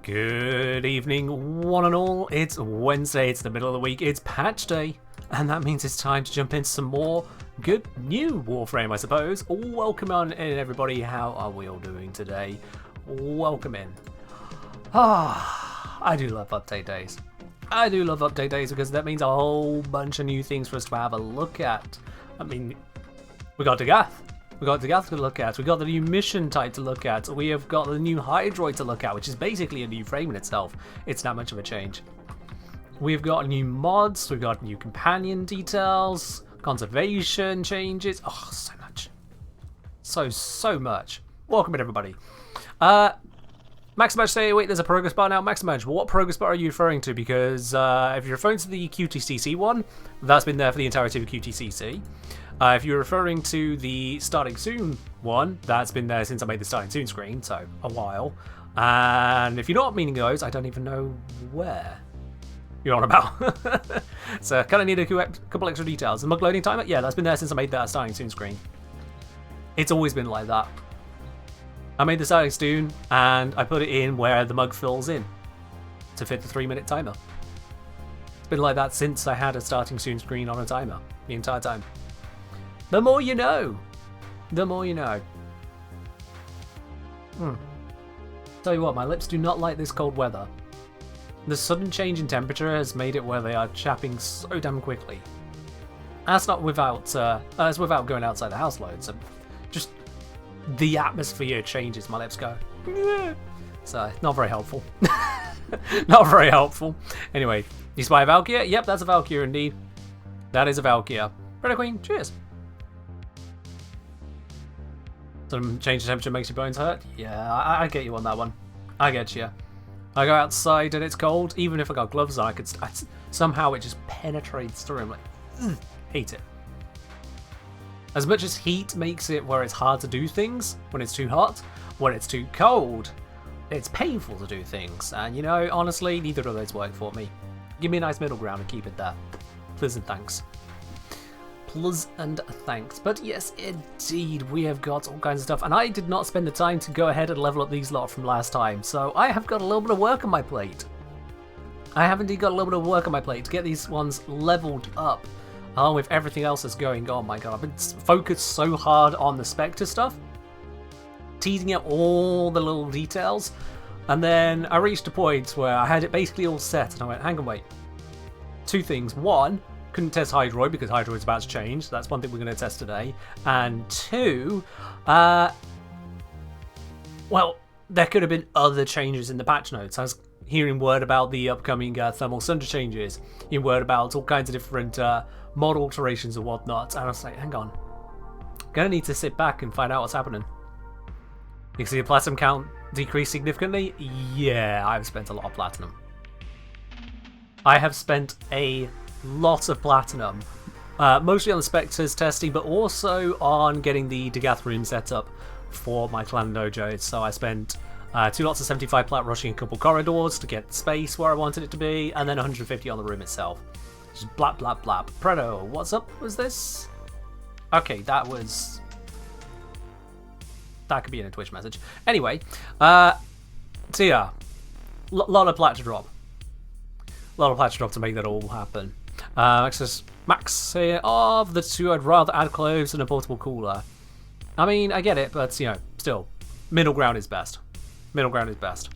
Good evening, one and all. It's Wednesday, it's the middle of the week, it's patch day, and that means it's time to jump into some more good new Warframe, I suppose. Welcome on in, everybody. How are we all doing today? Welcome in. I do love update days. I do love update days because that means a whole bunch of new things for us to have a look at. I mean, we got Degath. We got Degath to look at, we got the new mission type to look at, we have got the new Hydroid to look at, which is basically a new frame in itself. It's not much of a change. We've got new mods, we've got new companion details, conservation changes, oh, so much. So much. Welcome in, everybody. Maximage say, wait, there's a progress bar now. Maximage, what progress bar are you referring to? Because if you're referring to the QTCC one, that's been there for the entirety of QTCC. If you're referring to the Starting Soon one, that's been there since I made the Starting Soon screen, so a while. And if you're not meaning those, I don't even know where you're on about. So kind of need a couple extra details. The mug loading timer, yeah, that's been there since I made that Starting Soon screen. It's always been like that. I made the Starting Soon, and I put it in where the mug fills in to fit the 3-minute timer. It's been like that since I had a Starting Soon screen on a timer the entire time. The more you know. The more you know. Tell you what, my lips do not like this cold weather. The sudden change in temperature has made it where they are chapping so damn quickly. That's not without, that's without going outside the house loads. Just the atmosphere changes, my lips go. So, not very helpful. Not very helpful. Anyway, you spy a Valkyria? Yep, that's a Valkyria indeed. That is a Valkyria. Predator Queen, cheers. Some change in temperature makes your bones hurt? Yeah, I get you on that one. I get you. I go outside and it's cold. Even if I got gloves on, somehow it just penetrates through. I'm like, hate it. As much as heat makes it where it's hard to do things when it's too hot, when it's too cold, it's painful to do things. And you know, honestly, neither of those work for me. Give me a nice middle ground and keep it there. Please and thanks. And thanks. But yes, indeed, we have got all kinds of stuff, and I did not spend the time to go ahead and level up these lot from last time, so I have got a little bit of work on my plate. I have indeed got a little bit of work on my plate to get these ones leveled up, along with everything else that's going on. My god, I've been focused so hard on the Spectre stuff, teasing out all the little details, and then I reached a point where I had it basically all set, and I went, hang on, wait. Two things. One, couldn't test Hydroid because Hydroid's about to change. So that's one thing we're going to test today. And two, well, there could have been other changes in the patch notes. I was hearing word about the upcoming thermal sunder changes, hearing word about all kinds of different mod alterations and whatnot. And I was like, hang on, gonna need to sit back and find out what's happening. You can see the platinum count decrease significantly. Yeah, I've spent a lot of platinum. I have spent a lot of platinum, mostly on the Spectres testing, but also on getting the Degath room set up for my clan dojo. So I spent 2 lots of 75 plat rushing a couple corridors to get space where I wanted it to be, and then 150 on the room itself. Just blap blap blap. Predo, what's up? Was this? Okay, that could be in a Twitch message. Anyway, so yeah, lot of plat to drop. A lot of plat to drop to make that all happen. Max here of the two, I'd rather add clothes and a portable cooler. I mean, I get it, but you know, still, middle ground is best. Middle ground is best.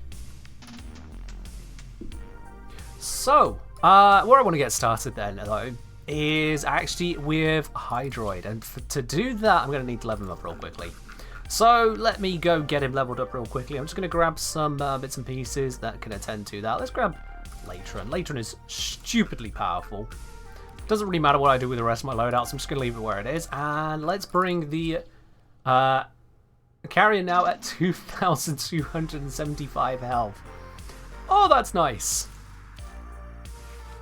So, where I want to get started then, though, is actually with Hydroid, and to do that, I'm going to need to level him up real quickly. So let me go get him leveled up real quickly. I'm just going to grab some bits and pieces that can attend to that. Let's grab Latron. Latron is stupidly powerful. Doesn't really matter what I do with the rest of my loadouts. I'm just going to leave it where it is. And let's bring the carrier now at 2,275 health. Oh, that's nice.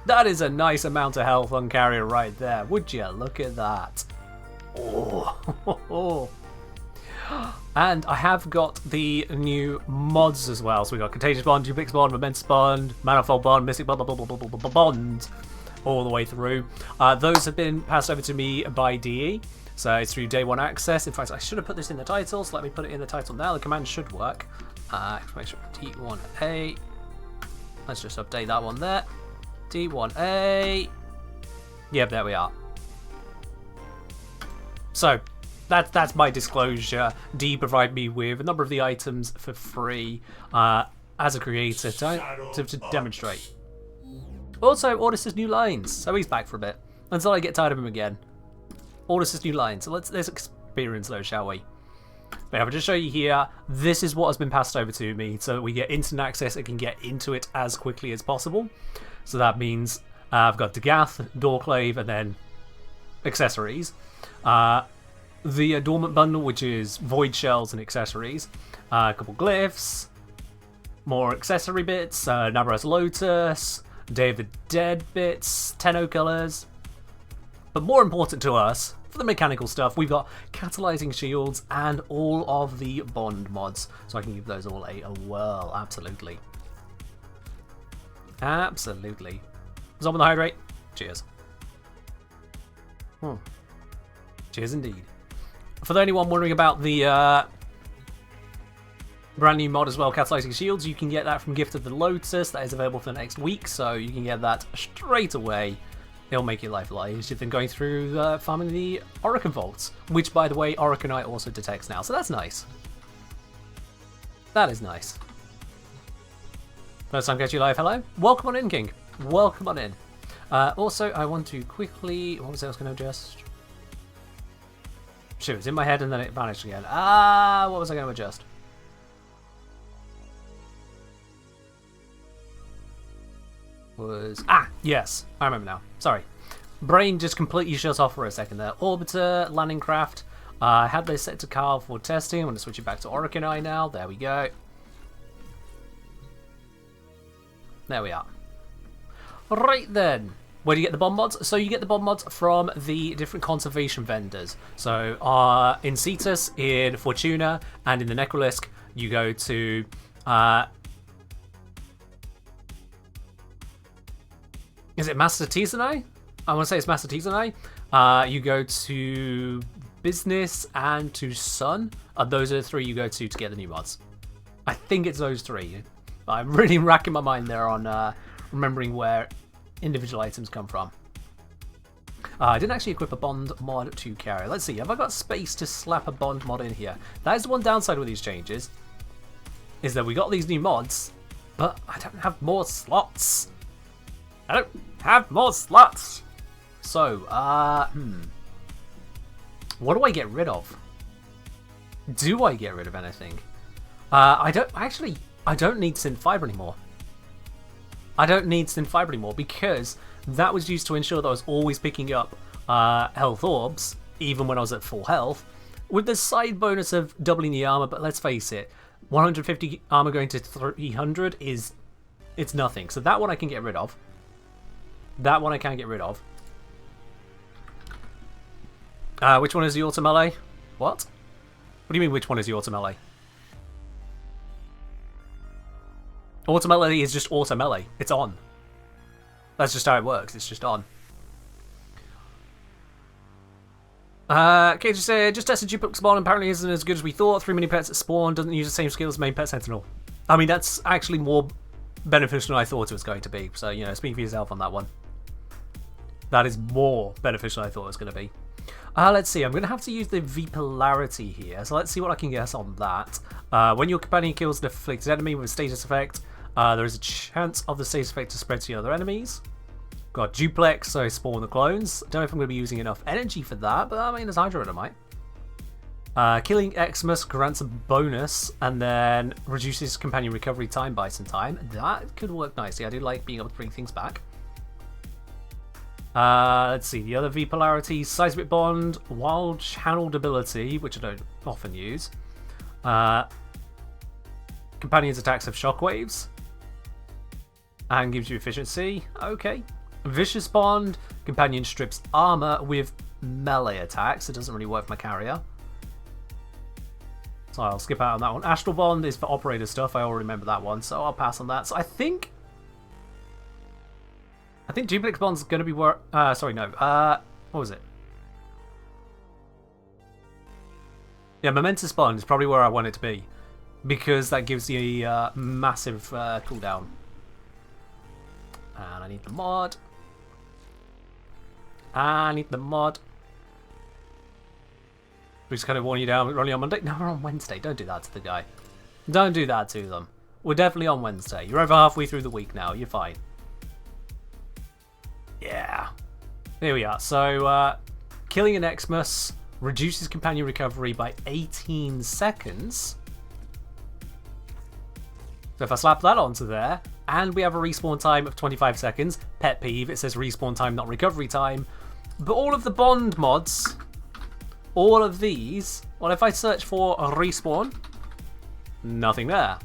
That is a nice amount of health on carrier right there. Would you? Look at that. Oh. And I have got the new mods as well. So we've got Contagious Bond, Duplex Bond, Momentous Bond, Manifold Bond, Mystic Bond, Bond, all the way through. Those have been passed over to me by DE. So it's through day one access. In fact, I should have put this in the title, so let me put it in the title now. The command should work. Exclamation T1A. Let's just update that one there. D1A. Yep, there we are. So, that's my disclosure. D provide me with a number of the items for free as a creator to demonstrate. Also, Ordis' new lines, so he's back for a bit. Until I get tired of him again. Ordis' new lines, so let's experience those, shall we? But I'll just show you here, this is what has been passed over to me, so that we get instant access and can get into it as quickly as possible. So that means I've got Dagath, Doorclave, and then accessories. The Dormant Bundle, which is Void Shells and accessories. A couple glyphs, more accessory bits, Nabaraz Lotus, Day of the Dead bits, Tenno colors. But more important to us, for the mechanical stuff, we've got catalyzing shields and all of the bond mods. So I can give those all a whirl, absolutely. Absolutely. Zombie the hydrate. Cheers. Cheers indeed. For anyone wondering about the brand new mod as well, Catalyzing Shields, you can get that from Gift of the Lotus. That is available for the next week, so you can get that straight away. It'll make your life a lot easier than going through farming the Orokin Vaults, which, by the way, Orokinite also detects now, so that's nice. That is nice. First time catch you live, hello. Welcome on in, King. Welcome on in. Also, I want to quickly... What was I was going to adjust? Shoot, it was in my head and then it vanished again. What was I going to adjust? Yes, I remember now. Sorry. Brain just completely shut off for a second there. Orbiter, Landing Craft. I had this set to Carl for testing. I'm going to switch it back to Orokinite now. There we go. There we are. Right then. Where do you get the bomb mods? So you get the bomb mods from the different conservation vendors. So in Cetus, in Fortuna, and in the Necrolisc, you go to... is it Master Tizanai? I want to say it's Master Tizanai. You go to Business and to Sun. Those are the three you go to get the new mods. I think it's those three. I'm really racking my mind there on remembering where individual items come from. I didn't actually equip a bond mod to carry. Let's see, have I got space to slap a bond mod in here? That is the one downside with these changes, is that we got these new mods, but I don't have more slots. I don't have more slots. So, what do I get rid of? Do I get rid of anything? I don't need Synth Fiber anymore. I don't need Synth Fiber anymore because that was used to ensure that I was always picking up health orbs, even when I was at full health, with the side bonus of doubling the armor. But let's face it, 150 armor going to 300 it's nothing. So that one I can get rid of. That one I can get rid of. Which one is the auto melee? What? What do you mean, which one is the auto melee? Auto melee is just auto melee. It's on. That's just how it works. It's just on. Cage said, just tested duplicate spawn. Apparently isn't as good as we thought. 3 mini pets at spawn doesn't use the same skill as main pet sentinel. I mean, that's actually more beneficial than I thought it was going to be. So, you know, speak for yourself on that one. That is more beneficial than I thought it was going to be. Let's see. I'm going to have to use the V polarity here. So let's see what I can guess on that. When your companion kills an afflicted enemy with a status effect, there is a chance of the status effect to spread to the other enemies. Got duplex, so spawn the clones. Don't know if I'm going to be using enough energy for that, but I mean, as Hydra, I might. Killing Xmas grants a bonus and then reduces companion recovery time by some time. That could work nicely. I do like being able to bring things back. Let's see, the other V polarity, Seismic Bond, Wild Channeled Ability, which I don't often use. Companion's attacks have shockwaves. And gives you efficiency. Okay. Vicious Bond, Companion strips armor with melee attacks. It doesn't really work for my carrier. So I'll skip out on that one. Astral Bond is for operator stuff. I already remember that one, so I'll pass on that. So I think Duplex Bond's going to be where... sorry, no. What was it? Yeah, Momentous Bond is probably where I want it to be. Because that gives you a massive cooldown. And I need the mod. I need the mod. We just kind of warn you down. We're only on Monday. No, we're on Wednesday. Don't do that to the guy. Don't do that to them. We're definitely on Wednesday. You're over halfway through the week now. You're fine. Yeah. Here we are. So, killing an Xmas reduces companion recovery by 18 seconds. So if I slap that onto there, and we have a respawn time of 25 seconds, pet peeve, it says respawn time, not recovery time. But all of the bond mods, all of these, well, if I search for a respawn, nothing there.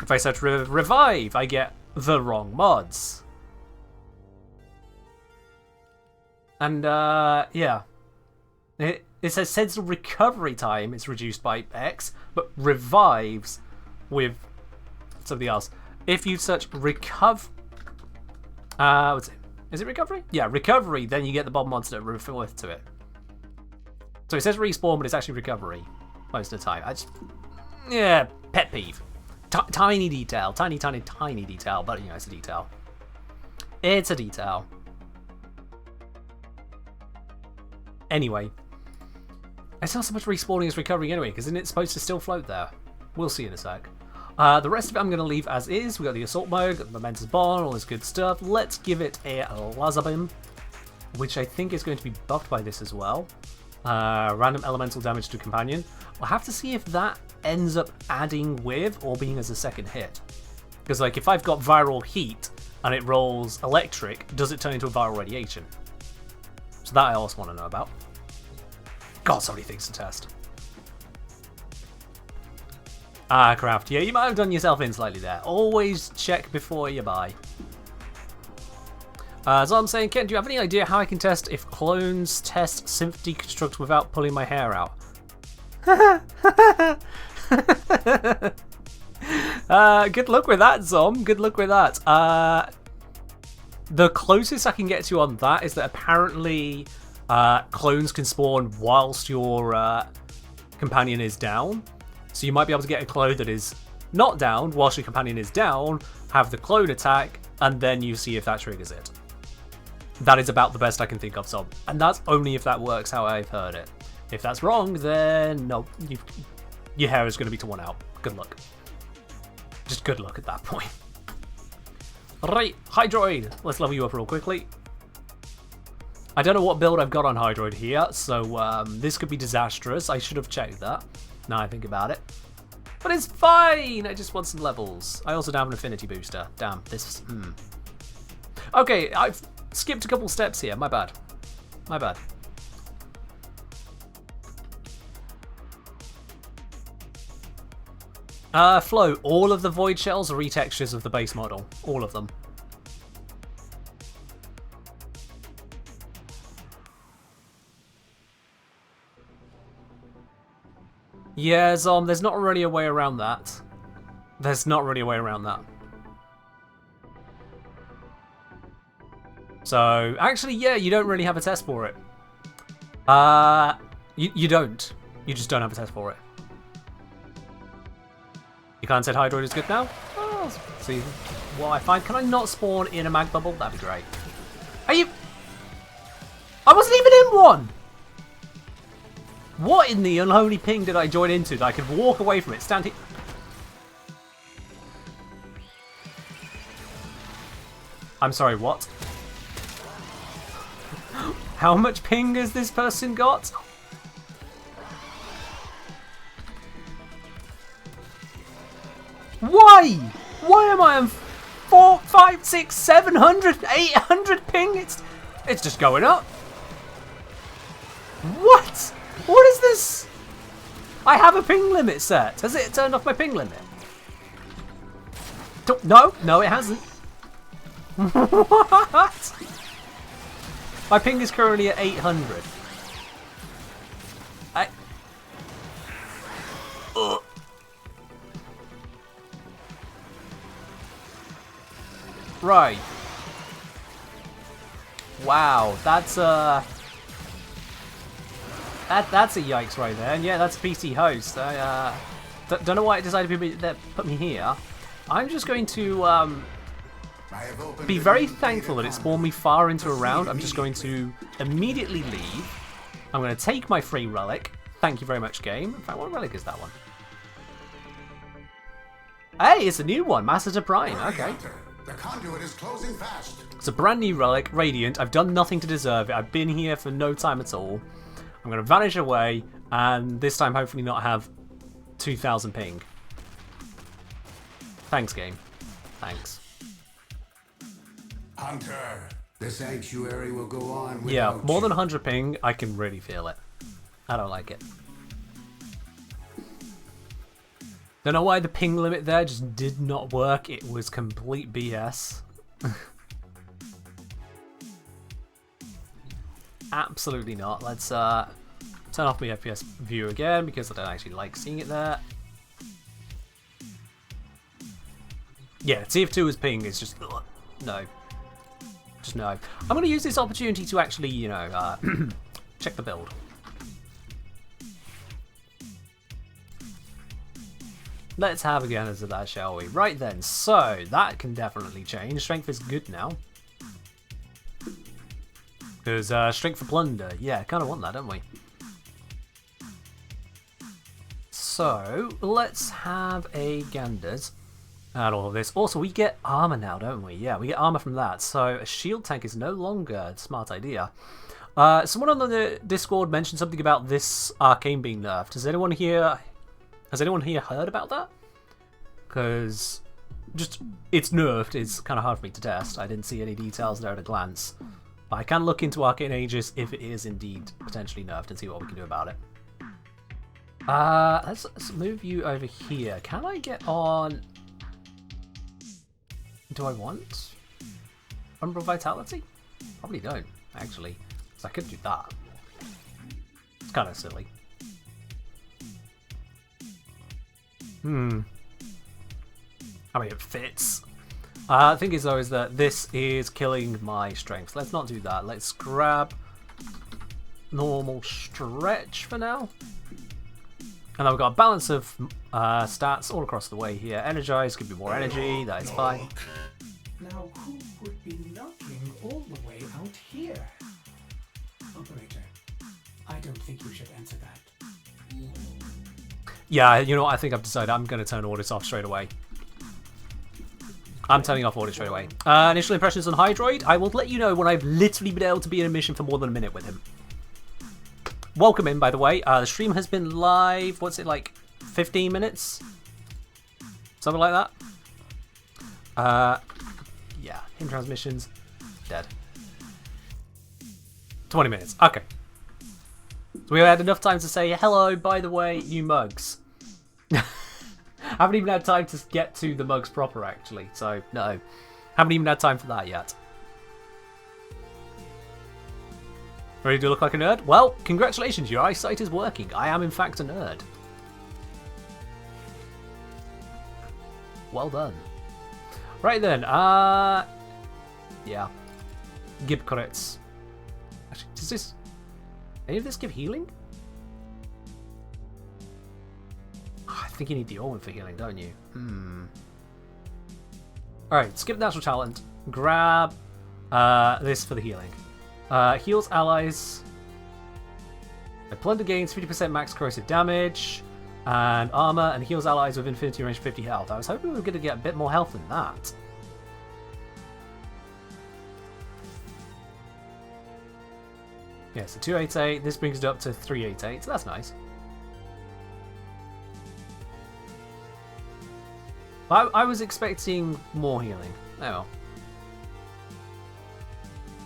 If I search revive, I get the wrong mods. And, yeah. It says sensor recovery time is reduced by X, but revives with something else. If you search what's it? Is it recovery? Yeah, recovery, then you get the bomb monster refer to it. So it says respawn, but it's actually recovery most of the time. Yeah, pet peeve. Tiny detail. Tiny detail, but you know, it's a detail. It's a detail. Anyway. It's not so much respawning as recovering anyway, because isn't it supposed to still float there? We'll see in a sec. The rest of it I'm going to leave as is. We got the assault mode, got the momentous bond, all this good stuff. Let's give it a Lazabim, which I think is going to be buffed by this as well. Random elemental damage to companion. We'll have to see if that ends up adding with or being as a second hit. Because like if I've got viral heat and it rolls electric, does it turn into a viral radiation? So that I also want to know about. God, so many things to test. Craft. Yeah, you might have done yourself in slightly there. Always check before you buy. So I'm saying, Ken, do you have any idea how I can test if clones test synth deconstruct without pulling my hair out? Good luck with that, Zom. Good luck with that. The closest I can get to on that is that apparently clones can spawn whilst your companion is down. So you might be able to get a clone that is not down whilst your companion is down, have the clone attack, and then you see if that triggers it. That is about the best I can think of, Zom. And that's only if that works how I've heard it. If that's wrong, then no, your hair is going to be torn out. Good luck. Just good luck at that point. Right, Hydroid. Let's level you up real quickly. I don't know what build I've got on Hydroid here, so this could be disastrous. I should have checked that. Now I think about it. But it's fine! I just want some levels. I also don't have an affinity booster. Damn, this... Okay, I've skipped a couple steps here. My bad. My bad. Flow. All of the void shells are retextures of the base model. All of them. Yeah, Zom, there's not really a way around that. There's not really a way around that. So, actually, yeah, you don't really have a test for it. You don't. You just don't have a test for it. You can't say Hydroid is good now? Oh, let's see what I find. Can I not spawn in a mag bubble? That'd be great. Are you... I wasn't even in one! What in the unholy ping did I join into that I could walk away from it, stand here... I'm sorry, what? How much ping has this person got? Why? Why am I on 4, 5, 6, 700, 800 ping? It's just going up. What? What is this? I have a ping limit set. Has it turned off my ping limit? No, no, it hasn't. What? My ping is currently at 800. Right. Wow, that's that's a yikes right there. And yeah, that's a PC host. I don't know why it decided to put me here. I'm just going to be very thankful that it spawned me far into a round. I'm just going to immediately leave. I'm going to take my free relic. Thank you very much, game. In fact, what relic is that one? Hey, it's a new one. Master to Prime. Okay. The conduit is closing fast. It's a brand new relic, Radiant. I've done nothing to deserve it. I've been here for no time at all. I'm going to vanish away, and this time hopefully not have 2000 ping. Thanks, game. Thanks. Hunter, the sanctuary will go on without Yeah, more than you. 100 ping, I can really feel it. I don't like it. Don't know why the ping limit there just did not work. It was complete BS. Absolutely not. Let's turn off my FPS view again because I don't actually like seeing it there. Yeah, TF2 is ping. It's just no. Just no. I'm going to use this opportunity to actually, you know, check the build. Let's have a gander at that, shall we? Right then, so that can definitely change. Strength is good now. Because strength for plunder. Yeah, kind of want that, don't we? So, let's have a ganders at all of this. Also, we get armor now, don't we? Yeah, we get armor from that. So, a shield tank is no longer a smart idea. Someone on the Discord mentioned something about this arcane being nerfed. Has anyone here heard about that? Because just it's nerfed. It's kind of hard for me to test. I didn't see any details there at a glance. But I can look into Arcane Aegis if it is indeed potentially nerfed and see what we can do about it. Let's move you over here. Can I get on? Do I want Umbral Vitality? Probably don't, actually. Because I could do that. It's kind of silly. I mean, it fits. The thing is, though, is that this is killing my strength. Let's not do that. Let's grab normal stretch for now. And then we've got a balance of stats all across the way here. Energize, give me more energy. That is fine. Now, who would be knocking all the way out here? Operator, I don't think you should answer that. Yeah, you know what? I think I've decided I'm going to turn audits off straight away. I'm turning off audits straight away. Initial impressions on Hydroid. I will let you know when I've literally been able to be in a mission for more than a minute with him. Welcome in, by the way. The stream has been live, what's it, like 15 minutes? Something like that. Yeah, hidden transmissions, dead. 20 minutes, okay. So we had enough time to say, hello, by the way, you mugs. Haven't even had time to get to the mugs proper, actually, so no. Haven't even had time for that yet. Ready to look like a nerd? Well, congratulations, your eyesight is working. I am, in fact, a nerd. Well done. Right then, yeah. Gib credits. Actually, does this... any of this give healing? Oh, I think you need the Orwin for healing, don't you? Alright, skip natural talent. Grab this for the healing. Heals allies. Plunder gains 50% max corrosive damage. And armor, and heals allies with infinity range 50 health. I was hoping we were going to get a bit more health than that. Yeah, so 288. This brings it up to 388, so that's nice. I was expecting more healing. Oh well.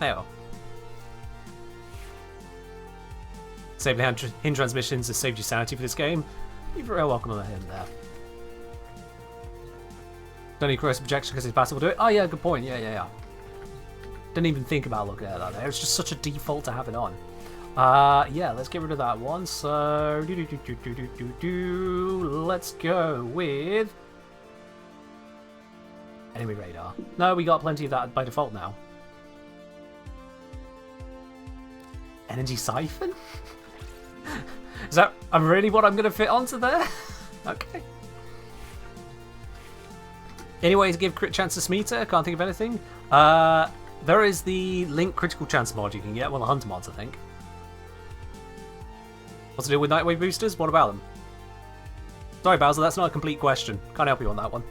Oh well. Save the hidden transmissions has saved you sanity for this game. You're very welcome on him there. Don't need corrosive projection because his passive will do it. Oh yeah, good point. Yeah. Didn't even think about looking at that there. It's just such a default to have it on. Yeah, let's get rid of that one. So, let's go with enemy radar. No, we got plenty of that by default now. Energy siphon? Is that really what I'm going to fit onto there? Okay. Any way to give crit chance to Smeeta? Can't think of anything. There is the Link critical chance mod you can get. Well, the Hunter mods, I think. What's to do with Nightwave boosters? What about them? Sorry, Bowser, that's not a complete question. Can't help you on that one.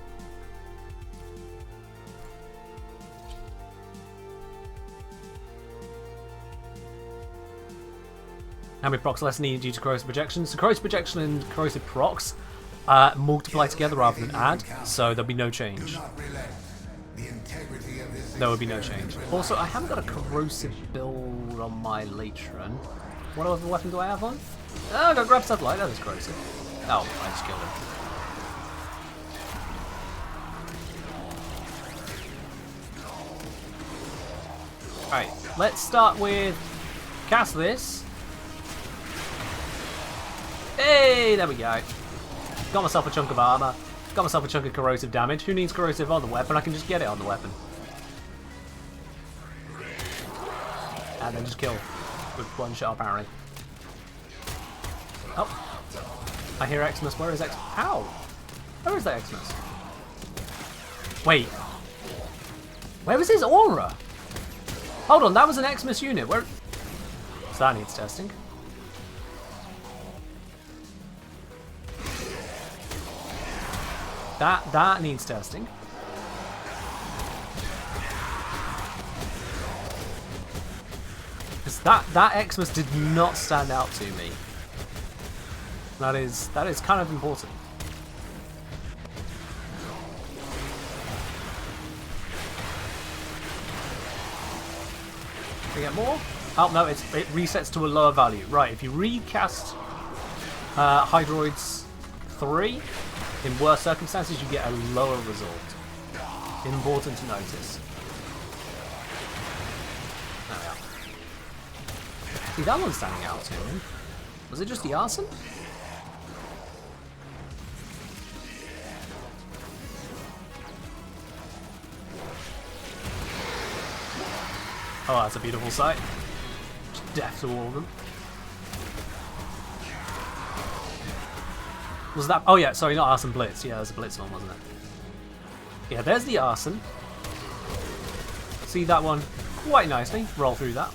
How many procs less needed due to corrosive projection? So corrosive projection and corrosive procs multiply together rather than add, so there'll be no change. There will be no change. Also, I haven't got a corrosive build on my Latron. What other weapon do I have on? Oh, I got grab satellite. That is corrosive. Oh, I just killed him. Alright, let's start with cast this. Hey, there we go. Got myself a chunk of armor. Got myself a chunk of corrosive damage. Who needs corrosive on the weapon? I can just get it on the weapon. And then just kill with one shot, apparently. Oh. I hear Xmas. Where is Xmas? How? Where is that Xmas? Wait. Where was his aura? Hold on, that was an Xmas unit. Where? So that needs testing. That needs testing. Because that Xmas did not stand out to me. That is kind of important. We get more? Oh no, it resets to a lower value. Right, if you recast Hydroids 3 in worse circumstances, you get a lower result. Important to notice. There we are. See, that one's standing out to me. Was it just the arson? Oh, that's a beautiful sight. Just death to all of them. Was that? Oh yeah, sorry, not Arson Blitz. Yeah, there's a Blitz one, wasn't it? Yeah, there's the Arson. See that one quite nicely. Roll through that.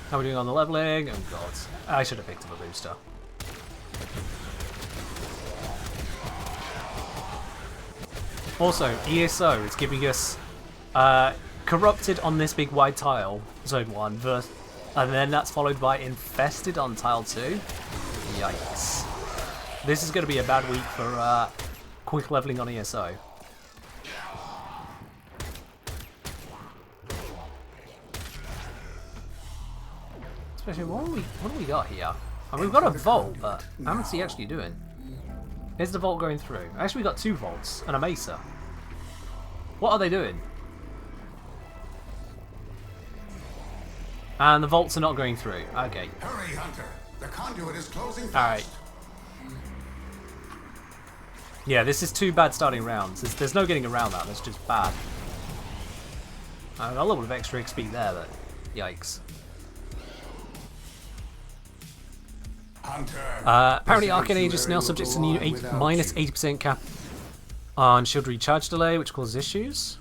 How are we doing on the leveling? Oh god, I should have picked up a booster. Also, ESO is giving us Corrupted on this big wide tile, Zone 1, and then that's followed by Infested on Tile 2. Yikes. This is going to be a bad week for quick leveling on ESO. Especially, what do we got here? I mean, we've got a vault, but how much is he actually doing? Here's the vault going through. Actually, we got 2 vaults and a mesa. What are they doing? And the vaults are not going through. Okay. Hurry, Hunter. The conduit is closing fast. Alright. Yeah, this is 2 bad starting rounds. There's no getting around that. That's just bad. I got a little bit of extra XP there, but yikes. Hunter. Apparently Arcane Age is now subject to new minus 80% cap on shield recharge delay, which causes issues.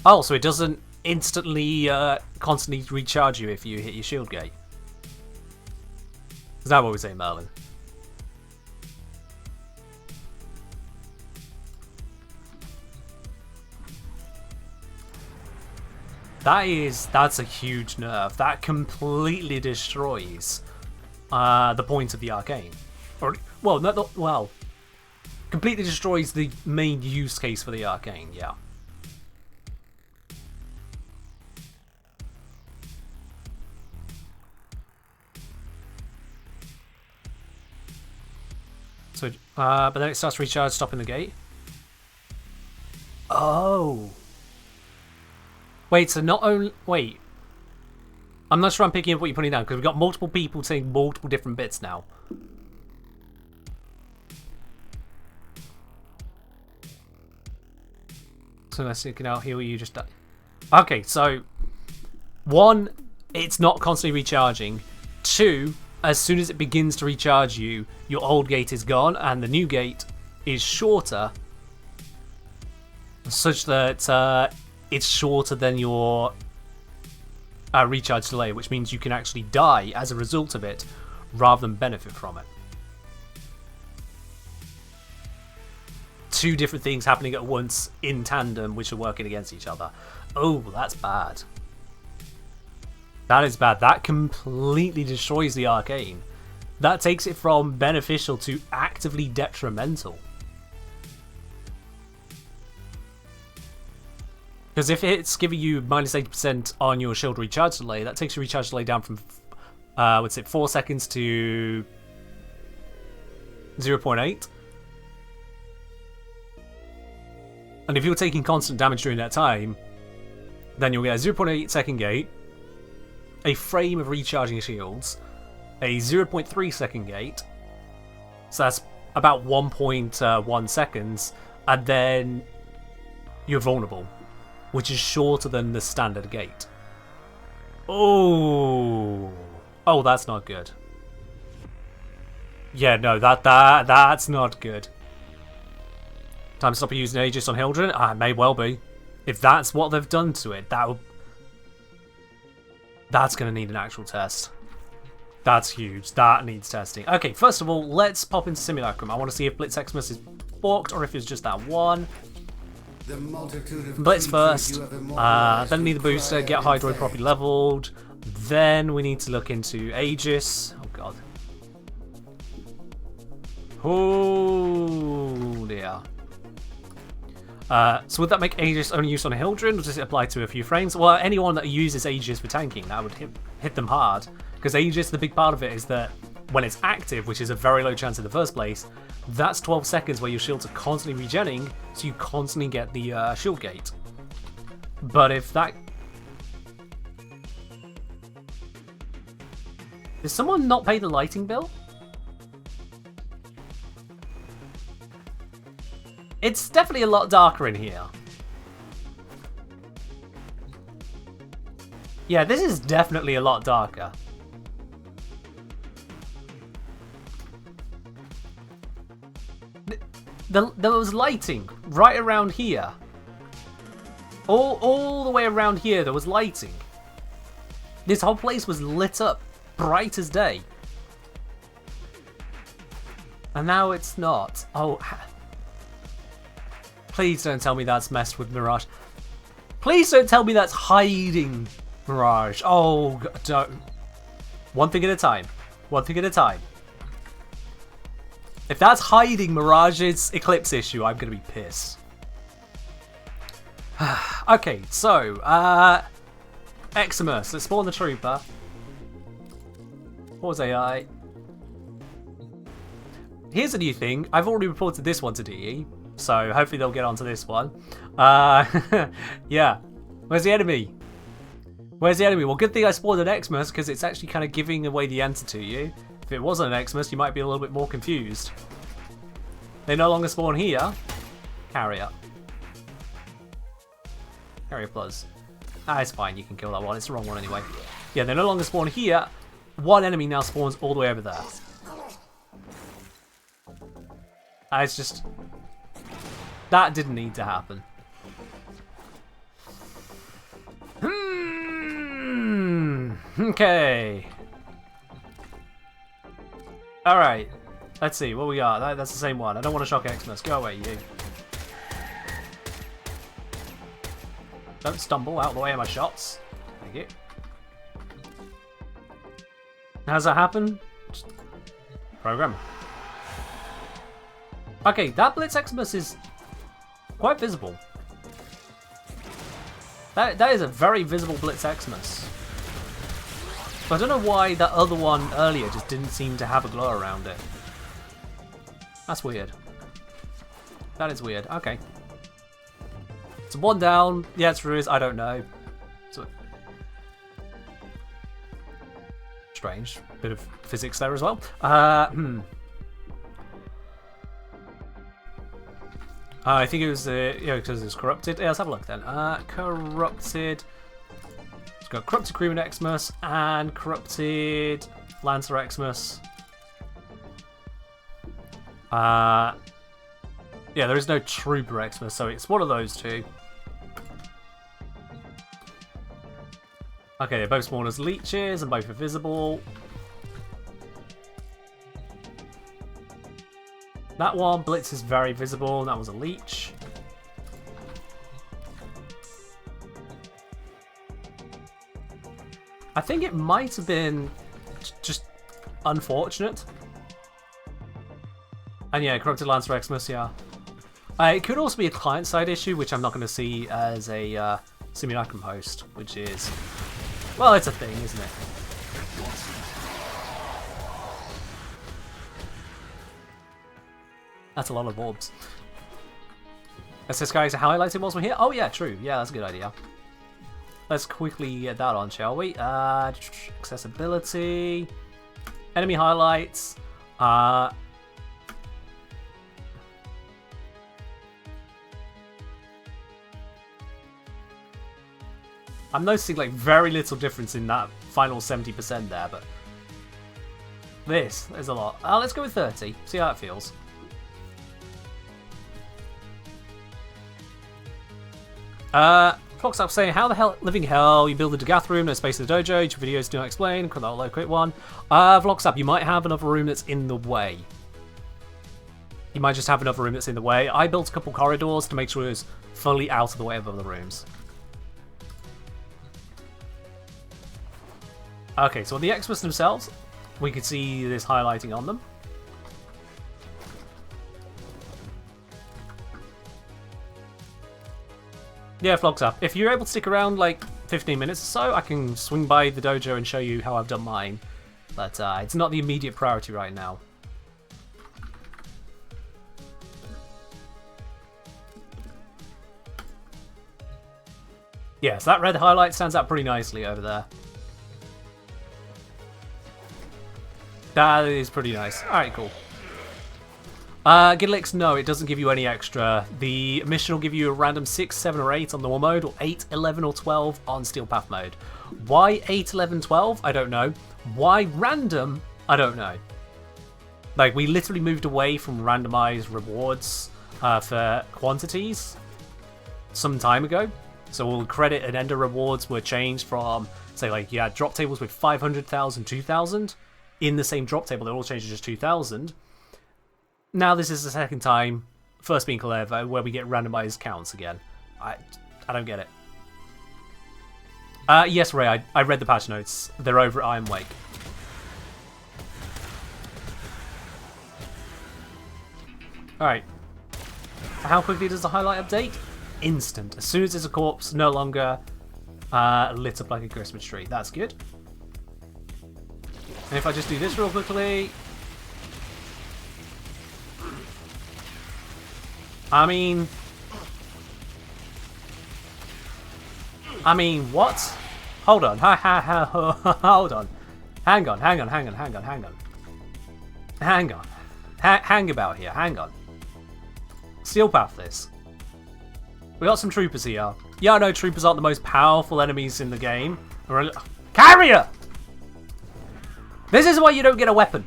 Oh, so it doesn't instantly constantly recharge you if you hit your shield gate. Is that what we say, Merlin? That's a huge nerf. That completely destroys the point of the arcane. Or well, completely destroys the main use case for the arcane. Yeah. So, but then it starts to recharge, stopping the gate. Oh. Wait, so not only... Wait. I'm not sure I'm picking up what you're putting down, because we've got multiple people saying multiple different bits now. So let's see, I'll heal you just... Okay, so... 1, it's not constantly recharging. 2, as soon as it begins to recharge you, your old gate is gone, and the new gate is shorter, such that it's shorter than your recharge delay, which means you can actually die as a result of it rather than benefit from it. Two different things happening at once in tandem, which are working against each other. Oh, that's bad. That is bad. That completely destroys the arcane. That takes it from beneficial to actively detrimental. Because if it's giving you minus 80% on your shield recharge delay, that takes your recharge delay down from, what's it, 4 seconds to 0.8. And if you're taking constant damage during that time, then you'll get a 0.8 second gate, a frame of recharging shields, a 0.3 second gate, so that's about 1.1 seconds, and then you're vulnerable, which is shorter than the standard gate. Oh, that's not good. Yeah, no, that's not good. Time to stop using Aegis on Hildren? It may well be. If that's what they've done to it, that's going to need an actual test. That's huge. That needs testing. Okay, first of all, let's pop into Simulacrum. I want to see if Blitz Xmas is forked or if it's just that one. Blitz first, then need the booster, get Hydroid properly leveled, then we need to look into Aegis. Oh god. Oh dear. So would that make Aegis only use on Hildren, or does it apply to a few frames? Well, anyone that uses Aegis for tanking, that would hit them hard. Because Aegis, the big part of it is that when it's active, which is a very low chance in the first place, that's 12 seconds where your shields are constantly regenning, so you constantly get the shield gate. But if that... Did someone not pay the lighting bill? It's definitely a lot darker in here. Yeah, this is definitely a lot darker. There was lighting right around here. All the way around here there was lighting. This whole place was lit up, bright as day. And now it's not. Oh, please don't tell me that's messed with Mirage. Please don't tell me that's hiding Mirage. Oh, don't. One thing at a time. One thing at a time. If that's hiding Mirage's Eclipse issue, I'm going to be pissed. Okay, so, Eximus. Let's spawn the Trooper. What was AI? Here's a new thing. I've already reported this one to DE, so hopefully they'll get onto this one. Yeah. Where's the enemy? Where's the enemy? Well, good thing I spawned an Eximus, because it's actually kind of giving away the answer to you. If it wasn't an Eximus, you might be a little bit more confused. They no longer spawn here. Carrier. Carrier plus. It's fine, you can kill that one. It's the wrong one anyway. Yeah, they no longer spawn here. One enemy now spawns all the way over there. It's just... That didn't need to happen. Okay. Alright. Let's see what we got. That's the same one. I don't want to shock Xmas. Go away, you. Don't stumble out of the way of my shots. Thank you. How's that happen? Just program. Okay, that Blitz Xmas is quite visible. That is a very visible Blitz Xmas. I don't know why that other one earlier just didn't seem to have a glow around it. That's weird. That is weird. Okay. So one down. Yeah, it's Ruiz. I don't know. So strange. Bit of physics there as well. I think it was because it's corrupted. Yeah, let's have a look then. Corrupted. It's got corrupted Crewman Xmas and corrupted Lancer Xmas. Yeah, there is no Trooper Xmas, so it's one of those two. Okay, they both spawn as leeches and both are visible. That one, Blitz, is very visible, and that was a leech. I think it might have been just unfortunate. And yeah, Corrupted Lancer Xmas, yeah. It could also be a client-side issue, which I'm not going to see as a simulacrum host, which is... Well, it's a thing, isn't it? That's a lot of orbs. SS guys, highlighting whilst we're here? Oh yeah, true. Yeah, that's a good idea. Let's quickly get that on, shall we? Accessibility. Enemy highlights. I'm noticing like very little difference in that final 70% there, but there's a lot. Let's go with 30. See how it feels. Fox up saying, how the hell, living hell, you build a Dagath room, no space in the dojo, your videos do not explain, quick one. Vlogs up, you might have another room that's in the way. You might just have another room that's in the way. I built a couple corridors to make sure it was fully out of the way of other rooms. Okay, so on the Xmas themselves, we can see this highlighting on them. Yeah, vlogs up. If you're able to stick around like 15 minutes or so, I can swing by the dojo and show you how I've done mine. But it's not the immediate priority right now. Yeah, so that red highlight stands out pretty nicely over there. That is pretty nice. Alright, cool. Gidlix, no, it doesn't give you any extra. The mission will give you a random 6, 7, or 8 on normal mode, or 8, 11, or 12 on Steel Path mode. Why 8, 11, 12? I don't know. Why random? I don't know. Like, we literally moved away from randomized rewards for quantities some time ago. So all credit and ender rewards were changed from, say, like, you had drop tables with 500,000, 2,000. In the same drop table, they all changed to just 2,000. Now this is the second time, first being Clever, where we get randomized counts again. I don't get it. Yes, Ray, I read the patch notes. They're over at Iron Wake. Alright. How quickly does the highlight update? Instant. As soon as there's a corpse, no longer lit up like a Christmas tree. That's good. And if I just do this real quickly... I mean, what? Hold on. Hold on. Hang on. Hang about here. Hang on. Steel Path this. We got some troopers here. Yeah, I know troopers aren't the most powerful enemies in the game. Carrier! This is why you don't get a weapon.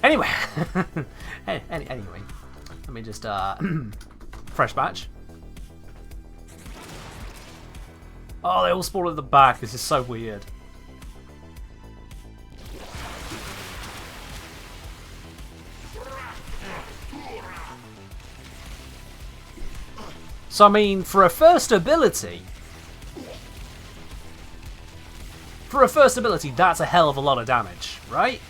Anyway, anyway, let me just fresh batch. Oh, they all spawn at the back. This is so weird. So I mean, for a first ability, that's a hell of a lot of damage, right?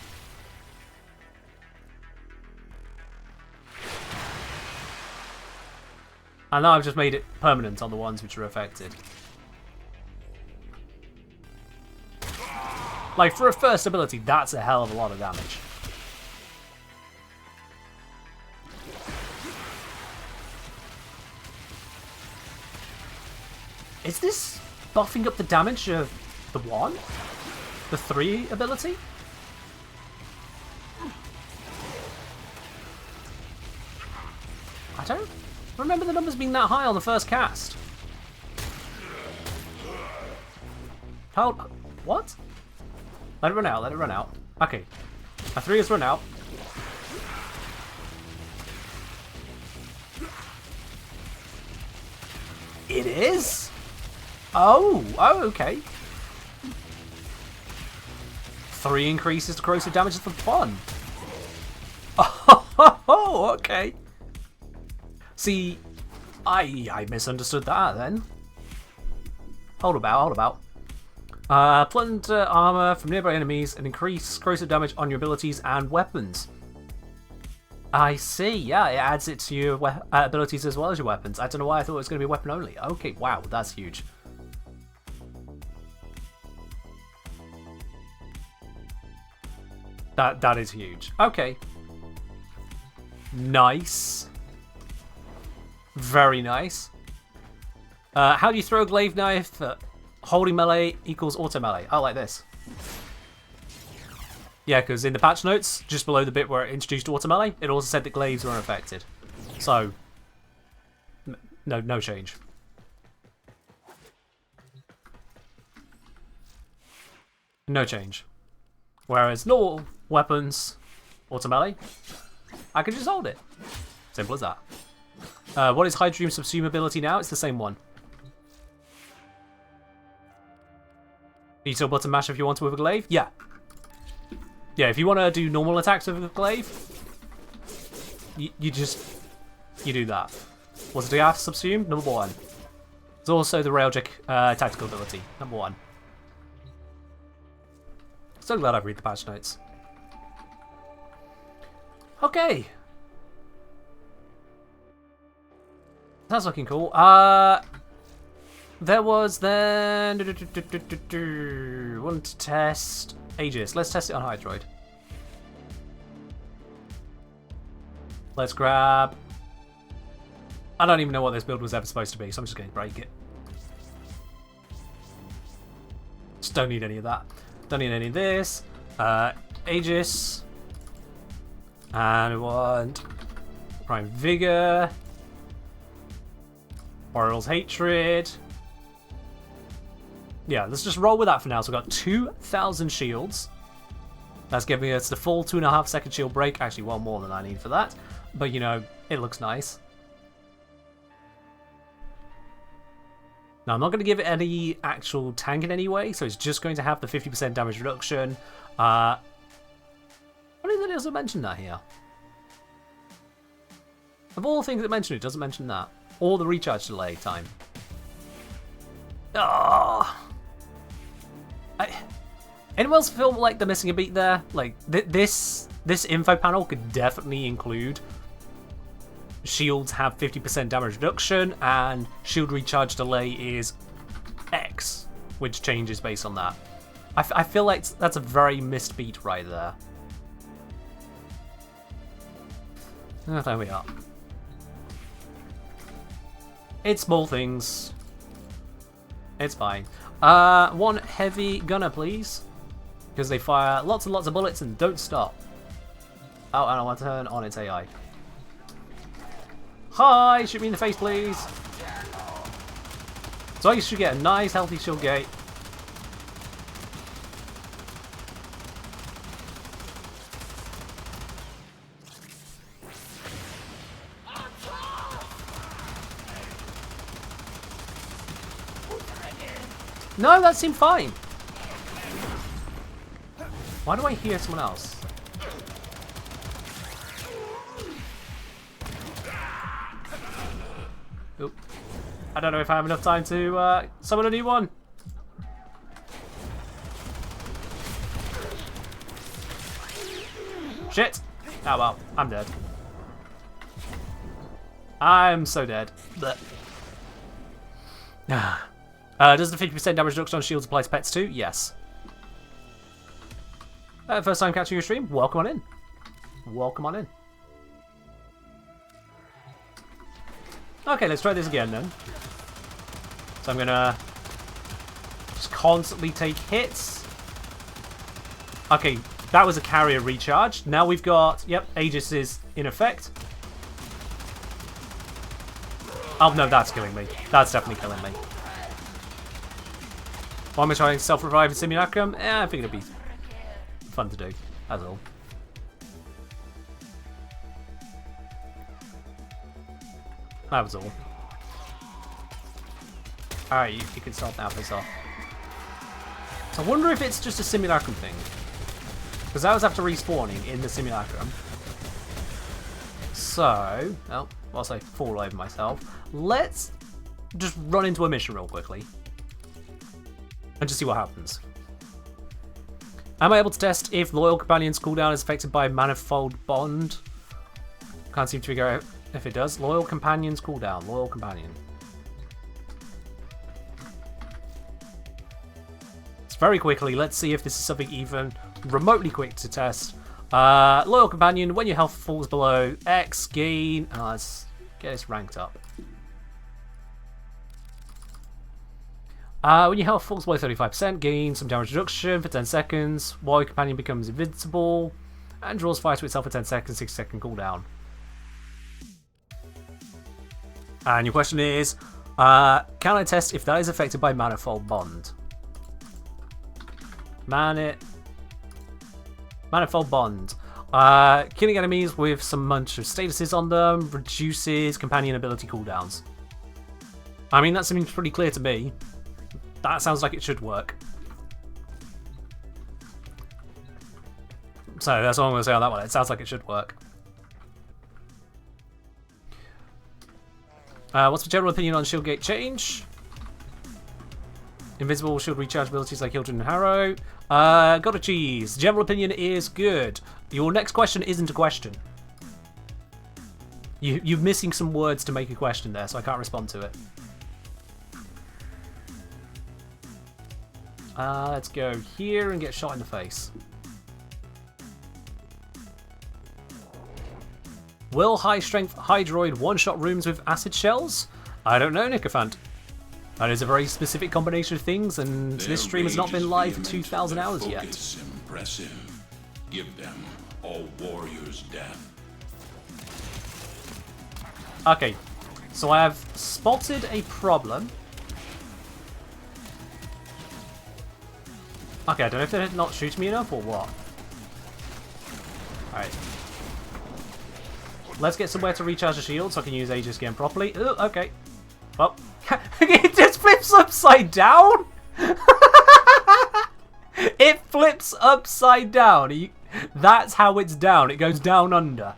And now I've just made it permanent on the ones which are affected. Like, for a first ability, that's a hell of a lot of damage. Is this buffing up the damage of the 1? The 3 ability? I don't remember the numbers being that high on the first cast. Hold. What? Let it run out. Let it run out. Okay. My 3 has run out. It is? Oh, okay. 3 increases to corrosive damage for 1. Oh, okay. See, I misunderstood that then. Hold about. Plunder armor from nearby enemies and increase corrosive damage on your abilities and weapons. I see, yeah, it adds it to your abilities as well as your weapons. I don't know why I thought it was going to be weapon only. Okay, wow, that's huge. That is huge. Okay. Nice. Very nice. How do you throw a glaive knife? Holding melee equals auto melee. I like this. Yeah, because in the patch notes, just below the bit where it introduced auto melee, it also said that glaives were unaffected. So, no change. No change. Whereas normal weapons, auto melee, I can just hold it. Simple as that. What is Hydroom Subsume ability now? It's the same one. You still button mash if you want to with a glaive? Yeah. Yeah, if you want to do normal attacks with a glaive, you do that. What's the after subsume? Number 1. There's also the Railjack tactical ability. Number 1. So glad I've read the patch notes. Okay. That's looking cool. There was then... Want to test Aegis. Let's test it on Hydroid. Let's grab... I don't even know what this build was ever supposed to be, so I'm just going to break it. Just don't need any of that. Don't need any of this. Aegis. And we want Prime Vigor. Oriole's Hatred. Yeah, let's just roll with that for now. So we've got 2,000 shields. That's giving us the full 2.5 second shield break. Actually, one more than I need for that. But, you know, it looks nice. Now, I'm not going to give it any actual tank in any way, so it's just going to have the 50% damage reduction. What is it doesn't mention that here? Of all the things that mention it, doesn't mention that. Or the recharge delay time. Oh. Anyone else feel like they're missing a beat there? Like, this info panel could definitely include shields have 50% damage reduction, and shield recharge delay is X, which changes based on that. I feel like that's a very missed beat right there. Oh, there we are. It's small things. It's fine. One heavy gunner, please. Because they fire lots and lots of bullets and don't stop. Oh, and I want to turn on its AI. Hi! Shoot me in the face, please! So you should get a nice, healthy shield gate. No, that seemed fine. Why do I hear someone else? Oop. I don't know if I have enough time to summon a new one. Shit! Oh well, I'm dead. I'm so dead. Does the 50% damage reduction on shields apply to pets too? Yes. First time catching your stream? Welcome on in. Welcome on in. Okay, let's try this again then. So I'm gonna just constantly take hits. Okay, that was a carrier recharge. Now we've got, yep, Aegis is in effect. Oh no, that's killing me. That's definitely killing me. Why am I trying self-revive in Simulacrum? I think it'd be fun to do, that's all. That was all. Alright, you can start now, piss off. So I wonder if it's just a simulacrum thing. Because I was after respawning in the simulacrum. So, well, whilst I fall over myself, let's just run into a mission real quickly. And just see what happens. Am I able to test if Loyal Companion's cooldown is affected by Manifold Bond? Can't seem to figure out if it does. Loyal Companion's cooldown. Loyal Companion. So very quickly, let's see if this is something even remotely quick to test. Loyal Companion, when your health falls below X, gain... let's get this ranked up. When your health falls below 35%, gain some damage reduction for 10 seconds, while your companion becomes invincible, and draws fire to itself for 10 seconds, 6-second cooldown. And your question is, can I test if that is affected by Manifold Bond? Manifold Bond. Killing enemies with some bunch of statuses on them reduces companion ability cooldowns. I mean, that seems pretty clear to me. That sounds like it should work. So that's all I'm going to say on that one. It sounds like it should work. What's the general opinion on shield gate change? Invincible shield recharge abilities like Hildren and Harrow. Got a cheese. General opinion is good. Your next question isn't a question. You're missing some words to make a question there, so I can't respond to it. Let's go here and get shot in the face. Will high-strength Hydroid one-shot rooms with acid shells? I don't know, Nicophant. That is a very specific combination of things, and this stream has not been live for 2,000 hours yet. Impressive. Give them all warriors' death. Okay, so I have spotted a problem. Okay, I don't know if they're not shooting me enough or what. Alright. Let's get somewhere to recharge the shield so I can use Aegis again properly. Ooh, okay. Well, it just flips upside down? It flips upside down. That's how it's down. It goes down under.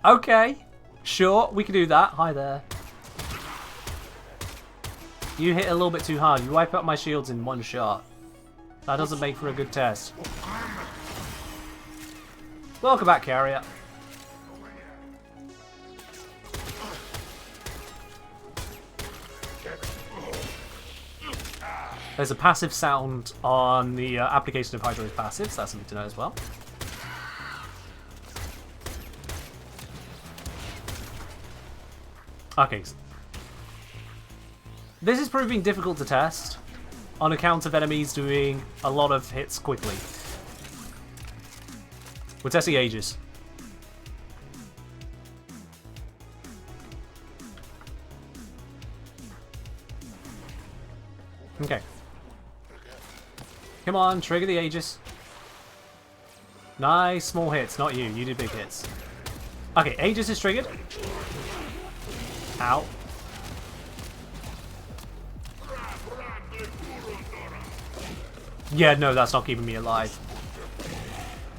Okay. Sure, we can do that. Hi there. You hit a little bit too hard. You wipe out my shields in one shot. That doesn't make for a good test. Welcome back, Carrier. There's a passive sound on the application of Hydro's passives. That's something to know as well. Okay. This is proving difficult to test on account of enemies doing a lot of hits quickly. We're testing Aegis. Okay. Come on, trigger the Aegis. Nice small hits, not you. You did big hits. Okay, Aegis is triggered. Ow. Yeah, no, that's not keeping me alive.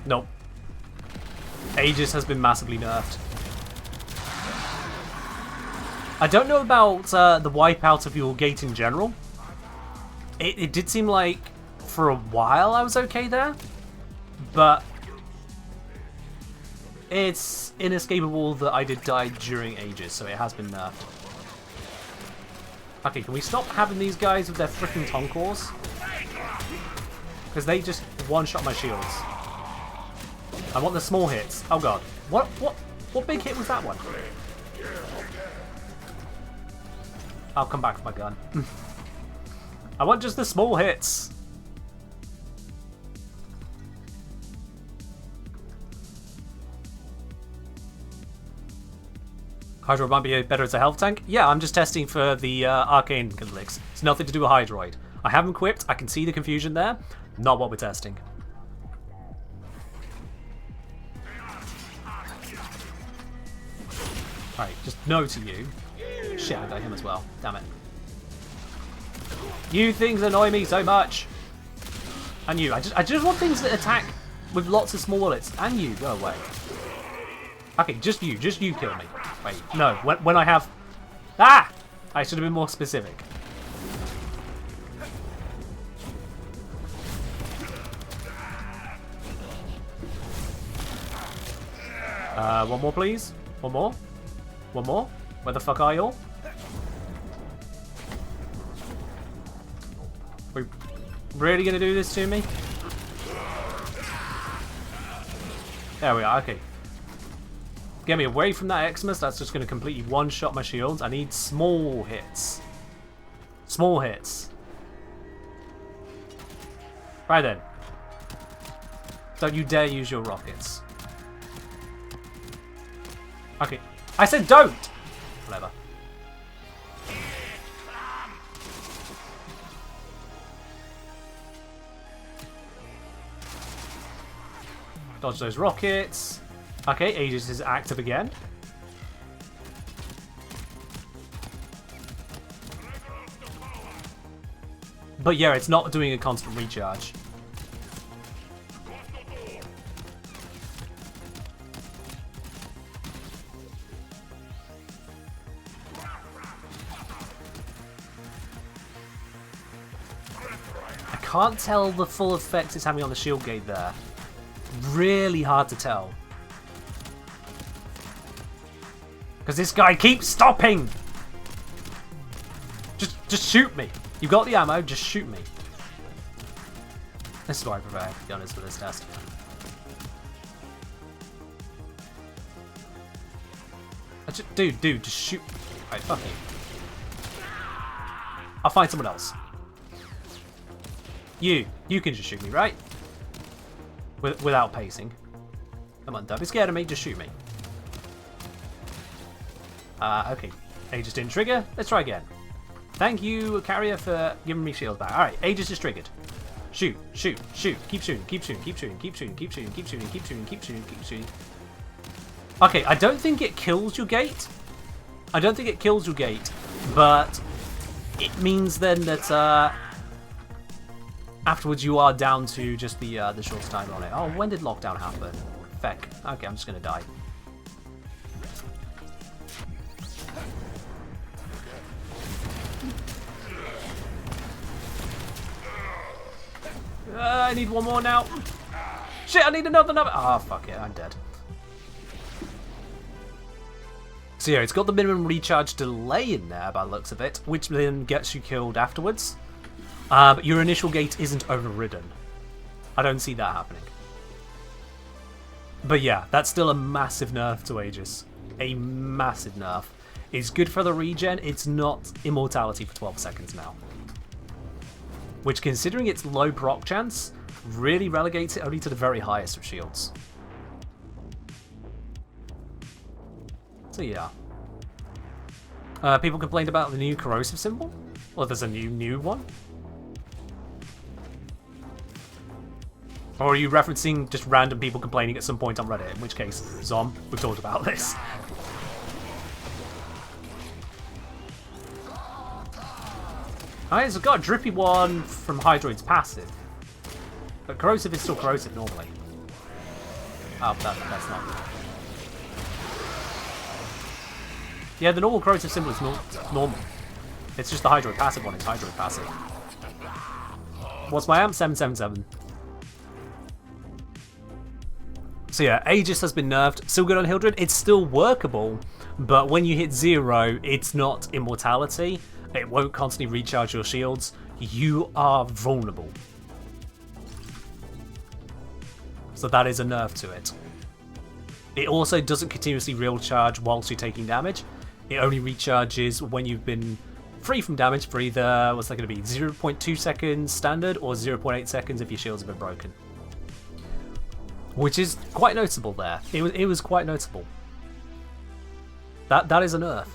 Nope. Aegis has been massively nerfed. I don't know about the wipeout of your gate in general. It did seem like for a while I was okay there, but it's inescapable that I did die during Aegis, so it has been nerfed. Okay, can we stop having these guys with their freaking Tonkors? Because they just one-shot my shields. I want the small hits. Oh god. What big hit was that one? I'll come back for my gun. I want just the small hits. Hydroid might be better as a health tank. Yeah, I'm just testing for the arcane conflicts. It's nothing to do with Hydroid. I haven't equipped. I can see the confusion there. Not what we're testing. Alright, just no to you. Shit, I got him as well. Damn it. You things annoy me so much. And you. I just want things that attack with lots of small bullets. And you. Go away. Okay, just you. Just you kill me. Wait, no. When I have... Ah! I should have been more specific. One more, please. One more. One more. Where the fuck are you all? We really gonna do this to me? There we are. Okay. Get me away from that Xmas. That's just gonna completely one-shot my shields. I need small hits. Small hits. Right then. Don't you dare use your rockets. Okay. I said don't! Whatever. Dodge those rockets. Okay, Aegis is active again. But yeah, it's not doing a constant recharge. I can't tell the full effect it's having on the shield gate there. Really hard to tell. Because this guy keeps stopping! Just shoot me. You've got the ammo, just shoot me. This is why I prefer gunners for this test. Dude, just shoot. Right, fuck you. I'll find someone else. You can just shoot me, right? Without pacing. Come on, don't be scared of me, just shoot me. Okay. Aegis didn't trigger. Let's try again. Thank you, Carrier, for giving me shield back. Alright, Aegis is triggered. Shoot, shoot, shoot. Keep shooting, keep shooting, keep shooting, keep shooting, keep shooting, keep shooting, keep shooting, keep shooting, keep shooting. Okay, I don't think it kills your gate. I don't think it kills your gate, but it means then that afterwards you are down to just the shortest time on it. Oh, when did lockdown happen? Feck. Okay, I'm just gonna die. I need one more now. Shit, I need another. Ah, fuck it, I'm dead. So yeah, it's got the minimum recharge delay in there by the looks of it, which then gets you killed afterwards. But your initial gate isn't overridden. I don't see that happening. But yeah, that's still a massive nerf to Aegis. A massive nerf. It's good for the regen, it's not immortality for 12 seconds now. Which, considering its low proc chance, really relegates it only to the very highest of shields. So yeah. People complained about the new corrosive symbol? Well, there's a new one? Or are you referencing just random people complaining at some point on Reddit? In which case, Zom, we've talked about this. Alright, so I've got a drippy one from Hydroid's passive. But corrosive is still corrosive normally. Oh, that's not. Yeah, the normal corrosive symbol is normal. It's just the Hydroid passive one, it's Hydroid passive. What's my amp? 777. So yeah, Aegis has been nerfed. Still good on Hildred. It's still workable, but when you hit 0, it's not immortality. It won't constantly recharge your shields. You are vulnerable. So that is a nerf to it. It also doesn't continuously recharge whilst you're taking damage. It only recharges when you've been free from damage for either, what's that going to be, 0.2 seconds standard or 0.8 seconds if your shields have been broken. Which is quite noticeable there. It was quite noticeable. That is a nerf.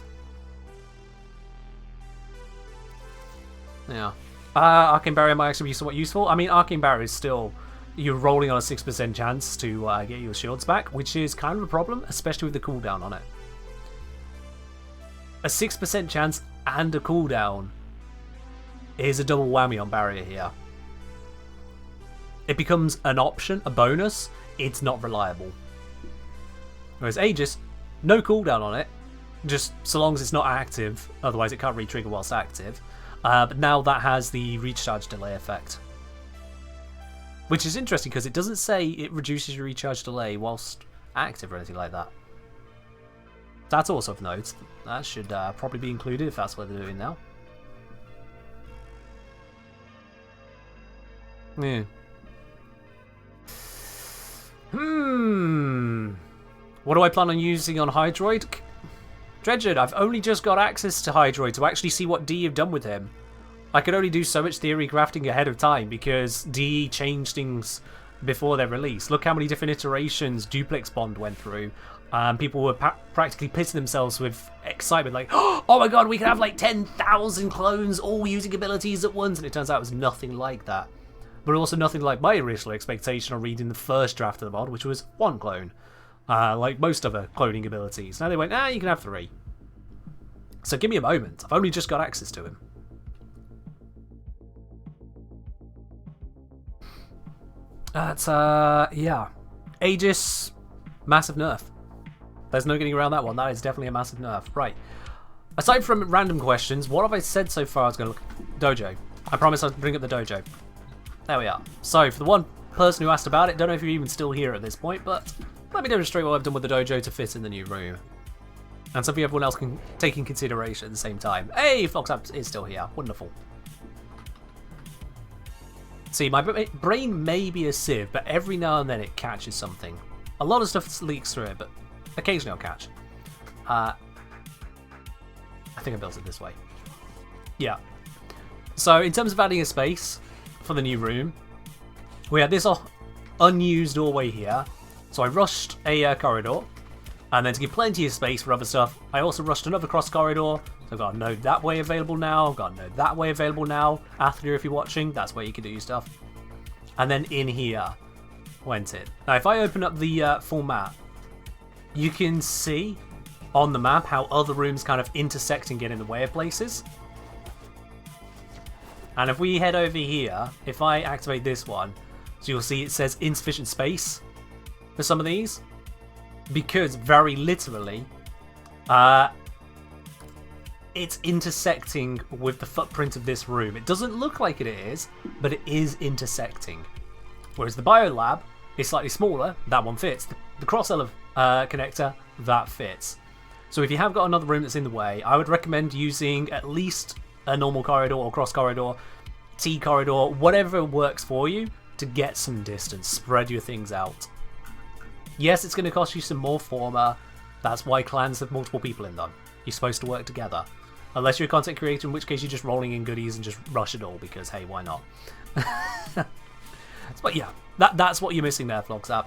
Yeah. Arcane Barrier might actually be somewhat useful. I mean, Arcane Barrier is still... You're rolling on a 6% chance to get your shields back, which is kind of a problem, especially with the cooldown on it. A 6% chance and a cooldown is a double whammy on barrier here. It becomes an option, a bonus. It's not reliable. Whereas Aegis, no cooldown on it, just so long as it's not active. Otherwise, it can't re-trigger whilst active. But now that has the recharge delay effect, which is interesting because it doesn't say it reduces your recharge delay whilst active or anything like that. That's also of note. That should probably be included if that's what they're doing now. Yeah. What do I plan on using on Hydroid? Dredgered, I've only just got access to Hydroid to actually see what DE have done with him. I could only do so much theory crafting ahead of time because DE changed things before their release. Look how many different iterations Duplex Bond went through. People were practically pissing themselves with excitement, like, oh my god, we can have like 10,000 clones all using abilities at once, and it turns out it was nothing like that. But also nothing like my original expectation on reading the first draft of the mod, which was 1 clone, like most other cloning abilities. Now they went, you can have 3. So give me a moment, I've only just got access to him. Yeah. Aegis, massive nerf. There's no getting around that one. That is definitely a massive nerf. Right. Aside from random questions, what have I said so far? I was going to look. Dojo. I promise I'll bring up the dojo. There we are. So, for the one person who asked about it, don't know if you're even still here at this point, but let me demonstrate what I've done with the dojo to fit in the new room. And something everyone else can take in consideration at the same time. Hey, Foxap is still here. Wonderful. See, my brain may be a sieve, but every now and then it catches something. A lot of stuff leaks through it, but occasionally I'll catch. I think I built it this way. Yeah. So, in terms of adding a space for the new room, we had this unused doorway here. So I rushed a corridor, and then to give plenty of space for other stuff, I also rushed another cross corridor. So I've got a node that way available now, I've got a node that way available now. Athlete, if you're watching, that's where you can do your stuff. And then in here went it. Now if I open up the full map, you can see on the map how other rooms kind of intersect and get in the way of places. And if we head over here, if I activate this one, so you'll see it says insufficient space for some of these, because very literally it's intersecting with the footprint of this room. It doesn't look like it is, but it is intersecting. Whereas the biolab is slightly smaller, that one fits. The cross-cell connector, that fits. So if you have got another room that's in the way, I would recommend using at least a normal corridor or cross corridor, T corridor, whatever works for you to get some distance. Spread your things out. Yes, it's going to cost you some more former. That's why clans have multiple people in them. You're supposed to work together. Unless you're a content creator, in which case you're just rolling in goodies and just rush it all because, hey, why not? But yeah, that's what you're missing there, Vlogsap.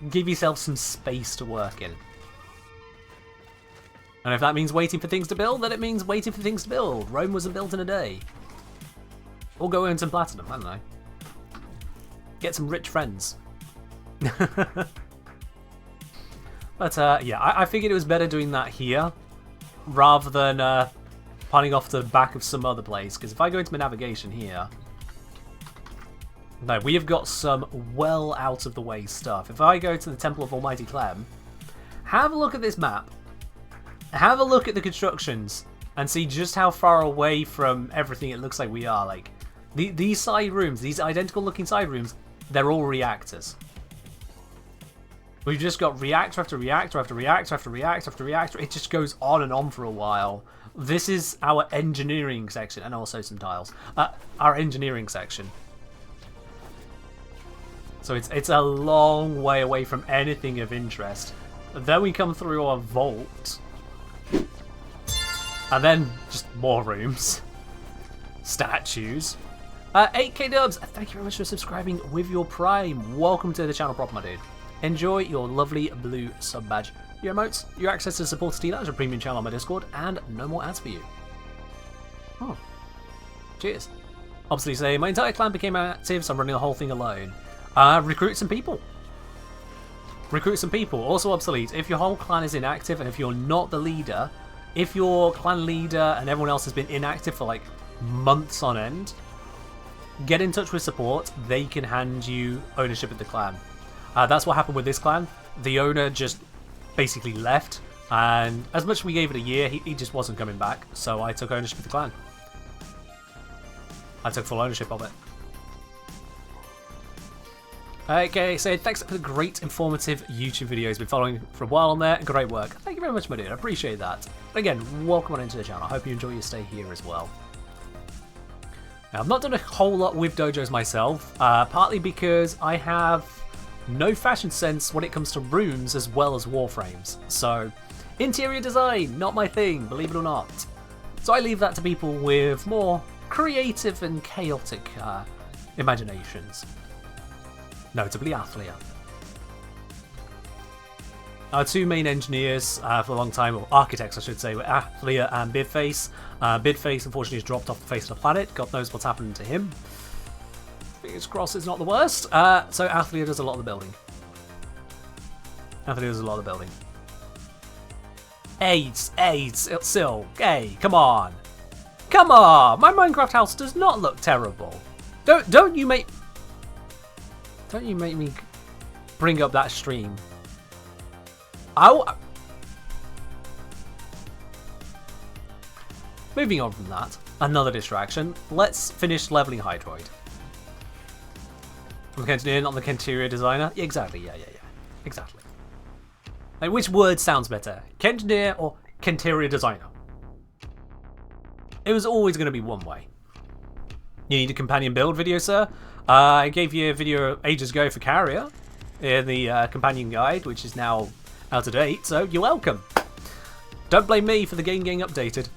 Give yourself some space to work in. And if that means waiting for things to build, then it means waiting for things to build. Rome wasn't built in a day. Or go earn some platinum, I don't know. Get some rich friends. But yeah, I figured it was better doing that here rather than punning off to the back of some other place. Because if I go into my navigation here, no, we have got some well out of the way stuff. If I go to the Temple of Almighty Clem, have a look at this map. Have a look at the constructions and see just how far away from everything it looks like we are. Like these side rooms, these identical looking side rooms, they're all reactors. We've just got reactor after reactor after reactor after reactor after reactor. It just goes on and on for a while. This is our engineering section, and also some tiles. Our engineering section. So it's a long way away from anything of interest. Then we come through our vault. And then just more rooms. Statues. 8k dubs, thank you very much for subscribing with your Prime. Welcome to the channel proper, my dude. Enjoy your lovely blue sub badge, your emotes, your access to support Steelers, as a premium channel on my Discord, and no more ads for you. Oh. Cheers. Obviously say, my entire clan became active, so I'm running the whole thing alone. Recruit some people. Recruit some people. Also obsolete, if your whole clan is inactive and if you're not the leader, if your clan leader and everyone else has been inactive for like months on end. Get in touch with support. They can hand you ownership of the clan. That's what happened with this clan. The owner just basically left, and as much as we gave it a year, he just wasn't coming back. So I took ownership of the clan. I took full ownership of it. Okay, so thanks for the great informative YouTube videos. Been following for a while on there. Great work. Thank you very much, my dude. I appreciate that. Again, welcome on into the channel. I hope you enjoy your stay here as well. Now, I've not done a whole lot with dojos myself, partly because I have no fashion sense when it comes to rooms as well as warframes. So, interior design, not my thing, believe it or not. So I leave that to people with more creative and chaotic imaginations. Notably Athlia. Our two main engineers for a long time, or architects I should say, were Athlia and Bidface. Bidface unfortunately has dropped off the face of the planet. God knows what's happened to him. Fingers crossed it's not the worst. So Athlia does a lot of the building. Athlia does a lot of the building. AIDS, Sil, hey, come on. Come on! My Minecraft house does not look terrible. Don't you make me bring up that stream. Moving on from that, another distraction. Let's finish leveling Hydroid. I'm the engineer, not the interior designer. Yeah, exactly, yeah. Exactly. Like, which word sounds better? Kengineer or interior designer? It was always going to be one way. You need a companion build video, sir? I gave you a video ages ago for Carrier in the companion guide, which is now out of date, so you're welcome. Don't blame me for the game getting updated.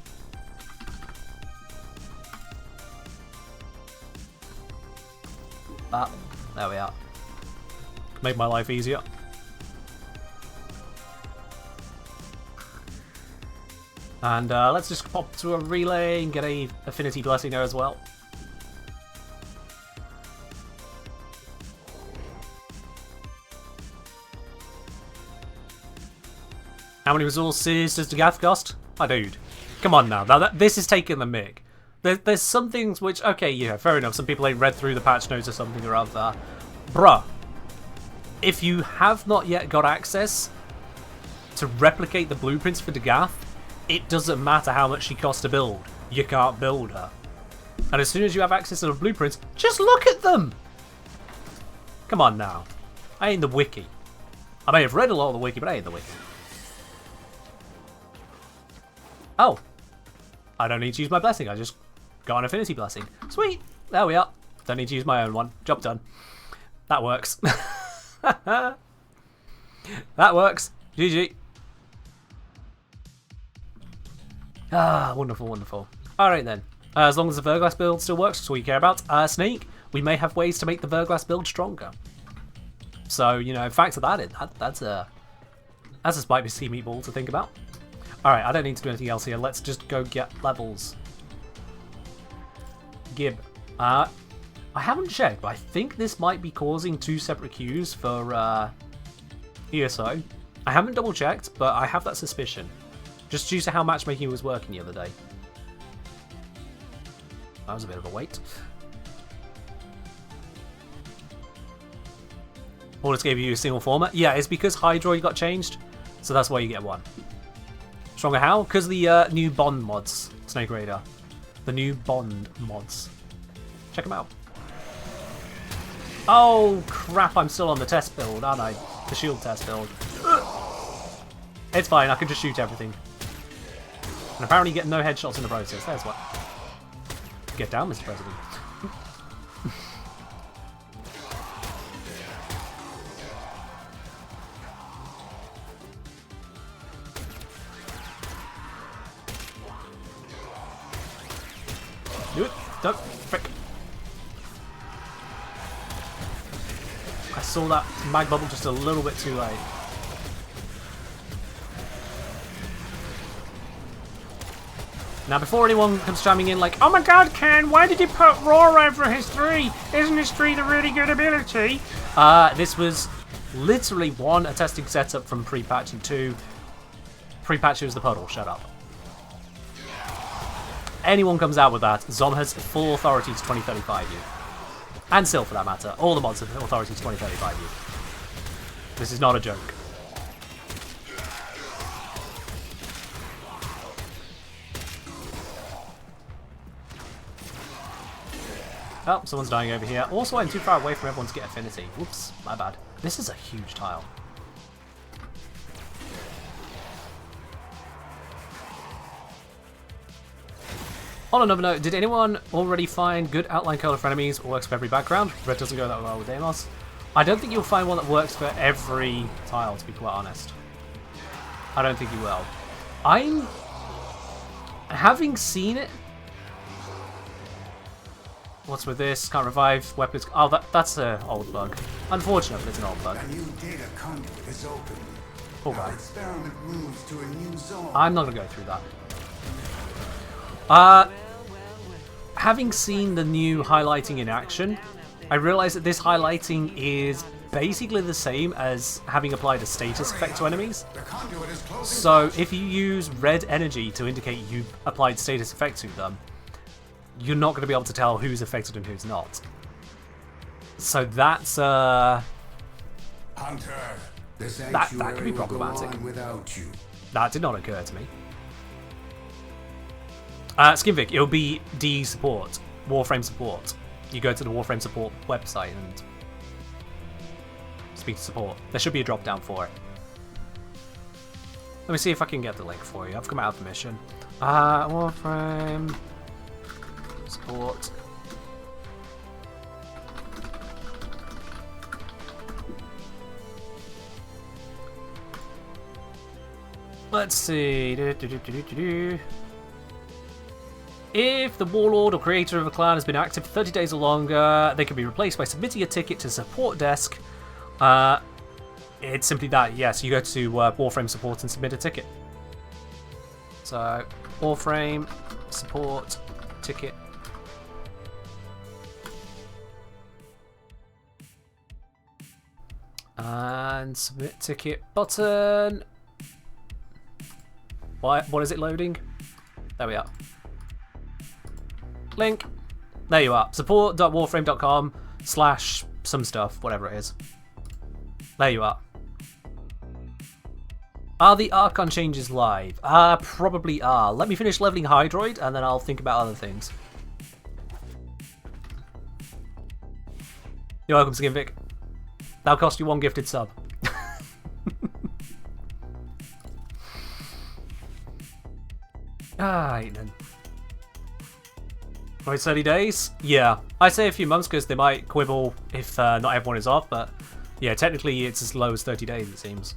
There we are. Make my life easier. And let's just pop to a relay and get a affinity blessing there as well. How many resources does the Gath cost? My dude, come on now. This is taking the mick. There's some things which, okay, yeah, fair enough. Some people ain't read through the patch notes or something or other. Bruh, if you have not yet got access to replicate the blueprints for Dagath, it doesn't matter how much she costs to build. You can't build her. And as soon as you have access to the blueprints, just look at them! Come on now. I ain't the wiki. I may have read a lot of the wiki, but I ain't the wiki. Oh. I don't need to use my blessing. I just got an affinity blessing. Sweet. There we are. Don't need to use my own one. Job done. That works. That works. GG. Ah, wonderful, wonderful. Alright then. As long as the Verglass build still works, that's all you care about. Snake, we may have ways to make the Verglass build stronger. So, you know, factor that in. That's a spicy meatball to think about. Alright, I don't need to do anything else here. Let's just go get levels. Gib. I haven't checked, but I think this might be causing 2 separate queues for ESO. I haven't double checked, but I have that suspicion. Just due to how matchmaking was working the other day. That was a bit of a wait. Or just gave you a single format. Yeah, it's because Hydroid got changed, so that's why you get one. Stronger how? Because the new Bond mods, Snake Raider. The new Bond mods. Check them out. Oh crap, I'm still on the test build, aren't I? The shield test build. It's fine, I can just shoot everything. And apparently get no headshots in the process. There's what. Get down, Mr. President. Do it. Don't. Frick. I saw that mag bubble just a little bit too late. Now, before anyone comes chiming in like, oh my god, Ken, why did you put Roar over his 3? Isn't his 3 the really good ability? This was literally 1, a testing setup from pre-patch, and 2, pre-patch was the puddle. Shut up. anyone comes out with that, Zom has full authority to 2035 you. And Sil for that matter. All the mods have authority to 2035 you. This is not a joke. Oh, someone's dying over here. Also, I'm too far away from everyone to get affinity. Whoops, my bad. This is a huge tile. On another note, did anyone already find good outline color for enemies or works for every background? Red doesn't go that well with Amos. I don't think you'll find one that works for every tile, to be quite honest. I don't think you will. Having seen it... What's with this? Can't revive weapons. Oh, that's an old bug. Unfortunate, but it's an old bug. A new data conduit is open. Poor guy. Our experiment moves to a new zone. I'm not going to go through that. Having seen the new highlighting in action, I realize that this highlighting is basically the same as having applied a status effect to enemies. The conduit is closing. So if you use red energy to indicate you applied status effect to them, you're not going to be able to tell who's affected and who's not. So that's Hunter, the that could be sanctuary will go problematic. on without you. That did not occur to me. Skimvic, it'll be D support, Warframe support. You go to the Warframe support website and speak to support. There should be a drop down for it. Let me see if I can get the link for you. I've come out of the mission. Warframe support. Let's see. If the warlord or creator of a clan has been active for 30 days or longer, they can be replaced by submitting a ticket to support desk. It's simply that, yes, you go to Warframe support and submit a ticket. So, Warframe support ticket. And submit ticket button. What is it loading? There we are. Link. There you are. support.warframe.com/some stuff, whatever it is. There you are. Are the Archon changes live? Probably are. Let me finish leveling Hydroid and then I'll think about other things. You're welcome, Skimvic. That'll cost you 1 gifted sub. Alright then. Wait, 30 days? Yeah. I say a few months because they might quibble if not everyone is off, but yeah, technically it's as low as 30 days it seems.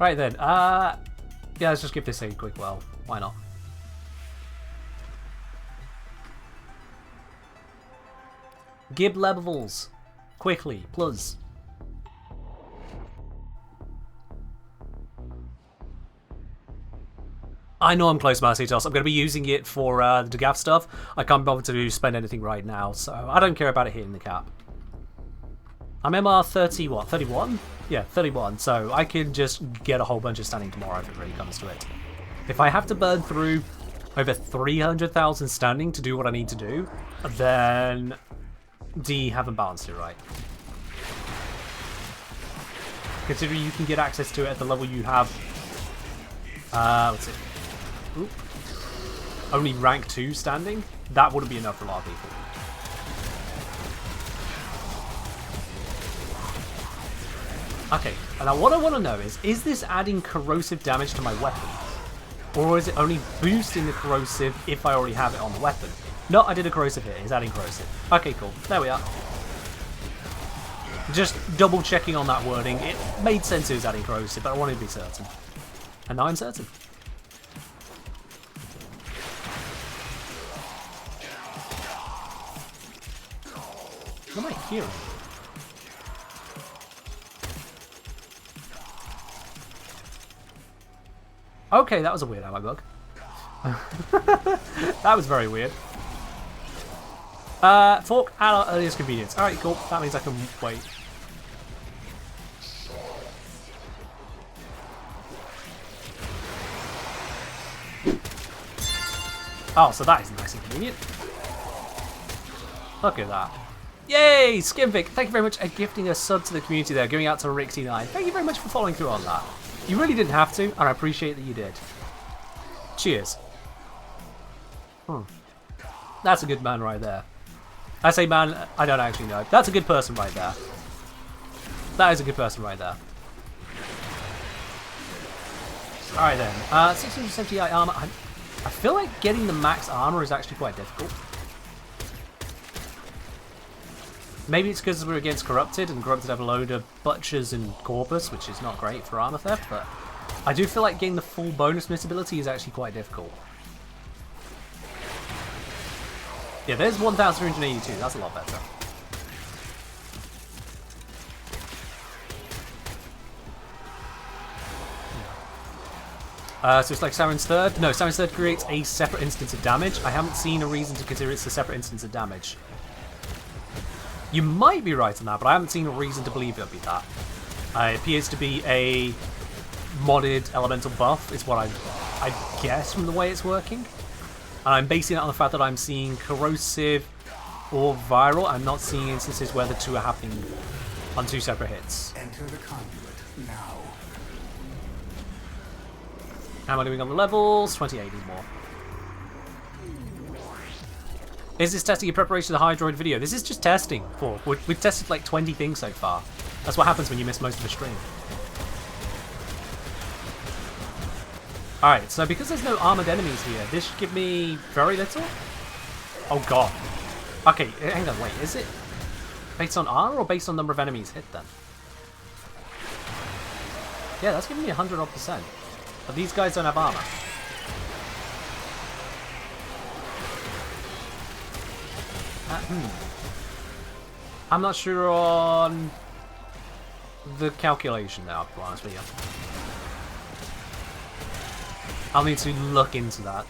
Right then, yeah, let's just give this a quick whirl. Why not? Gib levels. Quickly, plus. I know I'm close to my CTOS. I'm going to be using it for the Gav stuff. I can't bother to spend anything right now, so I don't care about it hitting the cap. I'm MR 30, what, 31? Yeah, 31, so I can just get a whole bunch of standing tomorrow if it really comes to it. If I have to burn through over 300,000 standing to do what I need to do, then D haven't balanced it right. Considering you can get access to it at the level you have, what's it? Oop. Only rank 2 standing? That wouldn't be enough for a lot of people. Okay, and now what I want to know is this adding corrosive damage to my weapon? Or is it only boosting the corrosive if I already have it on the weapon? No, I did a corrosive hit, it's adding corrosive. Okay, cool, there we are. Just double checking on that wording, it made sense it was adding corrosive, but I wanted to be certain. And now I'm certain. What am I hearing? Okay, that was a weird ammo bug. That was very weird. Fork at our earliest convenience. Alright, cool. That means I can wait. Oh, so that is nice and convenient. Look at that. Yay! Skimvic, thank you very much for gifting a sub to the community there, going out to Rick9. Thank you very much for following through on that. You really didn't have to, and I appreciate that you did. Cheers. That's a good man right there. I say man, I don't actually know. That's a good person right there. That is a good person right there. Alright then, 670i armor. I feel like getting the max armor is actually quite difficult. Maybe it's because we're against Corrupted, and Corrupted have a load of Butchers and Corpus, which is not great for armor theft, but I do feel like getting the full bonus miss ability is actually quite difficult. Yeah, there's 1,382, that's a lot better. So it's like Saren's Third? No, Saren's Third creates a separate instance of damage. I haven't seen a reason to consider it's a separate instance of damage. You might be right on that, but I haven't seen a reason to believe it'll be that. It appears to be a modded elemental buff, is what I guess from the way it's working. And I'm basing it on the fact that I'm seeing corrosive or viral. I'm not seeing instances where the two are happening on two separate hits. Enter the conduit now. How am I doing on the levels? 28 more. Is this testing in preparation of the Hydroid video? This is just testing. We've tested like 20 things so far. That's what happens when you miss most of the stream. Alright, so because there's no armored enemies here, this should give me very little? Oh god. Okay, hang on, wait, is it based on armor or based on number of enemies hit then? Yeah, that's giving me 100%. But these guys don't have armor. I'm not sure on the calculation now, to be honest with you. I'll need to look into that.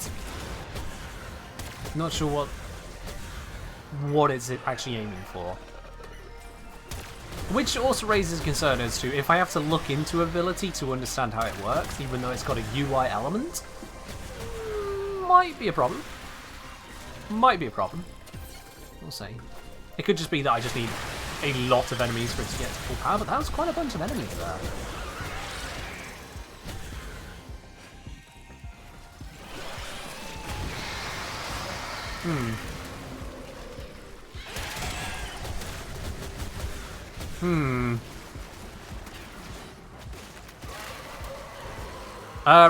Not sure what it's actually aiming for. Which also raises concern as to if I have to look into ability to understand how it works, even though it's got a UI element, might be a problem. Might be a problem. We'll see. It could just be that I just need a lot of enemies for it to get to full power, but that was quite a bunch of enemies there.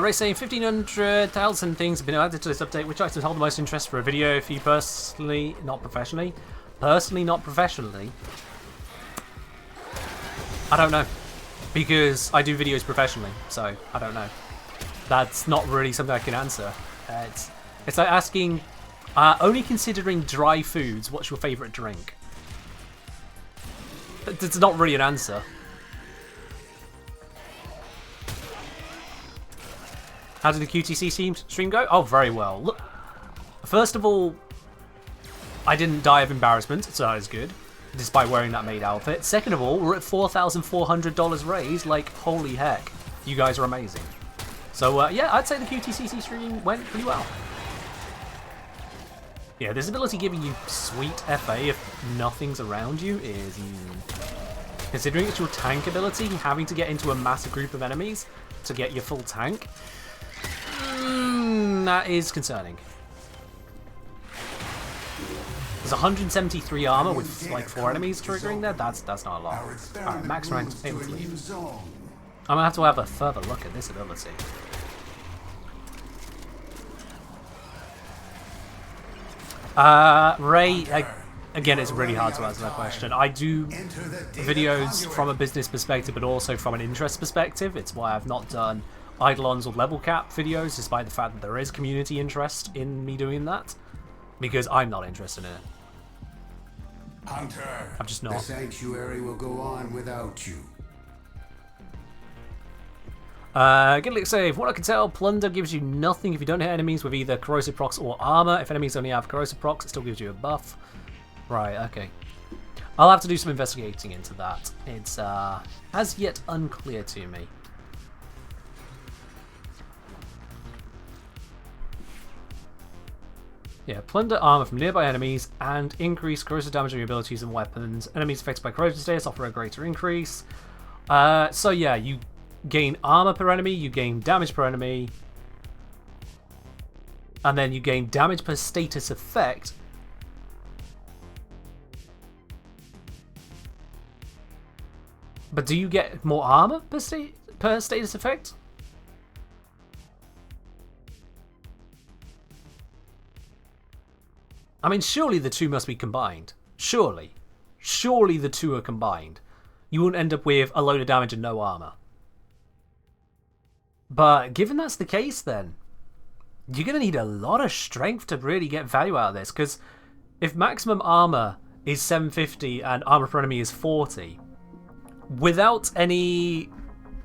Ray saying 1,500,000 things have been added to this update. Which items hold the most interest for a video for you personally, not professionally? Personally, not professionally. I don't know. Because I do videos professionally, so I don't know. That's not really something I can answer. It's like asking, only considering dry foods, what's your favourite drink? It's not really an answer. How did the QTC stream go? Oh, very well. Look, first of all, I didn't die of embarrassment, so that is good, despite wearing that maid outfit. Second of all, we're at $4,400 raised. Like, holy heck, you guys are amazing. So yeah, I'd say the QTCC stream went pretty well. Yeah, this ability giving you sweet FA if nothing's around you is... Considering it's your tank ability, having to get into a massive group of enemies to get your full tank, that is concerning. There's 173 armor with like 4 enemies triggering there. That's not a lot. Alright, max rank able to leave. I'm gonna have a further look at this ability. Ray, again, it's really hard to answer that question. I do videos from a business perspective, but also from an interest perspective. It's why I've not done Eidolons or level cap videos, despite the fact that there is community interest in me doing that, because I'm not interested in it. Hunter, I'm just not. The sanctuary will go on without you. Gidlick save. What I can tell, Plunder gives you nothing if you don't hit enemies with either corrosive procs or armor. If enemies only have corrosive procs, it still gives you a buff. Right, okay. I'll have to do some investigating into that. It's as yet unclear to me. Yeah, plunder armor from nearby enemies and increase corrosive damage on your abilities and weapons. Enemies affected by corrosion status offer a greater increase. So yeah, you gain armor per enemy, you gain damage per enemy, and then you gain damage per status effect. But do you get more armor per status effect? I mean, surely the two must be combined. Surely. Surely the two are combined. You wouldn't end up with a load of damage and no armor. But given that's the case then, you're going to need a lot of strength to really get value out of this, because if maximum armor is 750 and armor per enemy is 40, without any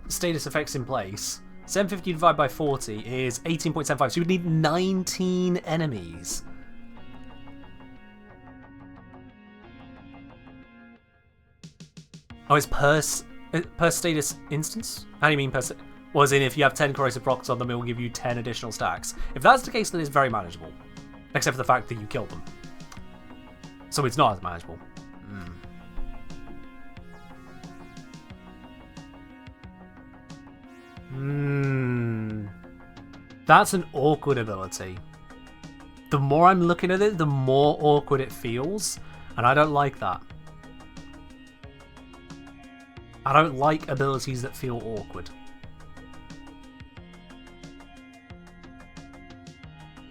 status effects in place, 750 divided by 40 is 18.75, so you would need 19 enemies. Oh, it's per status instance? How do you mean per... Well, as in, if you have 10 corrosive procs on them, it will give you 10 additional stacks. If that's the case, then it's very manageable. Except for the fact that you killed them. So it's not as manageable. That's an awkward ability. The more I'm looking at it, the more awkward it feels. And I don't like that. I don't like abilities that feel awkward.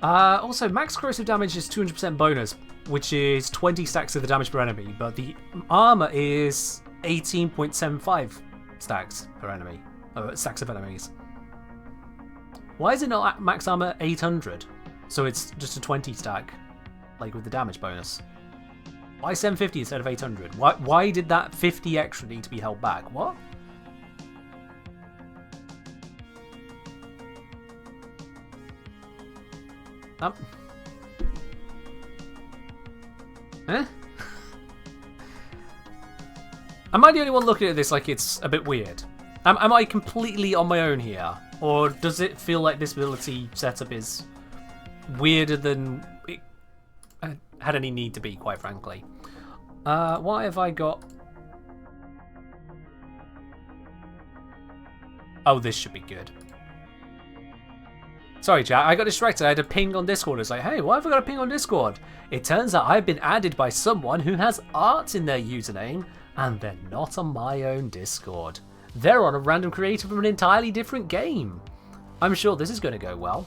Also, max corrosive damage is 200% bonus, which is 20 stacks of the damage per enemy, but the armor is 18.75 stacks per enemy. Stacks of enemies. Why is it not max armor 800? So it's just a 20 stack, like with the damage bonus. Why 750 instead of 800? Why did that 50 extra need to be held back? What? Eh? Am I the only one looking at this like it's a bit weird? Am I completely on my own here? Or does it feel like this ability setup is weirder than it had any need to be, quite frankly? What have I got? Oh, this should be good. Sorry, chat, I got distracted. I had a ping on Discord. It's like, hey, why have I got a ping on Discord? It turns out I've been added by someone who has art in their username, and they're not on my own Discord. They're on a random creator from an entirely different game. I'm sure this is going to go well.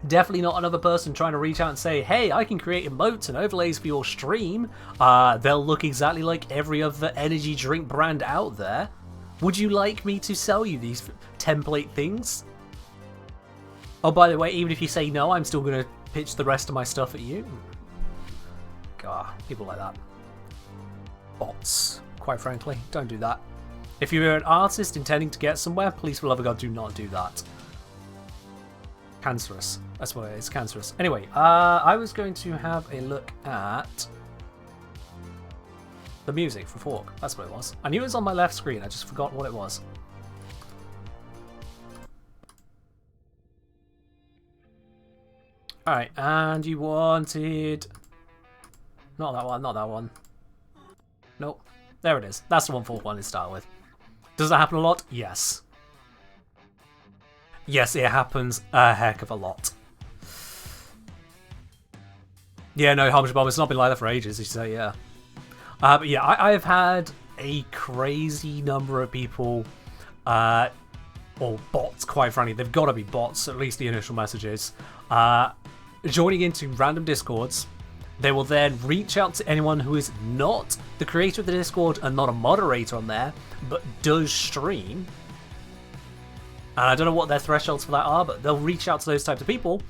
Definitely not another person trying to reach out and say, hey, I can create emotes and overlays for your stream. They'll look exactly like every other energy drink brand out there. Would you like me to sell you these template things? Oh, by the way, even if you say no, I'm still going to pitch the rest of my stuff at you. God, people like that. Bots, quite frankly. Don't do that. If you're an artist intending to get somewhere, please, for the love of God, do not do that. Cancerous. That's what it is, cancerous. Anyway, I was going to have a look at the music for Fork. That's what it was. I knew it was on my left screen. I just forgot what it was. Alright, and you wanted... Not that one, not that one. Nope. There it is. That's the one Fork wanted to start with. Does that happen a lot? Yes. Yes, it happens a heck of a lot. Yeah, no, Homage Bomb, it's not been like that for ages, you say, yeah. But yeah, I've had a crazy number of people, or bots, quite frankly, they've got to be bots, at least the initial messages, joining into random Discords. They will then reach out to anyone who is not the creator of the Discord and not a moderator on there, but does stream. And I don't know what their thresholds for that are, but they'll reach out to those types of people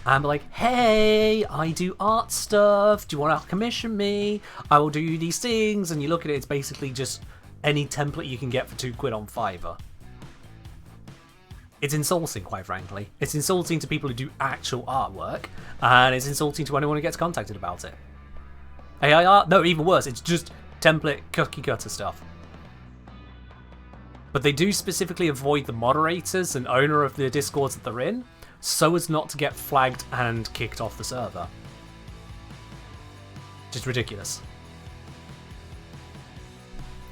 and be like, hey, I do art stuff. Do you want to commission me? I will do these things. And you look at it, it's basically just any template you can get for £2 on Fiverr. It's insulting, quite frankly. It's insulting to people who do actual artwork, and it's insulting to anyone who gets contacted about it. AI art? No, even worse, it's just template cookie cutter stuff. But they do specifically avoid the moderators and owner of the Discords that they're in, so as not to get flagged and kicked off the server. Just ridiculous.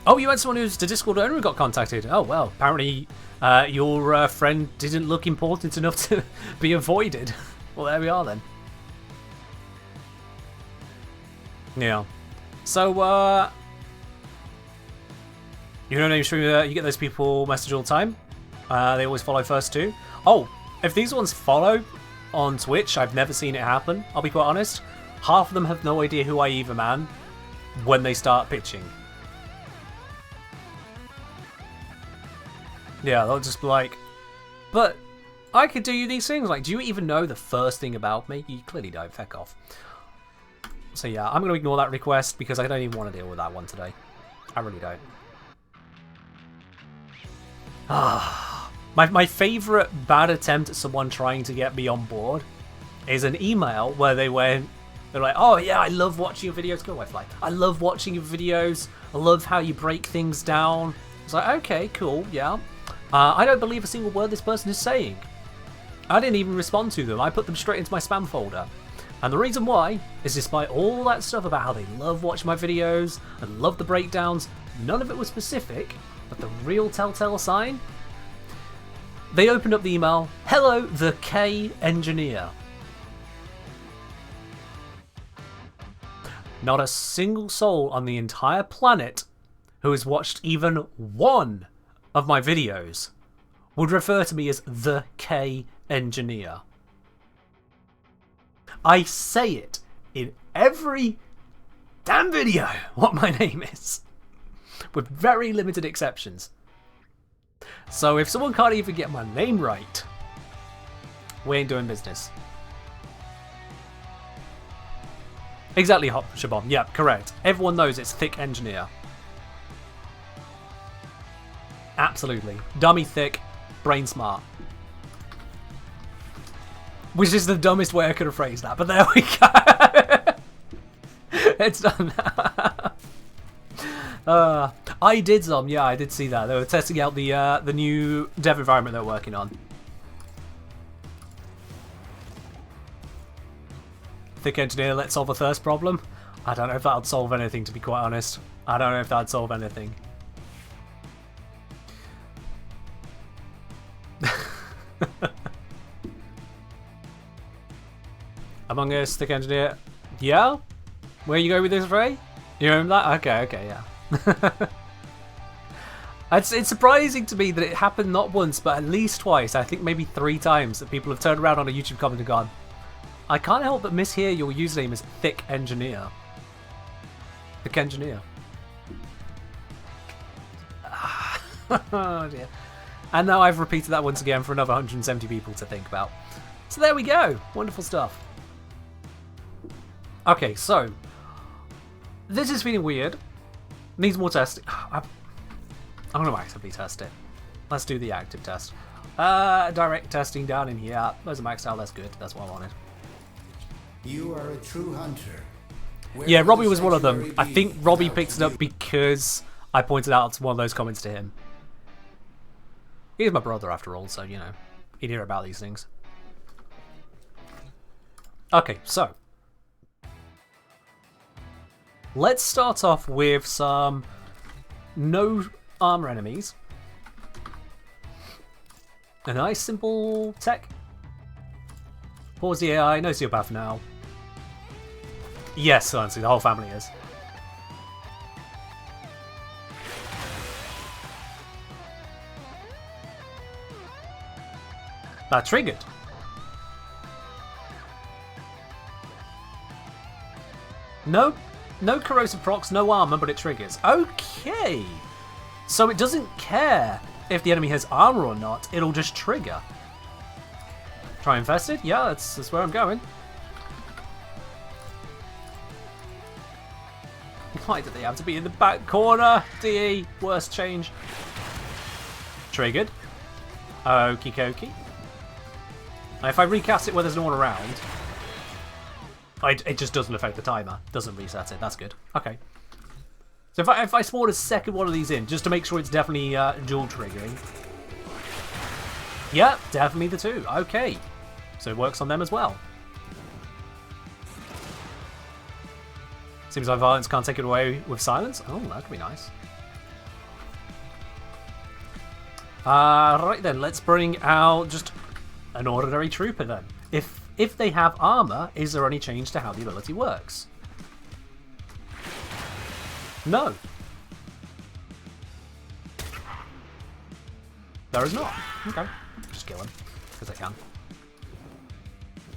Oh, you had someone who's the Discord owner who got contacted. Oh, well, apparently your friend didn't look important enough to be avoided. Well, there we are then. Yeah. So, you know, you get those people message all the time. They always follow first too. Oh, if these ones follow on Twitch, I've never seen it happen, I'll be quite honest. Half of them have no idea who I even am when they start pitching. Yeah, they'll just be like, but I could do you these things. Like, do you even know the first thing about me? You clearly don't. Feck off. So yeah, I'm going to ignore that request because I don't even want to deal with that one today. I really don't. My favourite bad attempt at someone trying to get me on board is an email where they're like, oh yeah, I love watching your videos. Go away, Fly. I love watching your videos. I love how you break things down. It's like, okay, cool, yeah. I don't believe a single word this person is saying. I didn't even respond to them. I put them straight into my spam folder. And the reason why is despite all that stuff about how they love watching my videos and love the breakdowns, none of it was specific, but the real telltale sign, they opened up the email, hello, the K engineer. Not a single soul on the entire planet who has watched even one of my videos would refer to me as the K engineer. I say it in every damn video what my name is, with very limited exceptions. So if someone can't even get my name right, we ain't doing business. Exactly, Hop Shabom. Yeah, correct. Everyone knows it's thick engineer. Absolutely. Dummy thick, brain smart. Which is the dumbest way I could have phrased that, but there we go. It's done now. I did some, yeah, I did see that. They were testing out the new dev environment they're working on. Thick engineer, let's solve a thirst problem. I don't know if that would solve anything, to be quite honest. I don't know if that would solve anything. Among Us, thick engineer. Yeah? Where you go with this, Ray? You remember that? Okay, yeah. It's surprising to me that it happened not once, but at least twice. I think maybe 3 times that people have turned around on a YouTube comment and gone, I can't help but mishear your username is Thick Engineer. Thick Engineer. Oh dear. And now I've repeated that once again for another 170 people to think about. So there we go. Wonderful stuff. Okay, so this is feeling weird. Needs more testing. I'm going to actively test it. Let's do the active test. Direct testing down in here. Those are maxed out. That's good. That's what I wanted. You are a true hunter. Yeah, Robbie was one of them. I think Robbie picked it up because I pointed out one of those comments to him. He's my brother after all, so, you know, he'd hear about these things. Okay, so let's start off with some no armor enemies. A nice simple tech. Pause the AI, no sociopath now. Yes, honestly, the whole family is. That triggered. No corrosive procs, no armor, but it triggers. Okay. So it doesn't care if the enemy has armor or not, it'll just trigger. Try infested? Yeah, that's where I'm going. Why did they have to be in the back corner? DE, worst change. Triggered. Okie dokie. Now if I recast it where there's no one around, it just doesn't affect the timer. Doesn't reset it. That's good. Okay. So if I spawn a second one of these in, just to make sure it's definitely dual triggering. Yep, definitely the 2. Okay. So it works on them as well. Seems like violence can't take it away with silence. Oh, that could be nice. Right then, let's bring out just an ordinary trooper then. If they have armor, is there any change to how the ability works? No. There is not. Okay. Just kill him, because I can.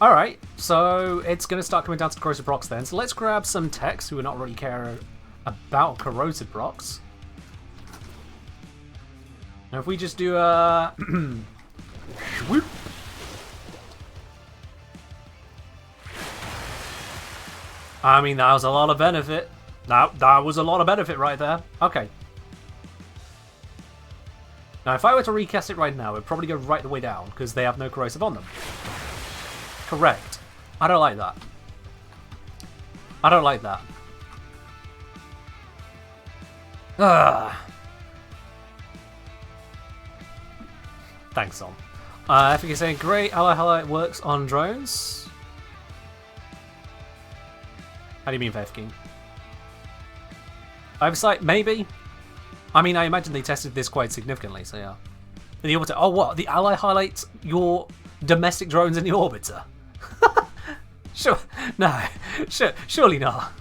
Alright, so it's going to start coming down to corrosive procs then. So let's grab some techs who are not really care about corrosive procs. Now if we just do a... whoop. I mean, that was a lot of benefit. That was a lot of benefit right there. Okay. Now, if I were to recast it right now, it would probably go right the way down, because they have no corrosive on them. Correct. I don't like that. I don't like that. Ugh. Thanks, Tom. I think you're saying, great, how it works on drones. How do you mean, Vefkin? Oversight? Maybe. I mean, I imagine they tested this quite significantly, so yeah. In the orbiter. Oh, what? The ally highlights your domestic drones in the orbiter? Sure. No. Surely not.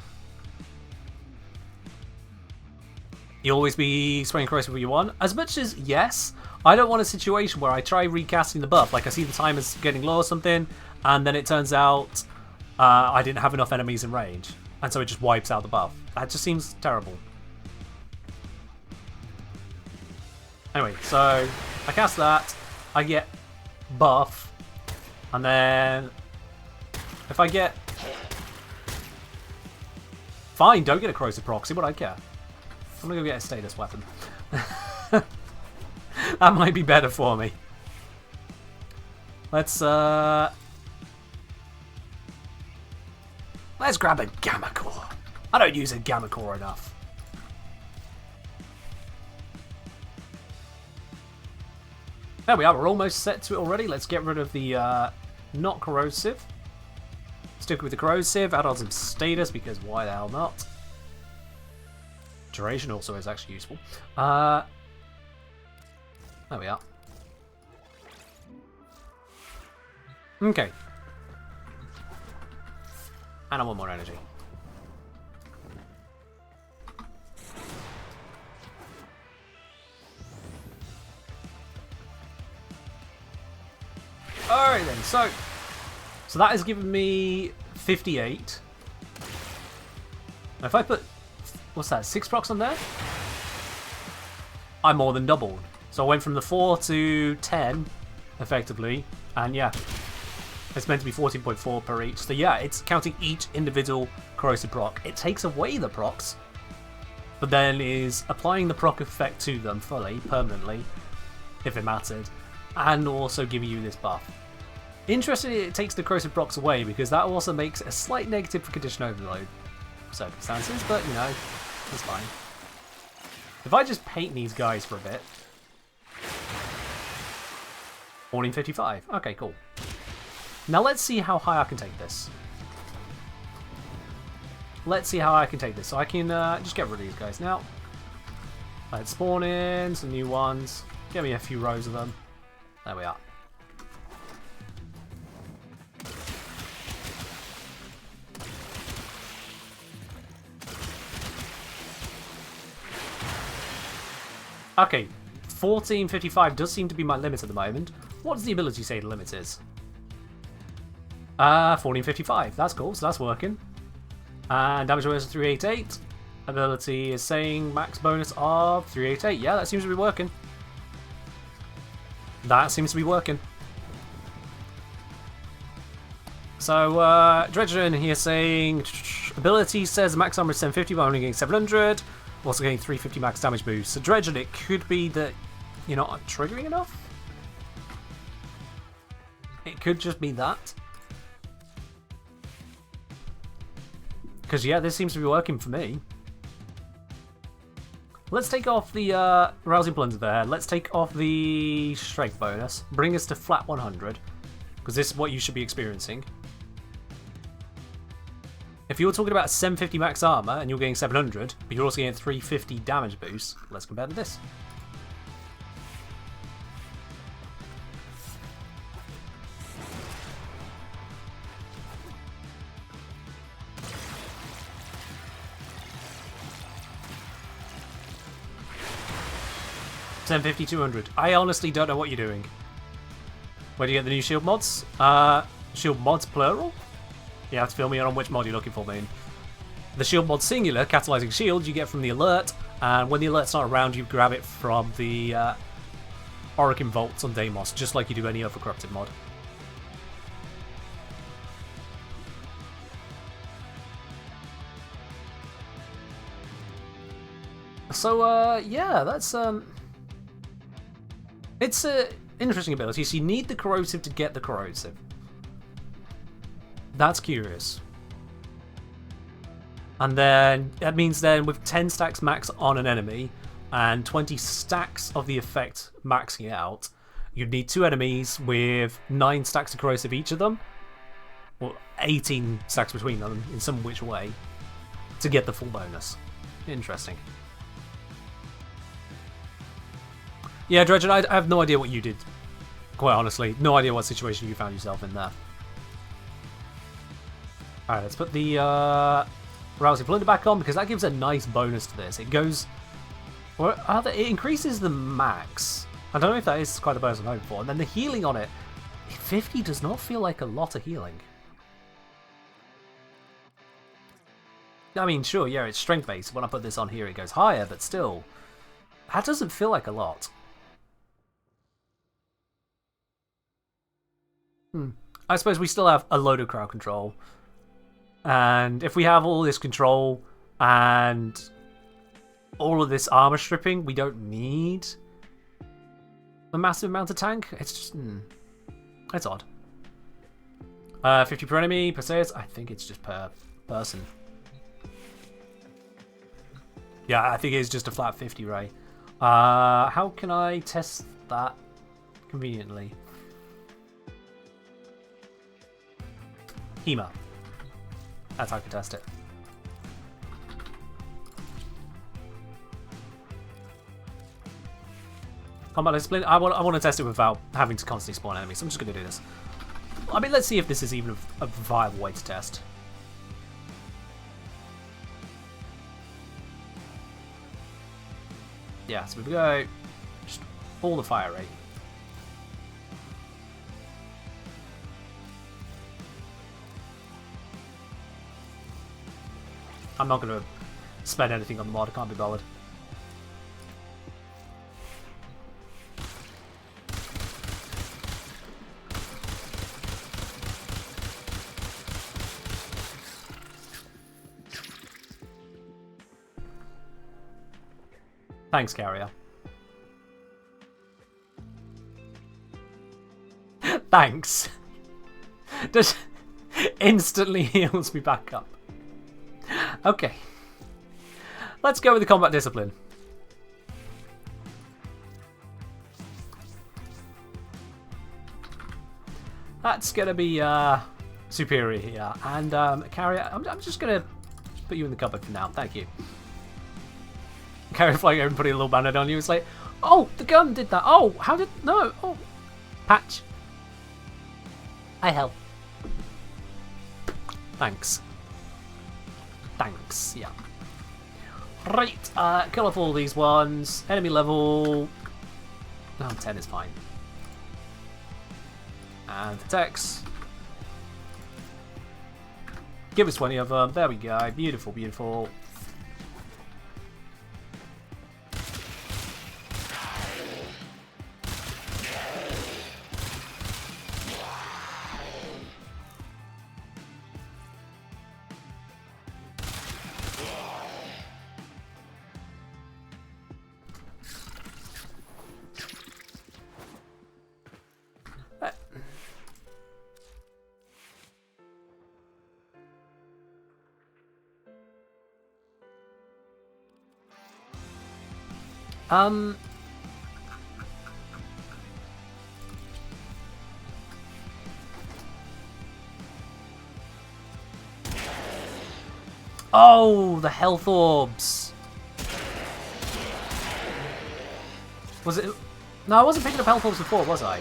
You always be spraying corrosive what you want? As much as, yes, I don't want a situation where I try recasting the buff. Like, I see the timer's getting low or something, and then it turns out I didn't have enough enemies in range. And so it just wipes out the buff. That just seems terrible. Anyway, so I cast that, I get buff, and then if I get... Fine, don't get a corrosive proxy, but I care. I'm gonna go get a status weapon. That might be better for me. Let's grab a Gamma Core. I don't use a Gamma Core enough. There we are, we're almost set to it already. Let's get rid of the not corrosive. Stick with the corrosive, add on some status, because why the hell not? Duration also is actually useful. There we are. Okay. And I want more energy. Alright then, so that has given me 58. Now if I put, what's that, 6 procs on there? I more than doubled. So I went from the 4 to 10, effectively, and yeah, it's meant to be 14.4 per each. So yeah, it's counting each individual corrosive proc. It takes away the procs, but then is applying the proc effect to them fully, permanently, if it mattered, and also giving you this buff. Interestingly, it takes the corrosive procs away, because that also makes a slight negative for condition overload circumstances, but you know, that's fine. If I just paint these guys for a bit. 1455. Okay, cool. Now let's see how high I can take this. Let's see how I can take this. So I can just get rid of these guys now. Let's spawn in some new ones. Give me a few rows of them. There we are. Okay, 1455 does seem to be my limit at the moment. What does the ability say the limit is? 1455. That's cool, so that's working. And damage bonus of 388. Ability is saying max bonus of 388. Yeah, that seems to be working. That seems to be working. So, Dredgen here saying ability says max armor is 750, but only getting 700. Also getting 350 max damage boost. So Dredgen, it could be that you're not triggering enough. It could just be that. Because yeah, this seems to be working for me. Let's take off the Rousing Plunder there. Let's take off the Strength bonus. Bring us to flat 100. because this is what you should be experiencing. If you're talking about 750 max armor and you're getting 700, but you're also getting 350 damage boost, let's compare to this. $750, 200. I honestly don't know what you're doing. Where do you get the new shield mods? Shield mods plural? You have to fill me in on which mod you're looking for, man. The shield mod singular, catalyzing shield, you get from the alert, and when the alert's not around, you grab it from the Orokin Vaults on Deimos, just like you do any other corrupted mod. So, yeah, that's, it's an interesting ability, so you need the corrosive to get the corrosive. That's curious. And then, that means then with 10 stacks max on an enemy, and 20 stacks of the effect maxing out, you'd need 2 enemies with 9 stacks of corrosive each of them, or 18 stacks between them, in some which way, to get the full bonus. Interesting. Yeah, Dredgen, I have no idea what you did. Quite honestly, no idea what situation you found yourself in there. Alright, let's put the Rousing Plunder back on, because that gives a nice bonus to this. It goes... Or it increases the max. I don't know if that is quite the bonus I'm hoping for. And then the healing on it, 50 does not feel like a lot of healing. I mean, sure, yeah, it's strength based. When I put this on here, it goes higher, but still, that doesn't feel like a lot. I suppose we still have a load of crowd control. And if we have all this control and all of this armor stripping, we don't need a massive amount of tank. It's just... it's odd. 50 per enemy, per series. I think it's just per person. Yeah, I think it's just a flat 50, Ray. How can I test that conveniently? HEMA. That's how I can test it. Combat discipline. I want to test it without having to constantly spawn enemies. So I'm just going to do this. I mean, let's see if this is even a viable way to test. Yeah, so we go just all the fire rate. I'm not going to spend anything on the mod, I can't be bothered. Thanks, Carrier. Thanks. Just instantly heals me back up. Okay. Let's go with the combat discipline. That's going to be superior here. And Carrier, I'm just going to put you in the cupboard for now. Thank you. Carrier flying over and putting a little bandit on you. It's like, oh, the gun did that. Oh, how did... No. Oh. Patch. I help. Thanks. Thanks, yeah. Right, kill off all these ones. Enemy level... Oh, 10 is fine. And attacks. Give us 20 of them. There we go. Beautiful, beautiful. Oh, the health orbs. Was it? No, I wasn't picking up health orbs before, was I?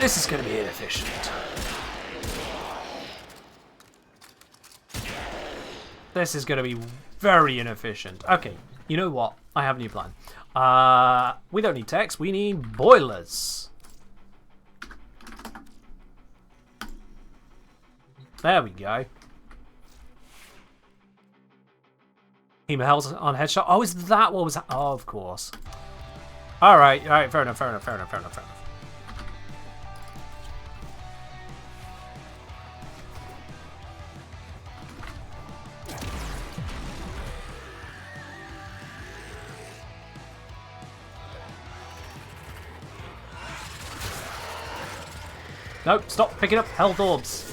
This is going to be inefficient. This is going to be very inefficient. Okay, you know what? I have a new plan. We don't need text, we need boilers. There we go. Hemohel's on headshot. Oh, is that what was... Oh, of course. Alright, fair enough. Nope, stop picking up health orbs.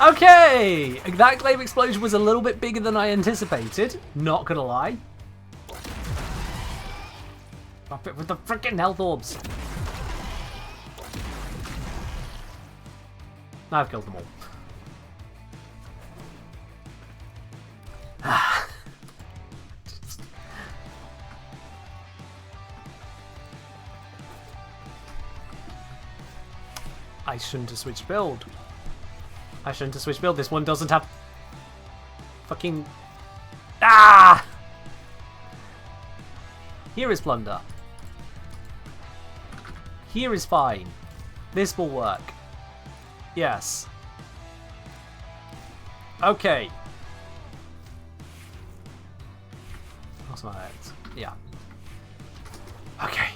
Okay! That glaive explosion was a little bit bigger than I anticipated. Not gonna lie. Stop it with the freaking health orbs. I've killed them all. I shouldn't have switched build. This one doesn't have fucking... Ah! Here is plunder. Here is fine. This will work. Yes. Okay. That's not it. Yeah. Okay.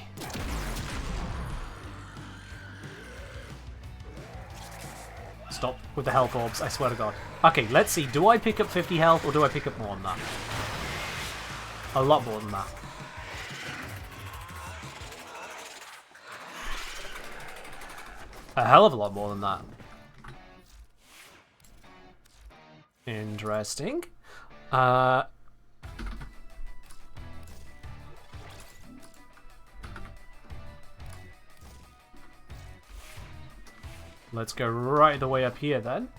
Stop with the health orbs, I swear to God. Okay, let's see. Do I pick up 50 health or do I pick up more than that? A lot more than that. A hell of a lot more than that. Interesting. Let's go right the way up here then.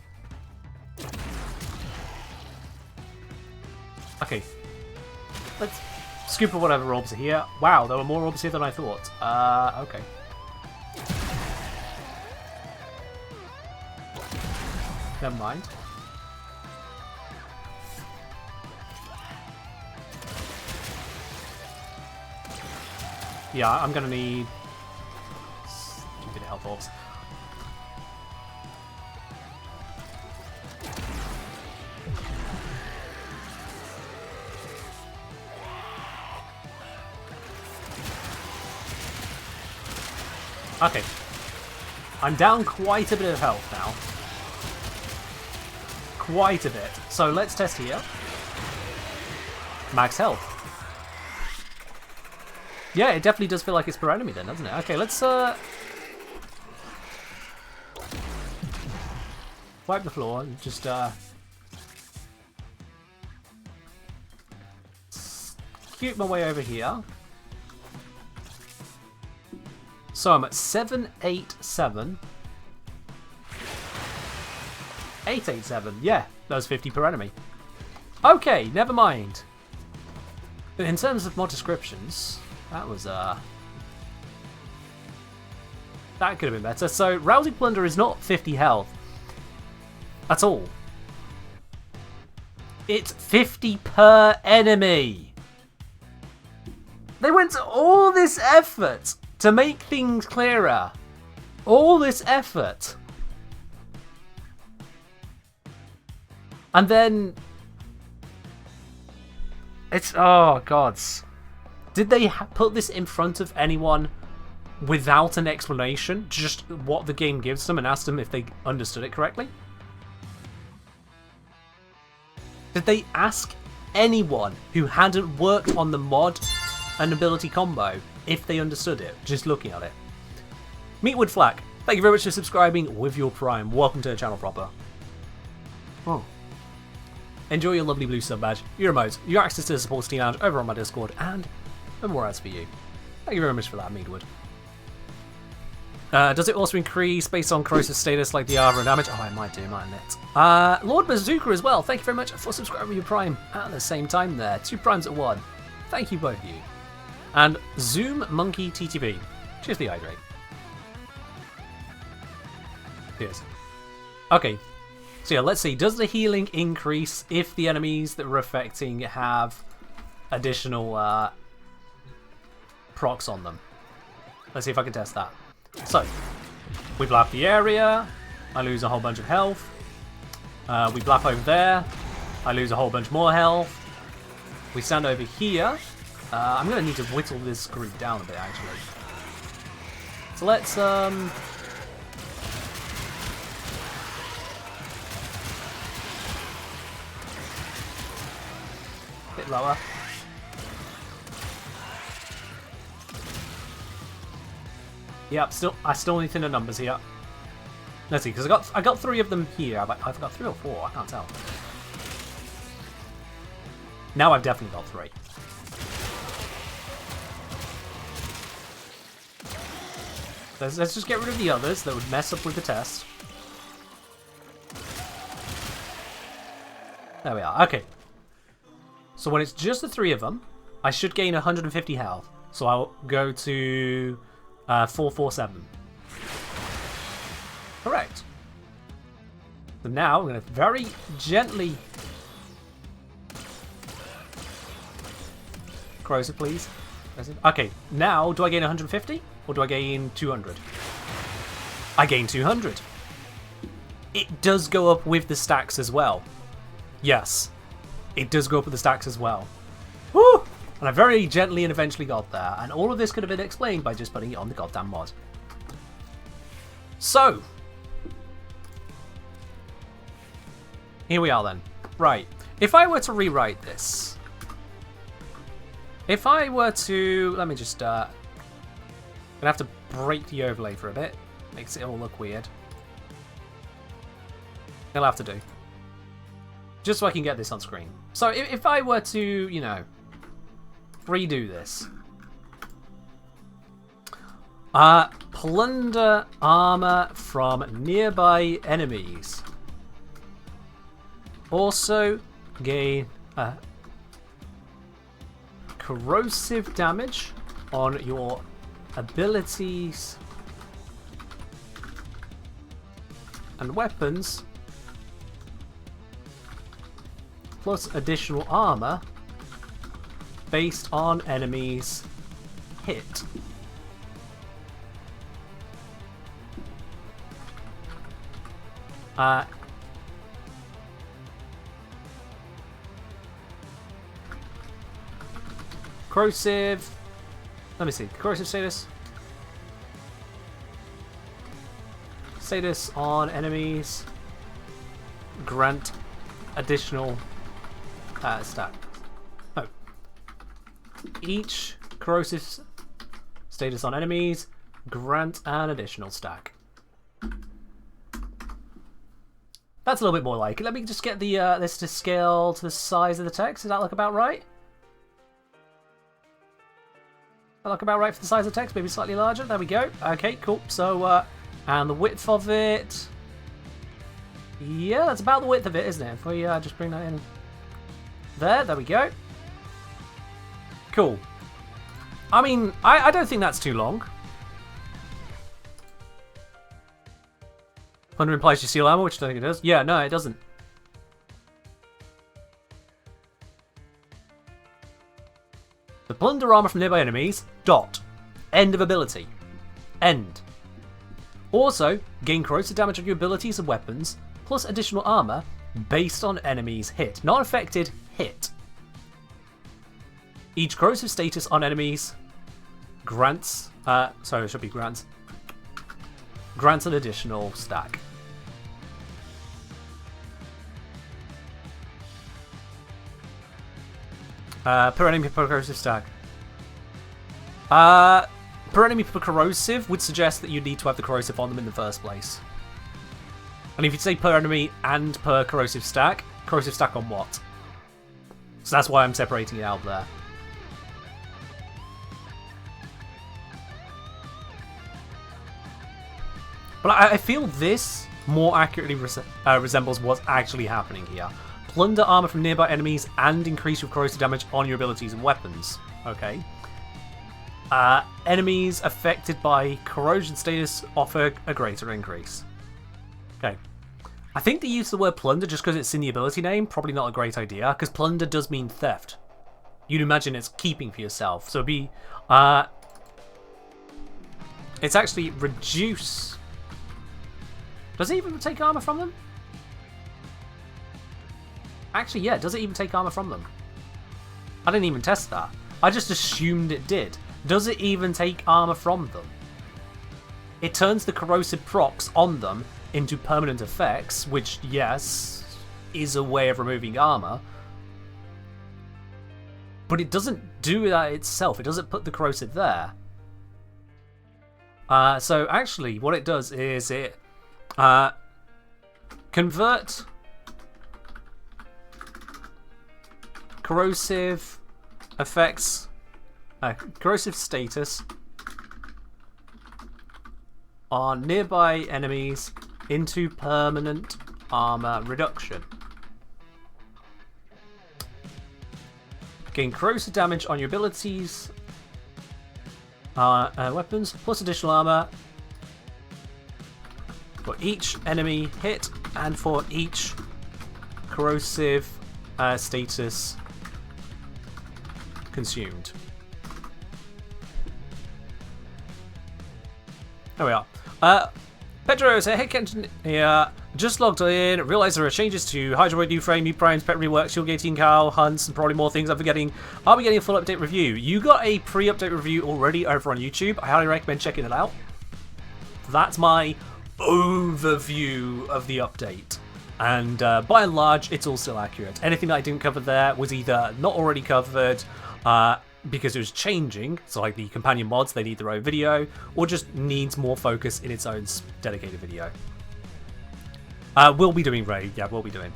Okay. Let's scoop up whatever orbs are here. Wow, there were more orbs here than I thought. Okay. Never mind. Yeah, I'm gonna need stupid health orbs. Okay. I'm down quite a bit of health now. Quite a bit. So let's test here. Max health. Yeah, it definitely does feel like it's per enemy then, doesn't it? Okay, let's wipe the floor and just scoot my way over here. So I'm at 787. 887. Yeah, that was 50 per enemy. Okay, never mind. But in terms of mod descriptions, that was that could have been better. So rousing plunder is not 50 health at all. It's 50 per enemy. They went to all this effort to make things clearer. All this effort. And then... It's... Oh, gods. Did they put this in front of anyone without an explanation? Just what the game gives them and ask them if they understood it correctly? Did they ask anyone who hadn't worked on the mod and ability combo if they understood it, just looking at it? Meatwood Flak, Thank you very much for subscribing with your Prime. Welcome to the channel proper. Oh. Enjoy your lovely blue sub badge, your emotes, your access to the support team lounge over on my Discord, and more ads for you. Thank you very much for that, Meadwood. Does it also increase based on corrosive status like the armor and damage? Oh, it might do, mightn't it? Lord Bazooka as well. Thank you very much for subscribing with your Prime at the same time there. 2 primes at 1. Thank you, both of you. And Zoom Monkey TTV. Cheers the hydrate. Cheers. Okay. So yeah, let's see. Does the healing increase if the enemies that we're affecting have additional procs on them? Let's see if I can test that. So, we blap the area. I lose a whole bunch of health. We blap over there. I lose a whole bunch more health. We stand over here. I'm going to need to whittle this group down a bit, actually. So let's... bit lower. Yep, I still need thinner numbers here. Let's see, because I got 3 of them here. I've got 3 or 4, I can't tell. Now I've definitely got 3. Let's just get rid of the others that would mess up with the test. There we are. Okay. So when it's just the 3 of them, I should gain 150 health. So I'll go to 447. Correct. So now I'm going to very gently... Corrosive, please. Okay, now do I gain 150 or do I gain 200? I gain 200. It does go up with the stacks as well. Yes, it does go up with the stacks as well. Woo! And I very gently and eventually got there. And all of this could have been explained by just putting it on the goddamn mod. So, here we are then. Right, if I were to rewrite this... If I were to... Let me just... I'm going to have to break the overlay for a bit. Makes it all look weird. It'll have to do. Just so I can get this on screen. So if I were to, you know, redo this. Plunder armor from nearby enemies. Also gain... corrosive damage on your abilities and weapons, plus additional armor based on enemies hit. Corrosive. Let me see. Corrosive status. Status on enemies. Grant additional stack. Oh. Each corrosive status on enemies grant an additional stack. That's a little bit more like it. Let me just get the this to scale to the size of the text. Does that look about right? That look about right for the size of the text, maybe slightly larger. There we go. Okay, cool. So, and the width of it. Yeah, that's about the width of it, isn't it? If we just bring that in. There we go. Cool. I mean, I don't think that's too long. 100 implies you steal ammo, which I don't think it does. Yeah, no, it doesn't. The plunder armor from nearby enemies. Dot. End of ability. End. Also, gain corrosive damage on your abilities and weapons, plus additional armor based on enemies hit. Not affected, hit. Each corrosive status on enemies grants... sorry, it should be grants. Grants an additional stack. Per enemy per corrosive stack. Per per enemy per corrosive would suggest that you need to have the corrosive on them in the first place. And if you say per enemy and per corrosive stack on what? So that's why I'm separating it out there. But I feel this more accurately resembles what's actually happening here. Plunder armor from nearby enemies and increase your corrosive damage on your abilities and weapons. Okay. Enemies affected by corrosion status offer a greater increase. Okay. I think they use the word plunder just because it's in the ability name. Probably not a great idea, because plunder does mean theft. You'd imagine it's keeping for yourself. So it'd be... it's actually reduce... Does it even take armor from them? Actually, yeah, does it even take armor from them? I didn't even test that. I just assumed it did. Does it even take armor from them? It turns the corrosive procs on them into permanent effects, which, yes, is a way of removing armor. But it doesn't do that itself. It doesn't put the corrosive there. So actually, what it does is it convert corrosive effects, corrosive status on nearby enemies into permanent armor reduction. Gain corrosive damage on your abilities, weapons, plus additional armor for each enemy hit and for each corrosive status consumed. There we are. Pedro said, hey Kenton here, just logged in, realised there are changes to Hydroid, new frame, new primes, pet rework, shield gating, cow, hunts, and probably more things I'm forgetting. I'll be getting a full update review. You got a pre-update review already over on YouTube. I highly recommend checking it out. That's my overview of the update. And by and large, it's all still accurate. Anything that I didn't cover there was either not already covered, because it was changing, so like the companion mods, they need their own video, or just needs more focus in its own dedicated video. We'll be doing raid, yeah, we'll be doing.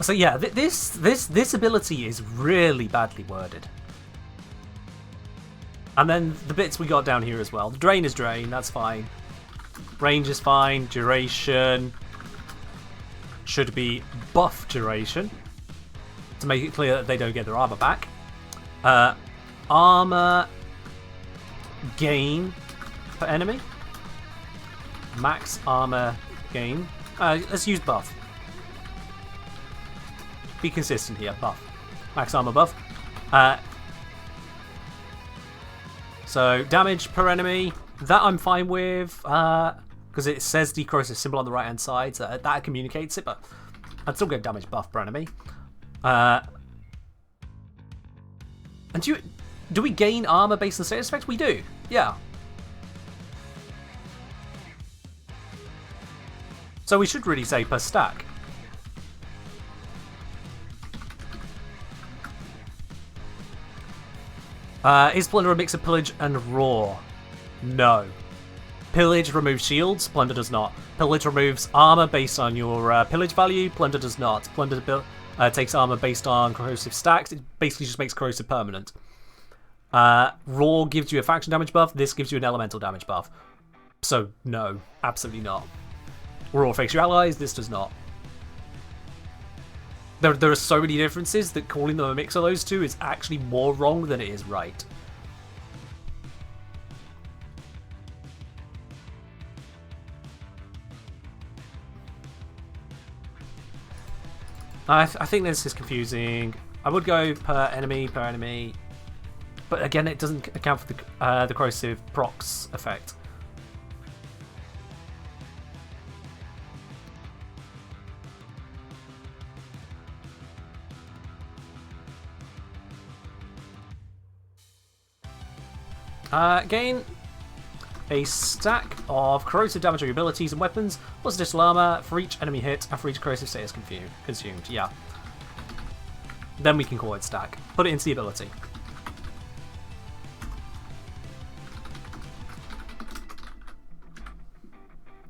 So yeah, this ability is really badly worded. And then the bits we got down here as well. The drain is drain, that's fine. Range is fine, duration should be buff duration, to make it clear that they don't get their armor back. Armor gain per enemy. Max armor gain. Let's use buff. Be consistent here, buff. Max armor buff. So damage per enemy, that I'm fine with, because it says the corrosive symbol on the right hand side, so that communicates it, but I'd still get damage buff per enemy. And do we gain armor based on status effects? We do, yeah. So we should really say per stack. Is Plunder a mix of Pillage and Raw? No. Pillage removes shields, Plunder does not. Pillage removes armor based on your pillage value, Plunder does not. Plunder takes armor based on corrosive stacks, it basically just makes corrosive permanent. Raw gives you a faction damage buff, this gives you an elemental damage buff. So no, absolutely not. Raw affects your allies, this does not. There are so many differences that calling them a mix of those two is actually more wrong than it is right. I think this is confusing. I would go per enemy, but again, it doesn't account for the corrosive procs effect. Gain a stack of corrosive damage on your abilities and weapons, plus additional armor for each enemy hit and for each corrosive status consumed. Yeah. Then we can call it stack. Put it into the ability.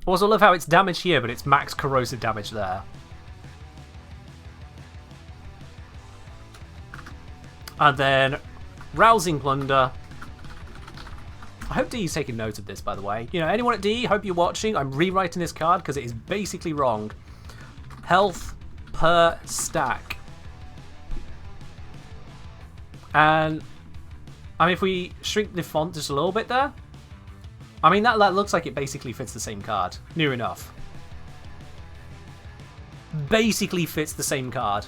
Also, I love how it's damage here, but it's max corrosive damage there. And then Rousing Plunder. I hope D's taking note of this, by the way. You know, anyone at D, hope you're watching. I'm rewriting this card because it is basically wrong. Health per stack. And, I mean, if we shrink the font just a little bit there, I mean, that looks like it basically fits the same card. Near enough. Basically fits the same card.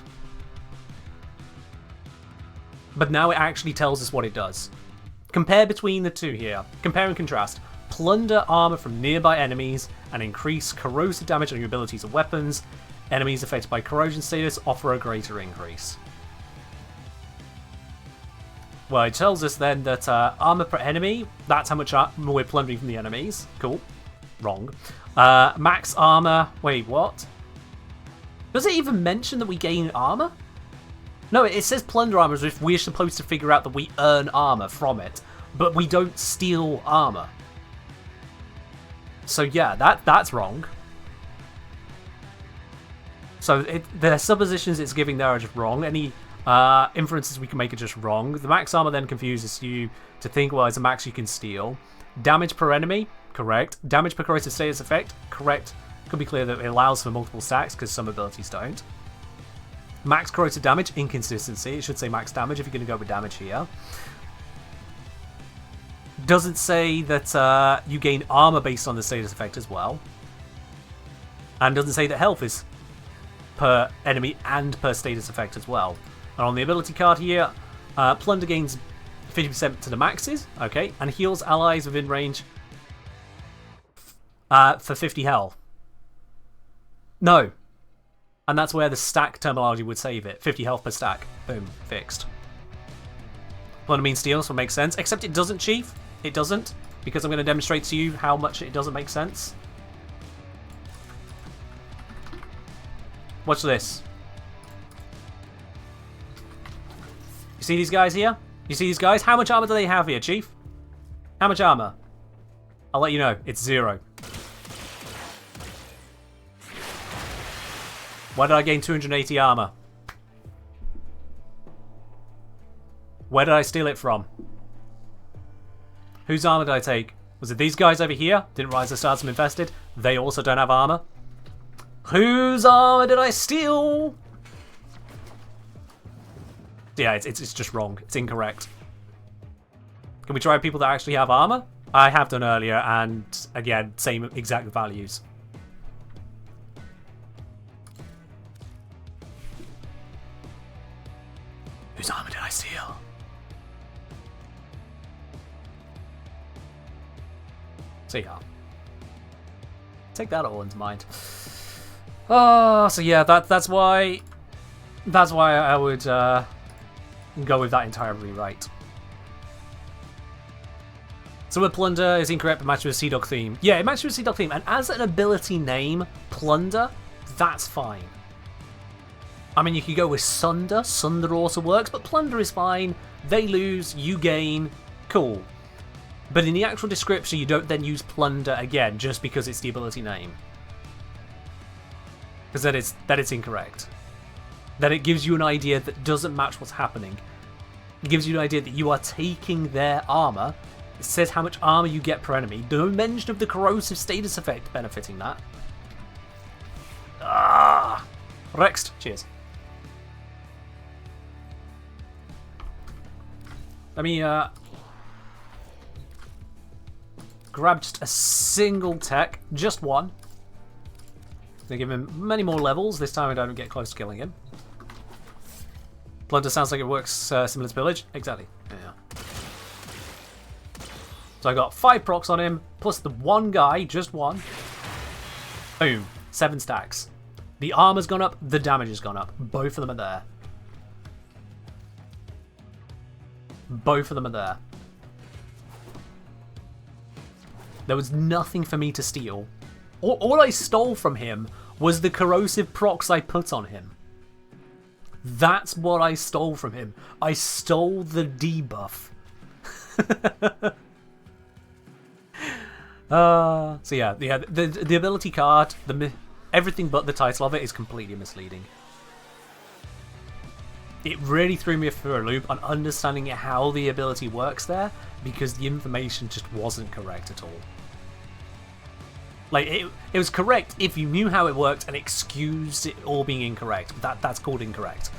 But now it actually tells us what it does. Compare between the two here. Compare and contrast. Plunder armor from nearby enemies and increase corrosive damage on your abilities and weapons. Enemies affected by corrosion status offer a greater increase. Well, it tells us then that armor per enemy, that's how much armor we're plundering from the enemies. Cool. Wrong. Max armor. Wait, what? Does it even mention that we gain armor? No, it says plunder armor as if we're supposed to figure out that we earn armor from it, but we don't steal armor. So yeah, that's wrong. So the suppositions it's giving there are just wrong. Any inferences we can make are just wrong. The max armor then confuses you to think, well, it's a max you can steal. Damage per enemy, correct. Damage per corrosive status effect, correct. Could be clear that it allows for multiple stacks because some abilities don't. Max corrosive damage, inconsistency. It should say max damage if you're going to go with damage here. Doesn't say that you gain armor based on the status effect as well. And doesn't say that health is per enemy and per status effect as well. And on the ability card here, Plunder gains 50% to the maxes, okay, and heals allies within range for 50 health. No. And that's where the stack terminology would save it. 50 health per stack. Boom. Fixed. Plunder means steal, so it makes sense. Except it doesn't, Chief. It doesn't. Because I'm going to demonstrate to you how much it doesn't make sense. Watch this. You see these guys here? You see these guys? How much armor do they have here, Chief? How much armor? I'll let you know. It's 0. Why did I gain 280 armor? Where did I steal it from? Whose armor did I take? Was it these guys over here? Didn't realize the stars were infested. They also don't have armor. Whose armor did I steal? Yeah, it's just wrong. It's incorrect. Can we try people that actually have armor? I have done earlier, and again, same exact values. Whose armor did I steal? See ya. Take that all into mind. Oh, so yeah, that's why I would go with that entire rewrite. So with Plunder is incorrect, but matches with Sea Dog theme. Yeah, it matches with Sea Dog theme, and as an ability name, Plunder, that's fine. I mean, you could go with Sunder. Sunder also works, but Plunder is fine. They lose, you gain. Cool. But in the actual description, you don't then use Plunder again just because it's the ability name. Because that it's incorrect. That it gives you an idea that doesn't match what's happening. It gives you an idea that you are taking their armor. It says how much armor you get per enemy. No mention of the corrosive status effect benefiting that. Ah! Rexed. Cheers. Let me grab just a single tech, just one. They give him many more levels. This time I don't get close to killing him. Plunder sounds like it works similar to Pillage. Exactly. Yeah. So I got 5 procs on him, plus the one guy, just one. Boom. 7 stacks. The armor's gone up, the damage has gone up. Both of them are there. Both of them are there. There was nothing for me to steal. All I stole from him was the corrosive procs I put on him. That's what I stole from him. I stole the debuff. So yeah, the ability card, everything but the title of it is completely misleading. It really threw me for a loop on understanding how the ability works there, because the information just wasn't correct at all. Like, it was correct if you knew how it worked and excused it all being incorrect, but that's called incorrect.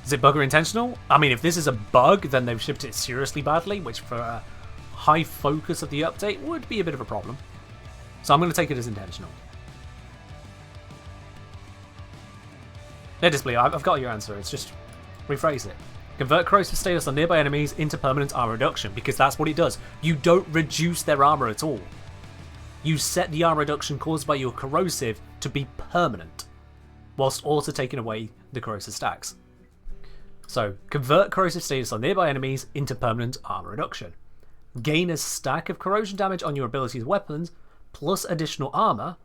Is it bug or intentional? I mean, if this is a bug, then they've shipped it seriously badly, which for a high focus of the update would be a bit of a problem. So I'm going to take it as intentional. Display, I've got your answer. It's just rephrase it. Convert corrosive status on nearby enemies into permanent armor reduction, because that's what it does. You don't reduce their armor at all. You set the armor reduction caused by your corrosive to be permanent, whilst also taking away the corrosive stacks. So, convert corrosive status on nearby enemies into permanent armor reduction. Gain a stack of corrosion damage on your abilities' weapons, plus additional armor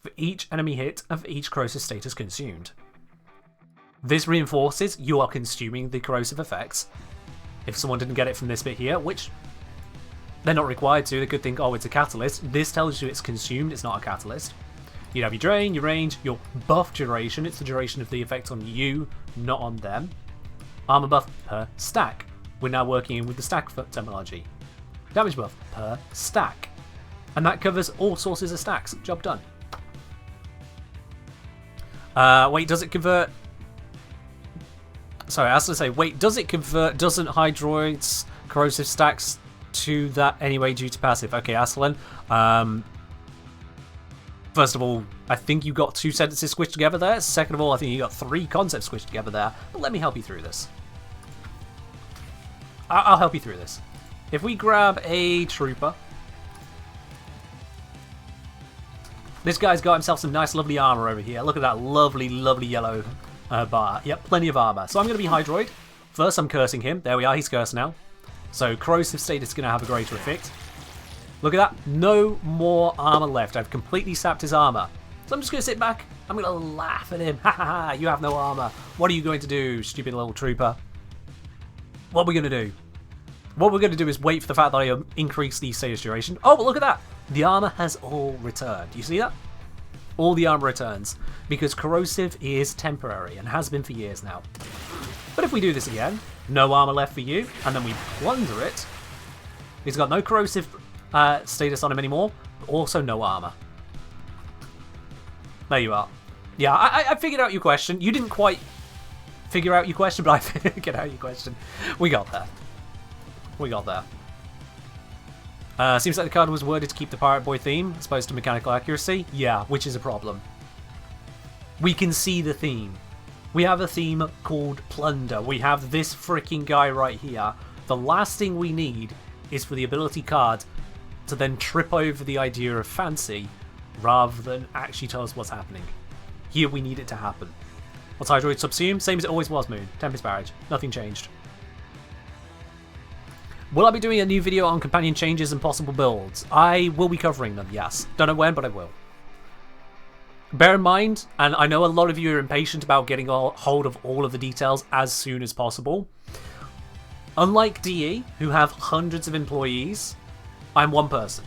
for each enemy hit and for each corrosive status consumed. This reinforces you are consuming the corrosive effects. If someone didn't get it from this bit here, which they're not required to, they could think, oh, it's a catalyst. This tells you it's consumed, it's not a catalyst. You have your drain, your range, your buff duration. It's the duration of the effect on you, not on them. Armor buff per stack. We're now working with the stack terminology. Damage buff per stack. And that covers all sources of stacks. Job done. Wait, does it convert? Sorry, I was going to say, wait, does it convert? Doesn't Hydroid's corrosive stacks to that anyway due to passive? Okay, Aslan. First of all, I think you got 2 sentences squished together there. Second of all, I think you got 3 concepts squished together there. But let me help you through this. I'll help you through this. If we grab a trooper. This guy's got himself some nice lovely armor over here. Look at that lovely, lovely yellow bar. Yep, plenty of armor. So I'm going to be Hydroid. First, I'm cursing him. There we are, he's cursed now. So corrosive status is going to have a greater effect. Look at that. No more armor left. I've completely sapped his armor. So I'm just going to sit back. I'm going to laugh at him. Ha ha ha, you have no armor. What are you going to do, stupid little trooper? What are we going to do? What we're going to do is wait for the fact that I increase the status duration. Oh, but look at that. The armor has all returned. You see that? All the armor returns, because corrosive is temporary and has been for years now. But if we do this again, no armor left for you, and then we plunder it, he's got no corrosive status on him anymore, but also no armor. There you are. Yeah, I figured out your question. You didn't quite figure out your question, but I figured out your question. We got there. We got there. Seems like the card was worded to keep the Pirate Boy theme, as opposed to mechanical accuracy. Yeah, which is a problem. We can see the theme. We have a theme called Plunder. We have this freaking guy right here. The last thing we need is for the ability card to then trip over the idea of fancy, rather than actually tell us what's happening. Here we need it to happen. What's Hydroid subsume? Same as it always was, Moon. Tempest Barrage. Nothing changed. Will I be doing a new video on companion changes and possible builds? I will be covering them, yes. Don't know when, but I will. Bear in mind, and I know a lot of you are impatient about getting a hold of all of the details as soon as possible. Unlike DE, who have hundreds of employees, I'm one person.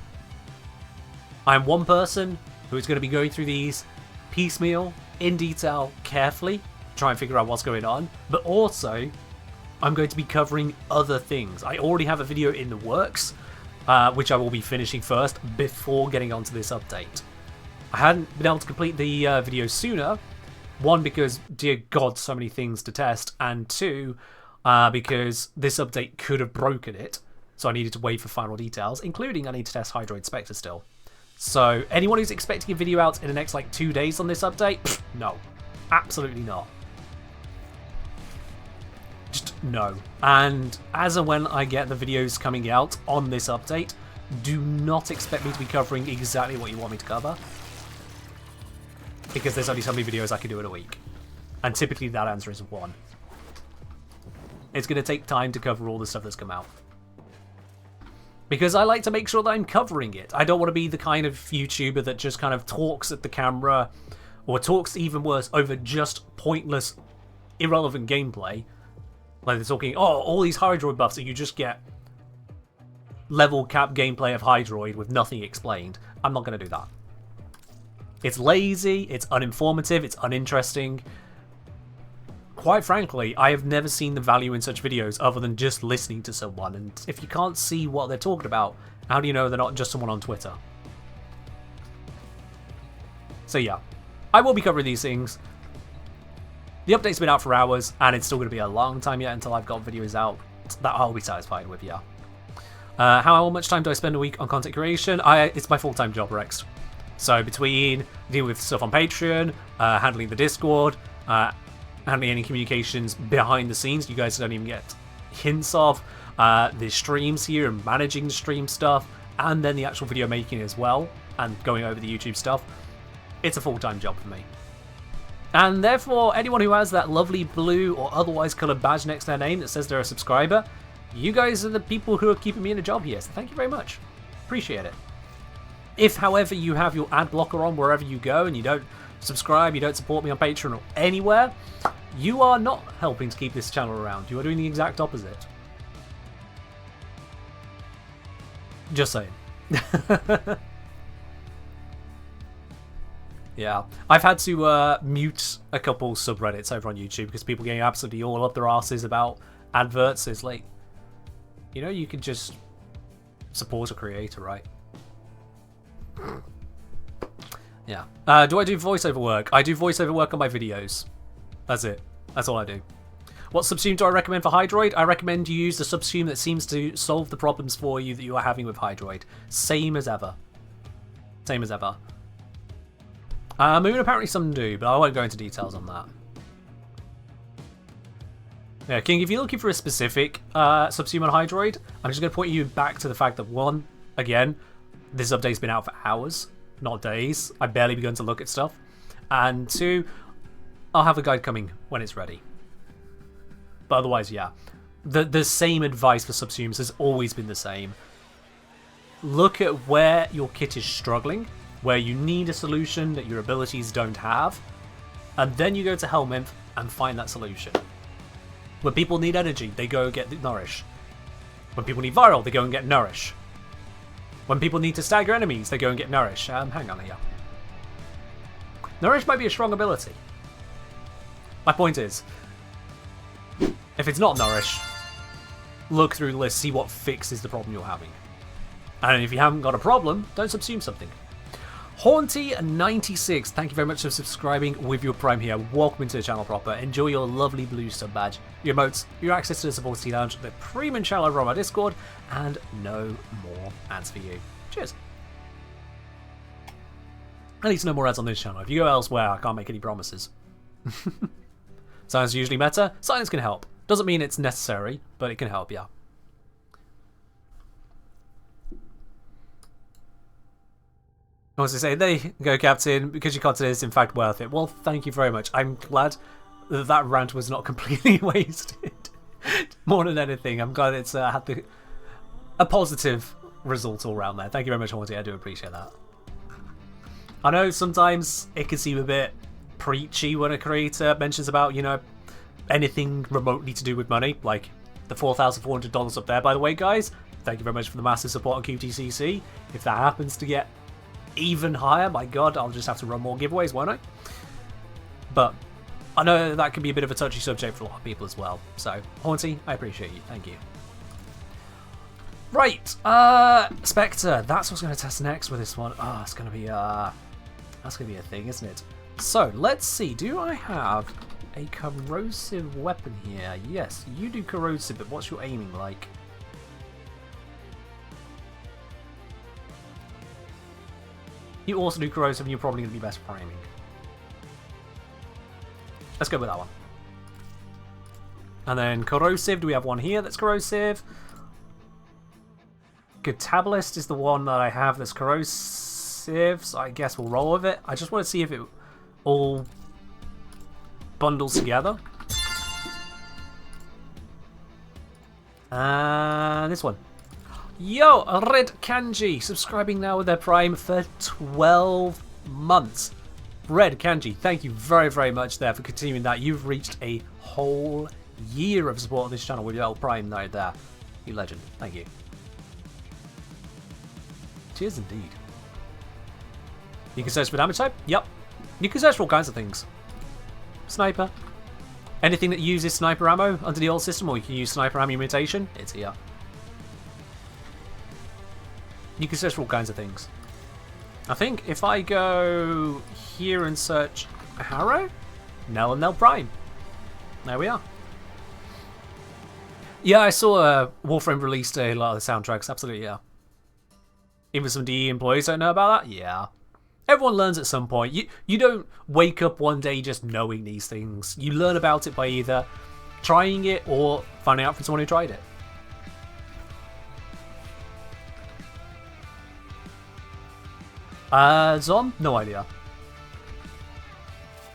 I'm one person who is going to be going through these piecemeal, in detail, carefully, try and figure out what's going on, but also I'm going to be covering other things. I already have a video in the works, which I will be finishing first before getting onto this update. I hadn't been able to complete the video sooner. One, because, dear God, so many things to test. And two, because this update could have broken it. So I needed to wait for final details, including I need to test Hydroid Spectre still. So anyone who's expecting a video out in the next, 2 days on this update, pfft, no. Absolutely not. Just no. And as and when I get the videos coming out on this update, do not expect me to be covering exactly what you want me to cover, because there's only so many videos I can do in a week. And typically that answer is 1. It's going to take time to cover all the stuff that's come out. Because I like to make sure that I'm covering it. I don't want to be the kind of YouTuber that just kind of talks at the camera, or talks even worse over just pointless, irrelevant gameplay, Like they're talking, oh, all these Hydroid buffs, and you just get level cap gameplay of Hydroid with nothing explained. I'm not going to do that. It's lazy, it's uninformative, it's uninteresting. Quite frankly, I have never seen the value in such videos other than just listening to someone, and if you can't see what they're talking about, how do you know they're not just someone on Twitter? So yeah, I will be covering these things. The update's been out for hours, and it's still going to be a long time yet until I've got videos out that I'll be satisfied with, yeah. How much time do I spend a week on content creation? It's my full-time job, Rex. So between dealing with stuff on Patreon, handling the Discord, handling any communications behind the scenes you guys don't even get hints of, the streams here and managing the stream stuff, and then the actual video making as well, and going over the YouTube stuff, it's a full-time job for me. And therefore, anyone who has that lovely blue or otherwise coloured badge next to their name that says they're a subscriber, you guys are the people who are keeping me in a job here, so thank you very much. Appreciate it. If, however, you have your ad blocker on wherever you go and you don't subscribe, you don't support me on Patreon or anywhere, you are not helping to keep this channel around. You are doing the exact opposite. Just saying. Yeah, I've had to mute a couple subreddits over on YouTube because people getting absolutely all up their asses about adverts. It's like, you know, you can just support a creator, right? Yeah. Do I do voiceover work? I do voiceover work on my videos. That's it. That's all I do. What subsume do I recommend for Hydroid? I recommend you use the subsume that seems to solve the problems for you that you are having with Hydroid. Same as ever. Same as ever. Moon apparently some do, but I won't go into details on that. Yeah, King, if you're looking for a specific subsume on Hydroid, I'm just going to point you back to the fact that, one, again, this update's been out for hours, not days. I've barely begun to look at stuff. And two, I'll have a guide coming when it's ready. But otherwise, yeah. The same advice for subsumes has always been the same. Look at where your kit is struggling, where you need a solution that your abilities don't have, and then you go to Helminth and find that solution. When people need energy, they go get Nourish. When people need Viral, they go and get Nourish. When people need to stagger enemies, they go and get Nourish. Hang on here. Nourish might be a strong ability. My point is, if it's not Nourish, look through the list, see what fixes the problem you're having. And if you haven't got a problem, don't subsume something. Haunty96, thank you very much for subscribing with your Prime here. Welcome into the channel proper. Enjoy your lovely blue sub badge, your emotes, your access to the supporter lounge, the premium channel over on my Discord, and no more ads for you. Cheers. At least no more ads on this channel. If you go elsewhere, I can't make any promises. Silence is usually meta. Silence can help. Doesn't mean it's necessary, but it can help, yeah. I was to say, there you go, Captain, because your content is in fact worth it. Well, thank you very much. I'm glad that that rant was not completely wasted. More than anything, I'm glad it's had a positive result all around there. Thank you very much, Haunty. I do appreciate that. I know sometimes it can seem a bit preachy when a creator mentions about, you know, anything remotely to do with money, like the $4,400 up there, by the way, guys. Thank you very much for the massive support on QTCC. If that happens to get even higher, my god, I'll just have to run more giveaways, won't I? But I know that can be a bit of a touchy subject for a lot of people as well. So, Haunty, I appreciate you. Thank you. Right, Spectre. That's what's going to test next with this one. Ah, it's going to be that's going to be a thing, isn't it? So let's see. Do I have a corrosive weapon here? Yes, you do corrosive, but what's your aiming like? You also do corrosive, and you're probably going to be best for aiming. Let's go with that one. And then corrosive, do we have one here that's corrosive? Catabolist is the one that I have that's corrosive, so I guess we'll roll with it. I just want to see if it all bundles together. And this one. Yo, Red Kanji, subscribing now with their Prime for 12 months. Red Kanji, thank you very, very much there for continuing that. You've reached a whole year of support on this channel with your old Prime right there. You legend. Thank you. Cheers indeed. You can search for damage type? Yep. You can search for all kinds of things. Sniper. Anything that uses sniper ammo under the old system, or you can use sniper ammo mutation, it's here. You can search for all kinds of things. I think if I go here and search Harrow, Nell and Nell Prime. There we are. Yeah, I saw Warframe released a lot of the soundtracks, absolutely, yeah. Even some DE employees don't know about that? Yeah. Everyone learns at some point. You don't wake up one day just knowing these things. You learn about it by either trying it or finding out from someone who tried it. Zom? No idea.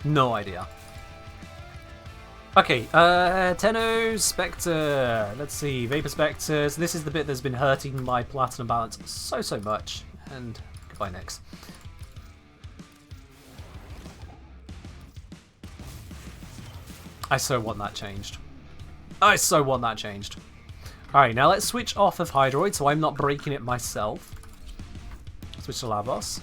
No idea. Okay, 10O Spectre. Let's see, Vapor Spectres. This is the bit that's been hurting my platinum balance so much. And goodbye next. I so want that changed. I so want that changed. Alright, now let's switch off of Hydroid so I'm not breaking it myself. Switch to Lavos.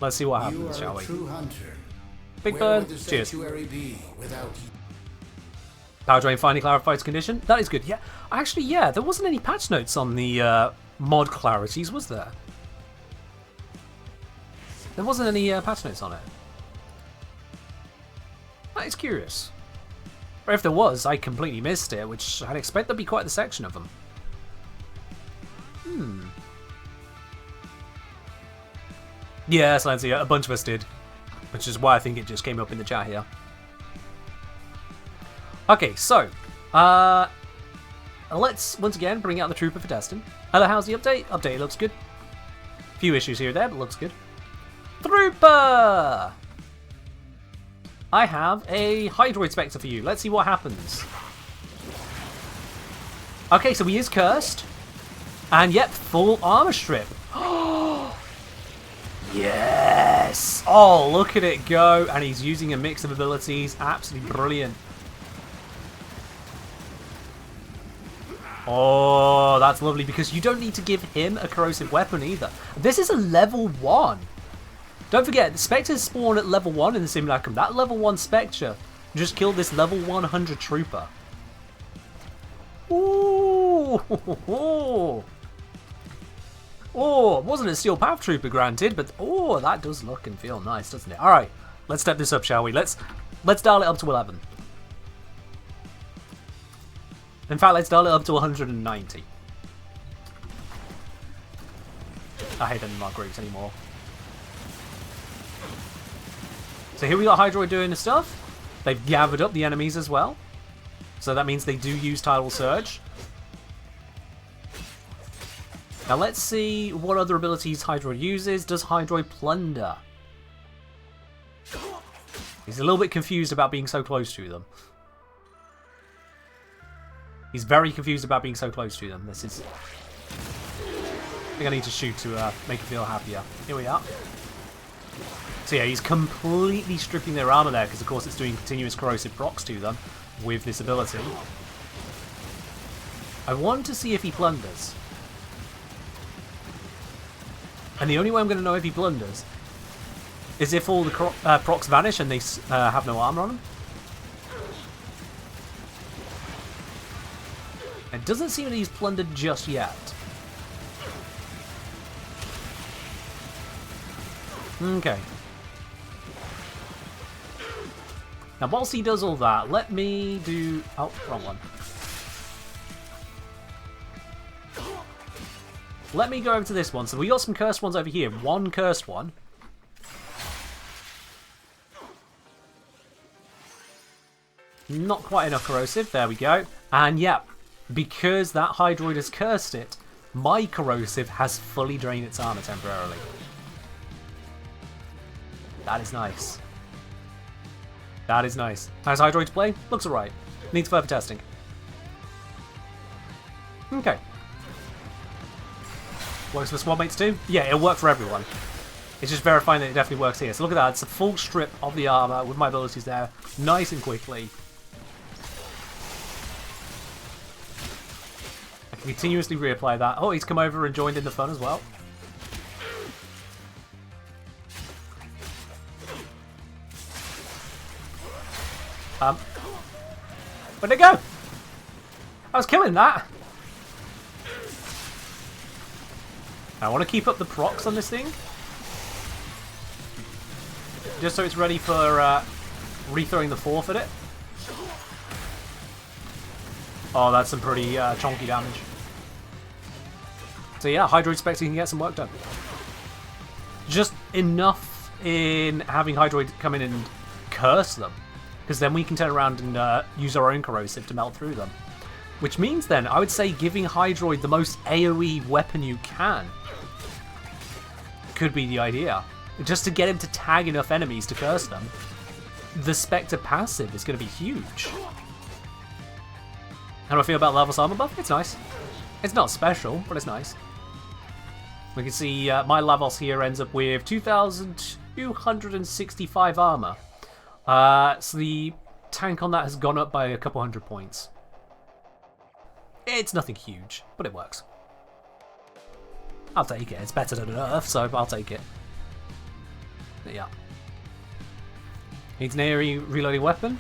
Let's see what happens, shall we? True hunter. Big Where Bird, would the cheers. sanctuary be without you? Power drain finally clarified its condition. That is good. Yeah, actually, yeah, there wasn't any patch notes on the mod clarities, was there? There wasn't any patch notes on it. That is curious. Or if there was, I completely missed it, which I'd expect there'd be quite the section of them. Yeah, Slancy, a bunch of us did. Which is why I think it just came up in the chat here. Okay, so, let's once again bring out the Trooper for testing. Hello, how's the update? Update looks good. Few issues here and there, but looks good. Trooper! I have a Hydroid Spectre for you. Let's see what happens. Okay, so he is cursed. And yep, full armor strip. Yes! Oh, look at it go. And he's using a mix of abilities. Absolutely brilliant. Oh, that's lovely because you don't need to give him a corrosive weapon either. This is a level 1. Don't forget, the Spectres spawn at level 1 in the Simulacrum. That level 1 Spectre just killed this level 100 Trooper. Ooh! Oh, it wasn't a Steel Path Trooper, granted, but oh, that does look and feel nice, doesn't it? Alright, let's step this up, shall we? Let's dial it up to 11. In fact, let's dial it up to 190. I hate any more groups anymore. So here we got Hydroid doing the stuff. They've gathered up the enemies as well. So that means they do use Tidal Surge. Now let's see what other abilities Hydroid uses. Does Hydroid Plunder? He's a little bit confused about being so close to them. He's very confused about being so close to them. This is... I think I need to shoot to make him feel happier. Here we are. So yeah, he's completely stripping their armor there, because of course it's doing continuous corrosive procs to them with this ability. I want to see if he plunders. And the only way I'm going to know if he plunders is if all the procs vanish and they have no armor on them. It doesn't seem that he's plundered just yet. Okay. Now, whilst he does all that, let me do... Oh, wrong one. Let me go over to this one. So we got some cursed ones over here. One cursed one. Not quite enough corrosive. There we go. And yeah, because that Hydroid has cursed it, my corrosive has fully drained its armor temporarily. That is nice. That is nice. How's Hydroid to play? Looks alright. Needs further testing. Okay. Works for squad mates too? Yeah, it'll work for everyone. It's just verifying that it definitely works here. So look at that. It's a full strip of the armor with my abilities there. Nice and quickly. I can continuously reapply that. Oh, he's come over and joined in the fun as well. Where'd it go? I was killing that. I want to keep up the procs on this thing. Just so it's ready for rethrowing the fourth at it. Oh, that's some pretty chonky damage. So yeah, Hydroid Spectre can get some work done. Just enough in having Hydroid come in and curse them. Because then we can turn around and use our own corrosive to melt through them. Which means then, I would say giving Hydroid the most AoE weapon you can could be the idea. Just to get him to tag enough enemies to curse them, the Spectre passive is going to be huge. How do I feel about Lavos armor buff? It's nice. It's not special, but it's nice. We can see my Lavos here ends up with 2,265 armor. So the tank on that has gone up by a couple hundred points. It's nothing huge, but it works. I'll take it. It's better than an Earth, so I'll take it. But yeah. Needs an AoE reloading weapon.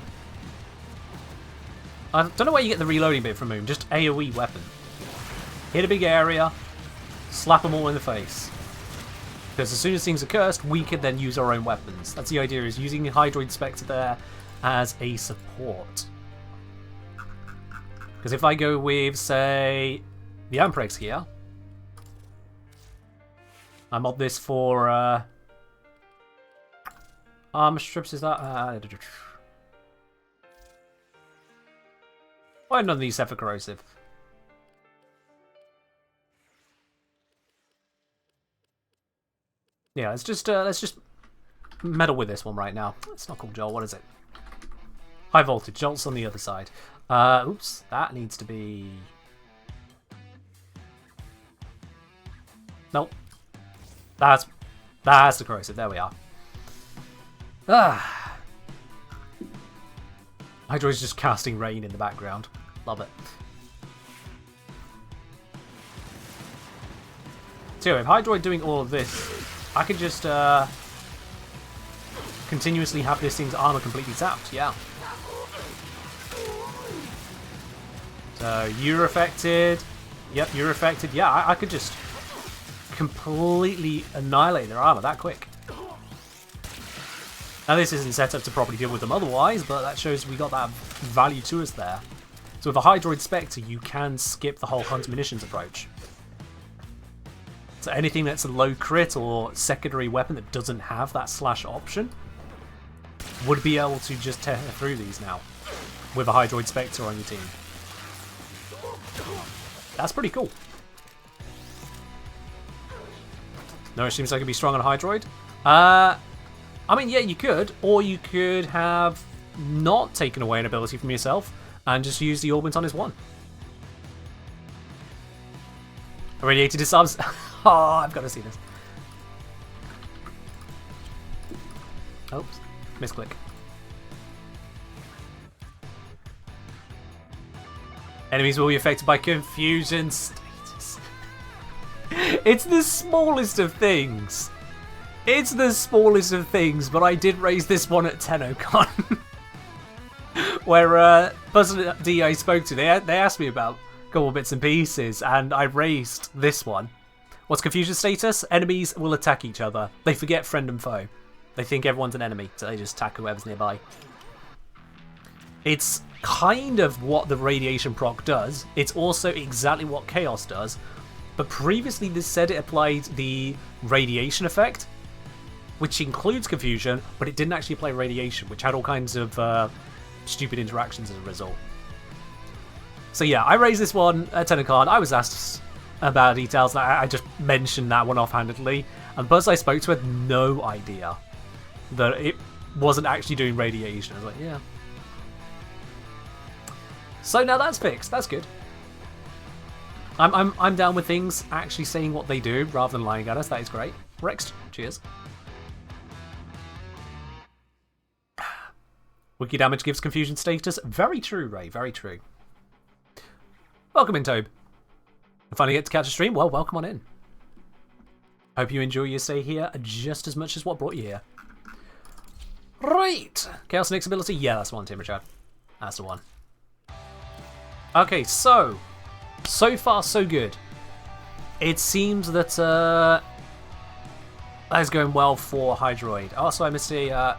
I don't know where you get the reloading bit from him. Just AoE weapon. Hit a big area, slap them all in the face. Because as soon as things are cursed, we can then use our own weapons. That's the idea, is using Hydroid Spectre there as a support. Because if I go with, say, the Amprex here, I mod this for armor strips, is that? Why none of these have for corrosive? Yeah, let's just meddle with this one right now. It's not called Jolt. What is it? High voltage. Jolt's on the other side. Oops, that needs to be. Nope. That's the corrosive. There we are. Ah. Hydroid's just casting rain in the background. Love it. So with Hydroid doing all of this, I could just continuously have this thing's armor completely zapped, yeah. So you're affected. Yep, you're affected. Yeah, I could just completely annihilate their armor that quick. Now this isn't set up to properly deal with them otherwise, but that shows we got that value to us there. So with a Hydroid Spectre, you can skip the whole hunt munitions approach. So anything that's a low crit or secondary weapon that doesn't have that slash option would be able to just tear through these now with a Hydroid Spectre on your team. That's pretty cool. No, it seems like it'd be strong on Hydroid. I mean, yeah, you could, or you could have not taken away an ability from yourself and just use the Orbment on his one. Irradiated his subs. Oh, I've got to see this. Oops, misclick. Enemies will be affected by confusion status. It's the smallest of things. It's the smallest of things, but I did raise this one at 18OCT23. Where Buzz D I spoke to, they asked me about a couple bits and pieces, and I raised this one. What's confusion status? Enemies will attack each other. They forget friend and foe. They think everyone's an enemy, so they just attack whoever's nearby. It's kind of what the radiation proc does. It's also exactly what chaos does. But previously this said it applied the radiation effect, which includes confusion, but it didn't actually apply radiation, which had all kinds of stupid interactions as a result. So yeah, I raised this one at 18OCT23. I was asked about details, and I just mentioned that one offhandedly. And Buzz I spoke to had no idea that it wasn't actually doing radiation. I was like, yeah. So now that's fixed. That's good. I'm down with things actually saying what they do rather than lying at us. That is great. Rex, cheers. Wiki damage gives confusion status. Very true, Ray. Very true. Welcome in, Tobe. You finally get to catch a stream? Well, welcome on in. Hope you enjoy your stay here just as much as what brought you here. Right. Chaos Nick's ability? Yeah, that's the one, Tim Richard. That's the one. Okay, so far so good. It seems that that is going well for Hydroid. Also, I missed a...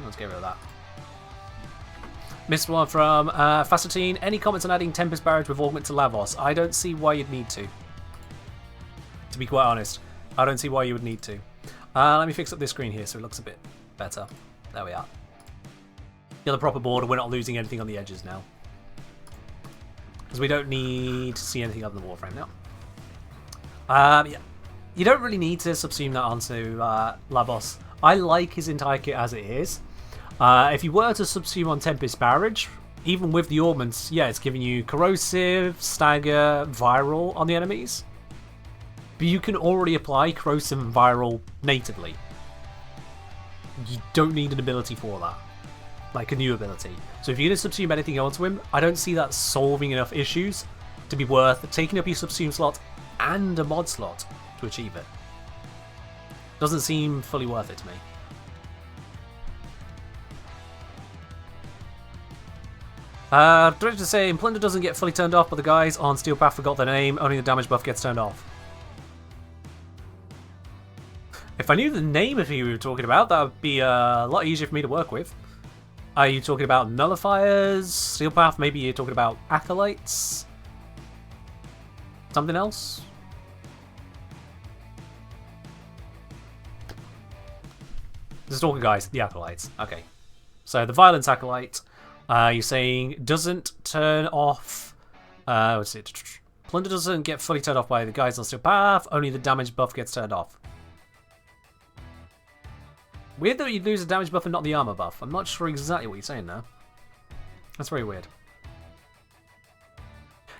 let's get rid of that. Missed one from Facetine. Any comments on adding Tempest Barrage with Augment to Lavos? I don't see why you'd need to. To be quite honest, I don't see why you would need to. Let me fix up this screen here so it looks a bit better. There we are. Get the proper border. We're not losing anything on the edges now. Because we don't need to see anything other than Warframe now. Yeah. You don't really need to subsume that onto Lavos. I like his entire kit as it is. If you were to subsume on Tempest Barrage, even with the augments, yeah, it's giving you Corrosive, Stagger, Viral on the enemies. But you can already apply Corrosive and Viral natively. You don't need an ability for that. Like a new ability. So if you're going to subsume anything onto him, I don't see that solving enough issues to be worth taking up your subsume slot and a mod slot to achieve it. Doesn't seem fully worth it to me. Director saying Plunder doesn't get fully turned off, but the guys on Steel Path forgot their name. Only the damage buff gets turned off. If I knew the name of who you were talking about, that would be a lot easier for me to work with. Are you talking about Nullifiers? Steel Path? Maybe you're talking about Acolytes? Something else? The Stalker guys, the Acolytes. Okay. So the Violence Acolyte, you're saying doesn't turn off... what's it? Plunder doesn't get fully turned off by the guys on Steel Path, only the damage buff gets turned off. Weird that you'd lose the damage buff and not the armor buff. I'm not sure exactly what you're saying there. That's very weird.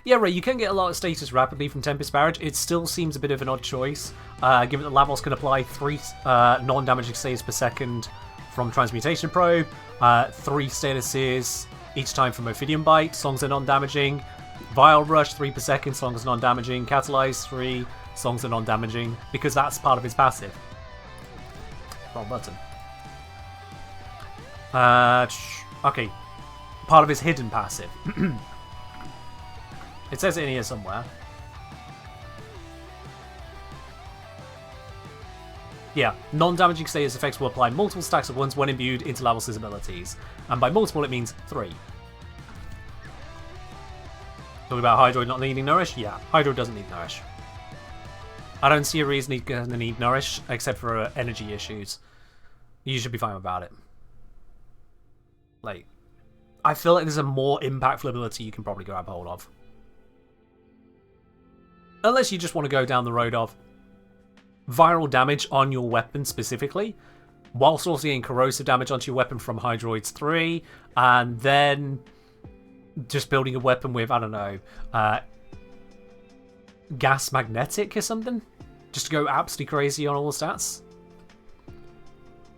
Yeah, Ray, you can get a lot of status rapidly from Tempest Barrage. It still seems a bit of an odd choice, given that Lavos can apply 3 non-damaging status per second from Transmutation Probe, 3 statuses each time from Ophidian Bite, as long as they're non-damaging, Vile Rush 3 per second, as long as non-damaging, Catalyze 3, as long as they're non-damaging, because that's part of his passive. Wrong button. Okay. Part of his hidden passive. It says it in here somewhere. Yeah, non-damaging status effects will apply multiple stacks at once when imbued into Lavos' abilities. And by multiple it means 3. Talking about Hydroid not needing Nourish? Yeah, Hydroid doesn't need Nourish. I don't see a reason he's going to need Nourish, except for energy issues. You should be fine about it. Like, I feel like there's a more impactful ability you can probably grab hold of. Unless you just want to go down the road of viral damage on your weapon specifically, whilst also getting corrosive damage onto your weapon from Hydroids 3, and then just building a weapon with, I don't know, gas magnetic or something, just to go absolutely crazy on all the stats.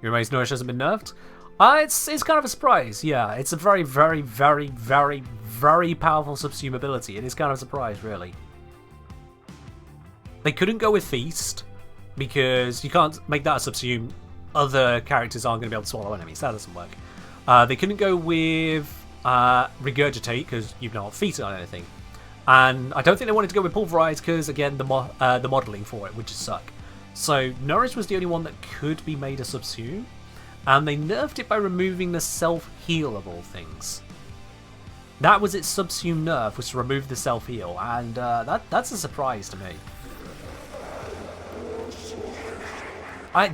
Your amazed Nourish hasn't been nerfed. It's kind of a surprise. Yeah, it's a very, very, very, very, very powerful subsume ability. It is kind of a surprise, really. They couldn't go with Feast because you can't make that a subsume. Other characters aren't going to be able to swallow enemies. That doesn't work. They couldn't go with Regurgitate because you've not feasted on anything. And I don't think they wanted to go with Pulverize because, again, the modelling for it would just suck. So Nourish was the only one that could be made a subsume. And they nerfed it by removing the self-heal of all things. That was its subsume nerf, was to remove the self-heal. And that's a surprise to me.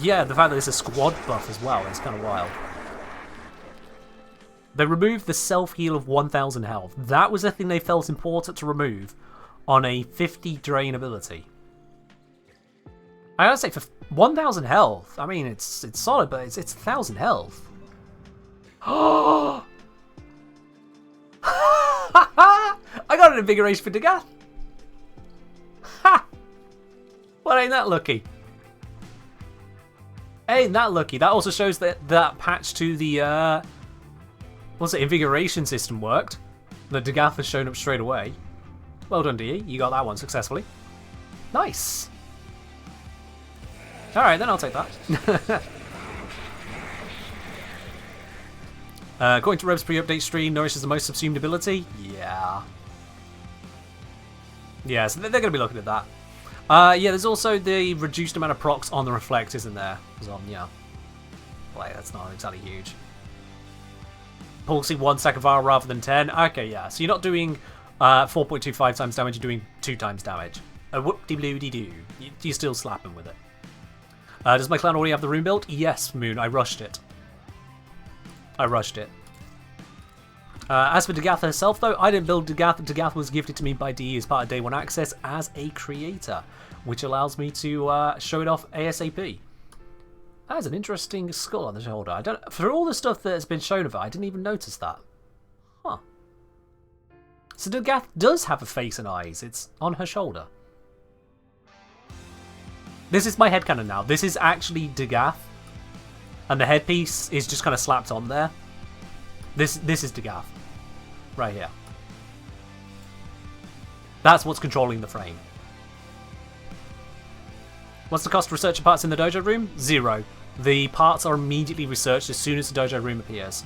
Yeah, the fact that it's a squad buff as well is kind of wild. They removed the self-heal of 1000 health. That was a thing they felt important to remove on a 50 drain ability. I gotta say, for 1000 health, I mean, it's solid, but it's 1000 health. Oh! I got an invigoration for Degath. Ha! Well, ain't that lucky? Ain't that lucky? That also shows that patch to the Once the invigoration system worked, the Dagath has shown up straight away. Well done, DE. You got that one successfully. Nice. Alright, then I'll take that. According to Reb's pre-update stream, nourishes the most subsumed ability. Yeah. Yeah, so they're going to be looking at that. Yeah, there's also the reduced amount of procs on the reflect, isn't there? Yeah. Like, that's not exactly huge. Pulsing 1 second viral rather than 10. Okay, yeah. So you're not doing 4.25 times damage, you're doing 2 times damage. Whoop-de-blue-de-doo. You're still slapping with it. Does my clan already have the rune built? Yes, Moon. I rushed it. As for Dagath herself, though, I didn't build Dagath. Dagath was gifted to me by DE as part of Day 1 Access as a creator, which allows me to show it off ASAP. That is an interesting skull on the shoulder. For all the stuff that's been shown of it, I didn't even notice that. Huh. So Dagath does have a face and eyes. It's on her shoulder. This is my headcanon now. This is actually Dagath. And the headpiece is just kind of slapped on there. This is Dagath. Right here. That's what's controlling the frame. What's the cost to research parts in the dojo room? 0. The parts are immediately researched as soon as the dojo room appears.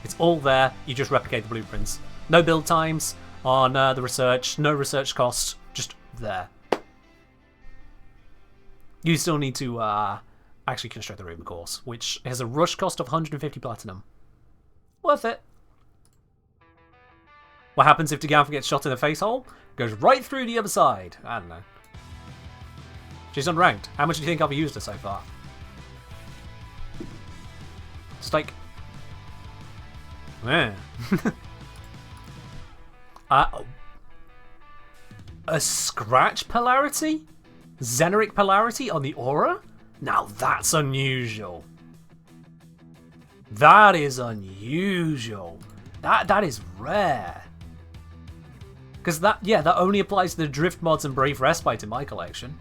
It's all there, you just replicate the blueprints. No build times on the research, no research costs, just there. You still need to actually construct the room, of course, which has a rush cost of 150 platinum. Worth it. What happens if Dagath gets shot in the face hole? Goes right through the other side. I don't know. She's unranked. How much do you think I've used her so far? Steak. Yeah. A scratch polarity? Xeneric polarity on the aura? Now that's unusual. That is unusual. That is rare. Because that only applies to the Drift mods and Brave Respite in my collection.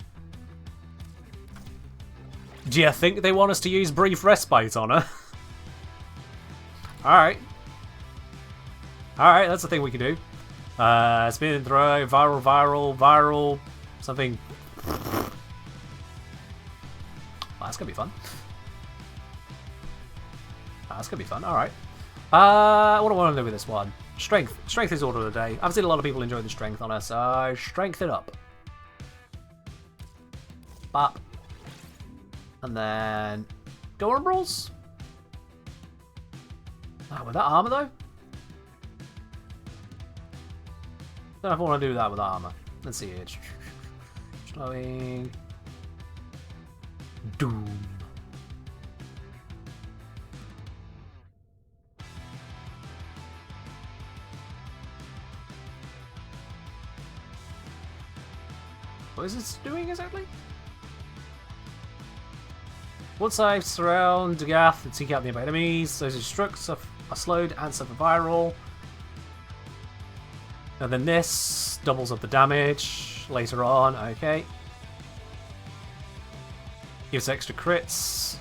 Do you think they want us to use Brief Respite on her? Alright. Alright, that's the thing we can do. Spin and throw, viral, something. Well, that's gonna be fun. That's gonna be fun, alright. What do I want to do with this one? Strength. Strength is order of the day. I've seen a lot of people enjoy the strength on her, so strength it up. Bop. And then Dorables? With that armor though? Don't know if I want to do that with armor. Let's see it. Slowing. Doom. What is this doing exactly? Once I surround Dagath and seek out nearby enemies, those who struck are slowed and suffer viral. And then this doubles up the damage later on, okay. Gives extra crits.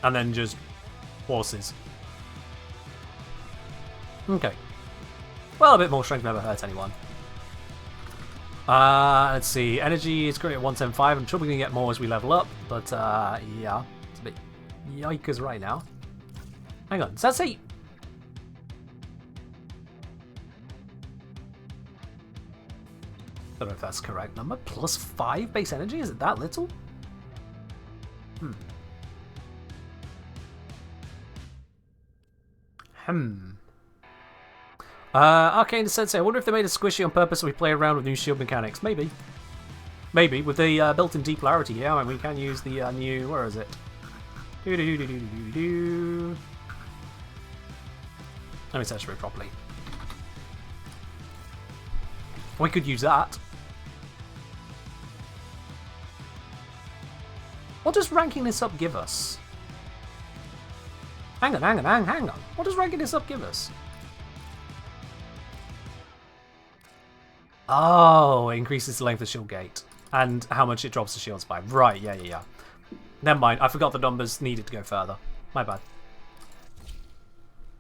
And then just horses. Okay. Well, a bit more strength never hurts anyone. Let's see. Energy is currently at 175. I'm sure we're going to get more as we level up. But, yeah. It's a bit yikers right now. Hang on. Does that say... Don't know if that's the correct number. Plus 5 base energy? Is it that little? Arcane Sensei, I wonder if they made a squishy on purpose so we play around with new shield mechanics. Maybe. Maybe. With the built-in deep polarity, yeah, and we can use the new... Where is it? Let me search for it properly. We could use that. What does ranking this up give us? Hang on. What does ranking this up give us? Oh, it increases the length of shield gate. And how much it drops the shields by. Right, yeah. Never mind, I forgot the numbers needed to go further. My bad.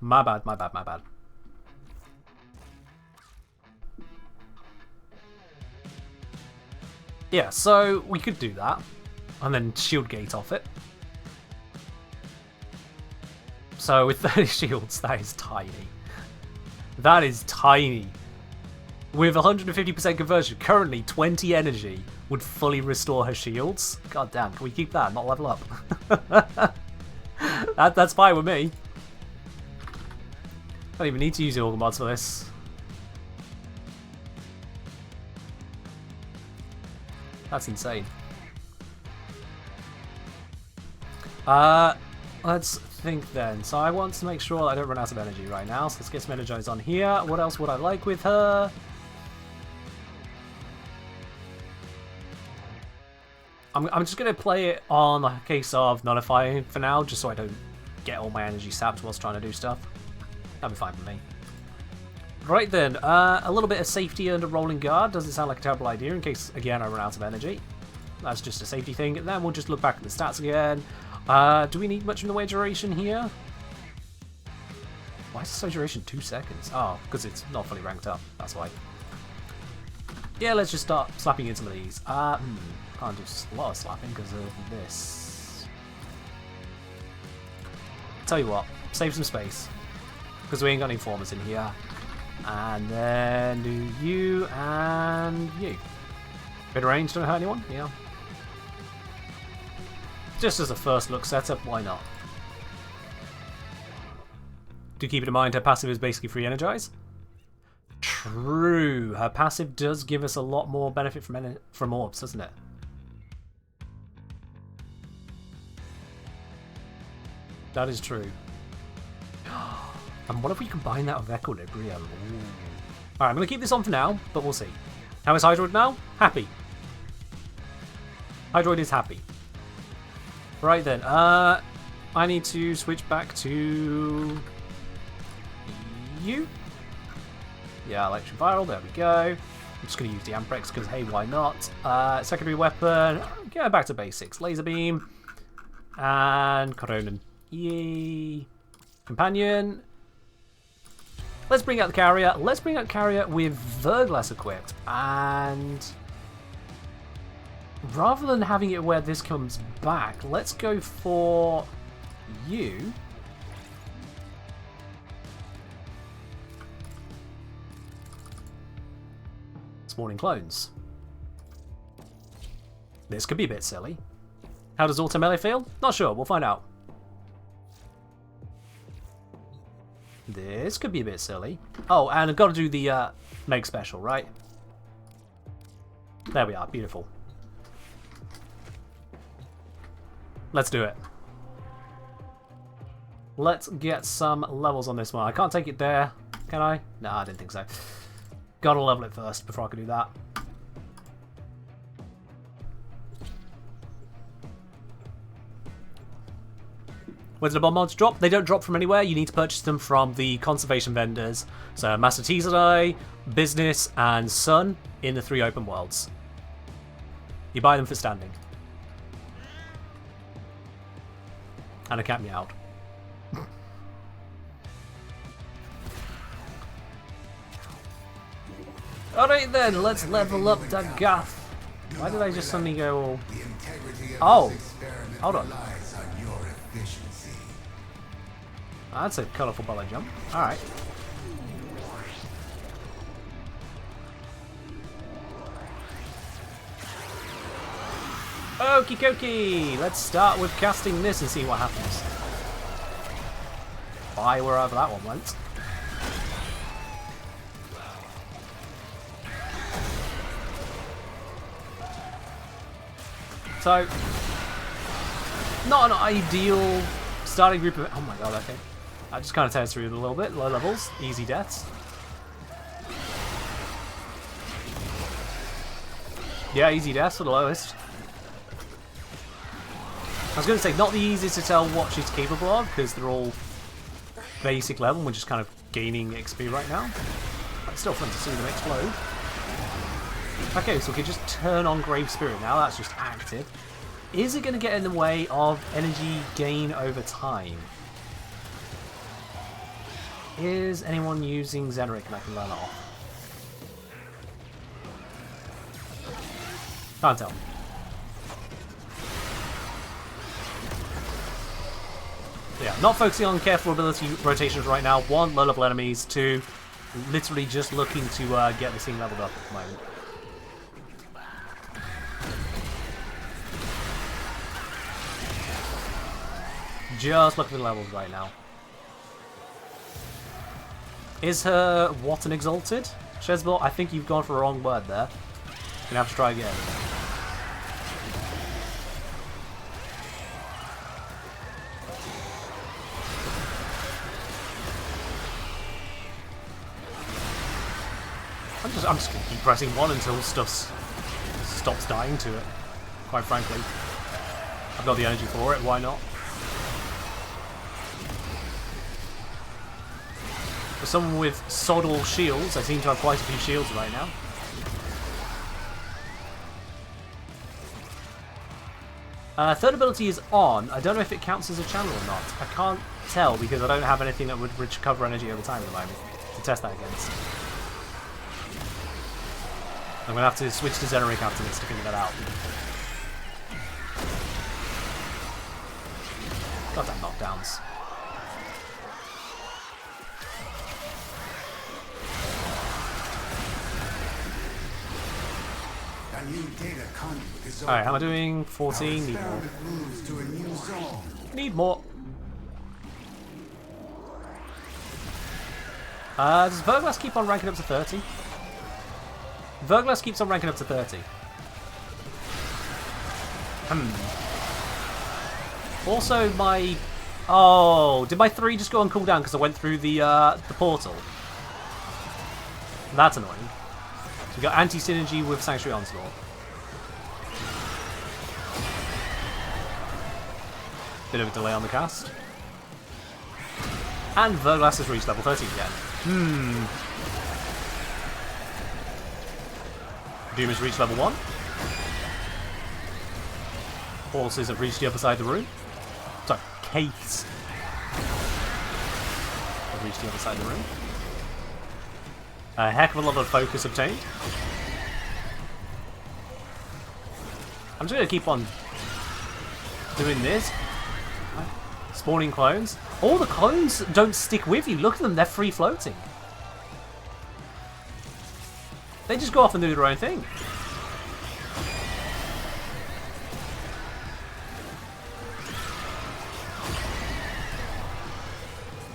My bad, my bad, my bad. Yeah, so we could do that. And then shield gate off it. So with 30 shields, that is tiny. That is tiny. With 150% conversion, currently 20 energy would fully restore her shields. God damn, can we keep that and not level up? That's fine with me. I don't even need to use the organ mods for this. That's insane. Let's think then. So I want to make sure I don't run out of energy right now. So let's get some energized on here. What else would I like with her? I'm just going to play it on a case of nullifying for now, just so I don't get all my energy sapped whilst trying to do stuff. That'll be fine for me. Right then, a little bit of safety and a rolling guard. Doesn't sound like a terrible idea in case, again, I run out of energy. That's just a safety thing. And then we'll just look back at the stats again. Do we need much in the way duration here? Why is the slow duration 2 seconds? Oh, because it's not fully ranked up. That's why. Yeah, let's just start slapping in some of these. Can't do a lot of slapping because of this. Tell you what, save some space. Because we ain't got any informers in here. And then do you and you. Bit of range, don't hurt anyone? Yeah. Just as a first look setup, why not? Do keep it in mind her passive is basically free energize. True, her passive does give us a lot more benefit from orbs, doesn't it? That is true. And what if we combine that with Equilibrium? Alright, I'm going to keep this on for now, but we'll see. How is Hydroid now? Happy. Hydroid is happy. Right then, I need to switch back to you. Yeah, Electric Viral, there we go. I'm just going to use the Amprex because, hey, why not? Secondary weapon, get back to basics. Laser Beam and Coronan. Yay. Companion. Let's bring out the carrier. Let's bring out carrier with Verglass equipped. And rather than having it where this comes back, let's go for you. Spawning clones. This could be a bit silly. How does auto melee feel? Not sure, we'll find out. This could be a bit silly. Oh, and I've got to do the Meg special, right? There we are, beautiful. Let's do it. Let's get some levels on this one. I can't take it there, can I? No, I didn't think so. Gotta level it first before I can do that. Where do the bomb mods drop? They don't drop from anywhere. You need to purchase them from the conservation vendors. So Master Tizadai, Business, and Sun in the 3 open worlds. You buy them for standing. And a cat meowed. Alright then, let's level up the Gath. Why did I just suddenly go all... Oh, hold on. That's a colourful bullet jump. Alright. Okie dokie! Let's start with casting this and see what happens. Bye wherever that one went. So, not an ideal starting group of... Oh my god, okay. I just kind of tears through it a little bit. Low levels, easy deaths. Yeah, easy deaths for the lowest. I was going to say, not the easiest to tell what she's capable of, because they're all basic level, and we're just kind of gaining XP right now. But it's still fun to see them explode. Okay, so we can just turn on Grave Spirit now, that's just active. Is it going to get in the way of energy gain over time? Is anyone using Zenric and I can learn it off? Can't tell. Yeah, not focusing on careful ability rotations right now. 1, low level enemies. 2, literally just looking to get the scene leveled up at the moment. Just looking at the levels right now. Is her what an exalted? Shezbel, I think you've gone for a wrong word there. Gonna have to try again. I'm just gonna keep pressing 1 until stuff stops dying to it. Quite frankly, I've got the energy for it. Why not? For someone with sod all shields, I seem to have quite a few shields right now. Third ability is on. I don't know if it counts as a channel or not. I can't tell because I don't have anything that would recover energy over time at the moment to test that against. I'm going to have to switch to Zenric after this to figure that out. Goddamn knockdowns. A new data conduit is Alright, how am I doing? 14, need more. experiment moves to a new zone. Need more. Does Verglass keep on ranking up to 30? Verglass keeps on ranking up to 30. Also, my... Oh, did my 3 just go on cooldown because I went through the portal? That's annoying. So we got anti-synergy with Sanctuary Onslaught. Bit of a delay on the cast. And Verglass has reached level 13 again. Doom has reached level 1. Horses have reached the other side of the room. Sorry, Kates have reached the other side of the room. A heck of a lot of focus obtained. I'm just going to keep on doing this. Spawning clones. All the clones don't stick with you. Look at them, they're free floating. They just go off and do their own thing.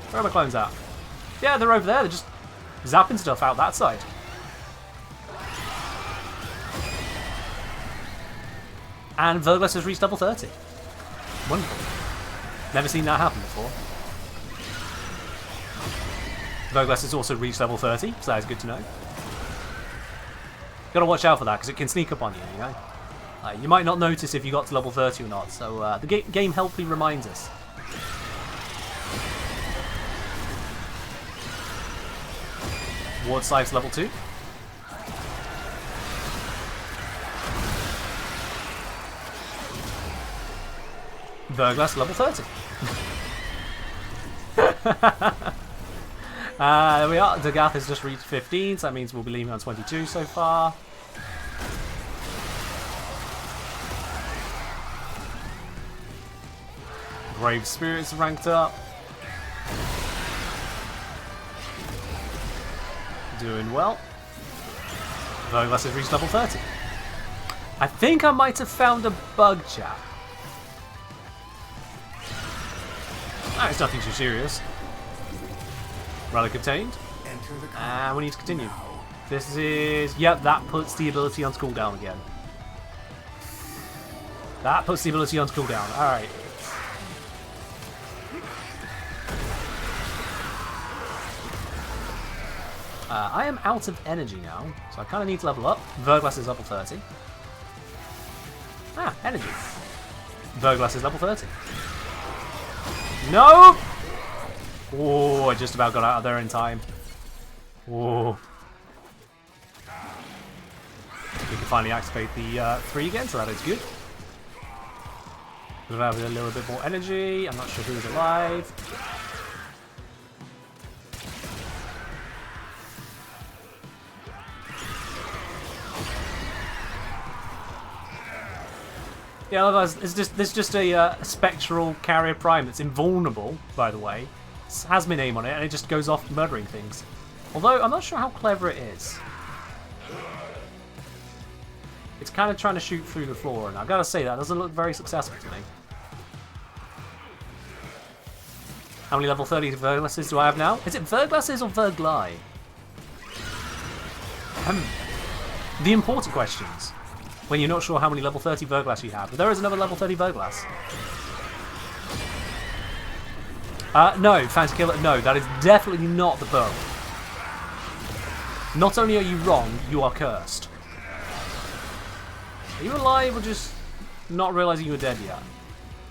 Where are my clones at? Yeah, they're over there. They're just zapping stuff out that side. And Verglass has reached level 30. Wonderful. Never seen that happen before. Verglass has also reached level 30, so that is good to know. Gotta watch out for that, because it can sneak up on you, you know? You might not notice if you got to level 30 or not, so the game helpfully reminds us. Ward Scythe's level 2. Verglass level 30. There we are. Dagath has just reached 15, so that means we'll be leaving on 22 so far. Grave Spirits ranked up. Doing well. Verglass has reached level 30. I think I might have found a bug, chat. It's nothing too serious. Relic obtained. And we need to continue. This is... Yep, that puts the ability on cooldown again. That puts the ability on cooldown. Alright. I am out of energy now, so I kind of need to level up. Verglass is level 30. Ah, energy. Verglass is level 30. No! Oh, I just about got out of there in time. Oh. We can finally activate the 3 again, so that is good. We'll have a little bit more energy. I'm not sure who's alive. Yeah, otherwise, there's just a spectral carrier prime that's invulnerable, by the way. It has my name on it, and it just goes off murdering things. Although, I'm not sure how clever it is. It's kind of trying to shoot through the floor, and I've got to say, that doesn't look very successful to me. How many level 30 Verglasses do I have now? Is it Verglasses or Verglai? The important questions. When you're not sure how many level 30 Verglass you have. But there is another level 30 Verglass. No, Fancy Killer, no, that is definitely not the Pearl. Not only are you wrong, you are cursed. Are you alive or just not realizing you were dead yet?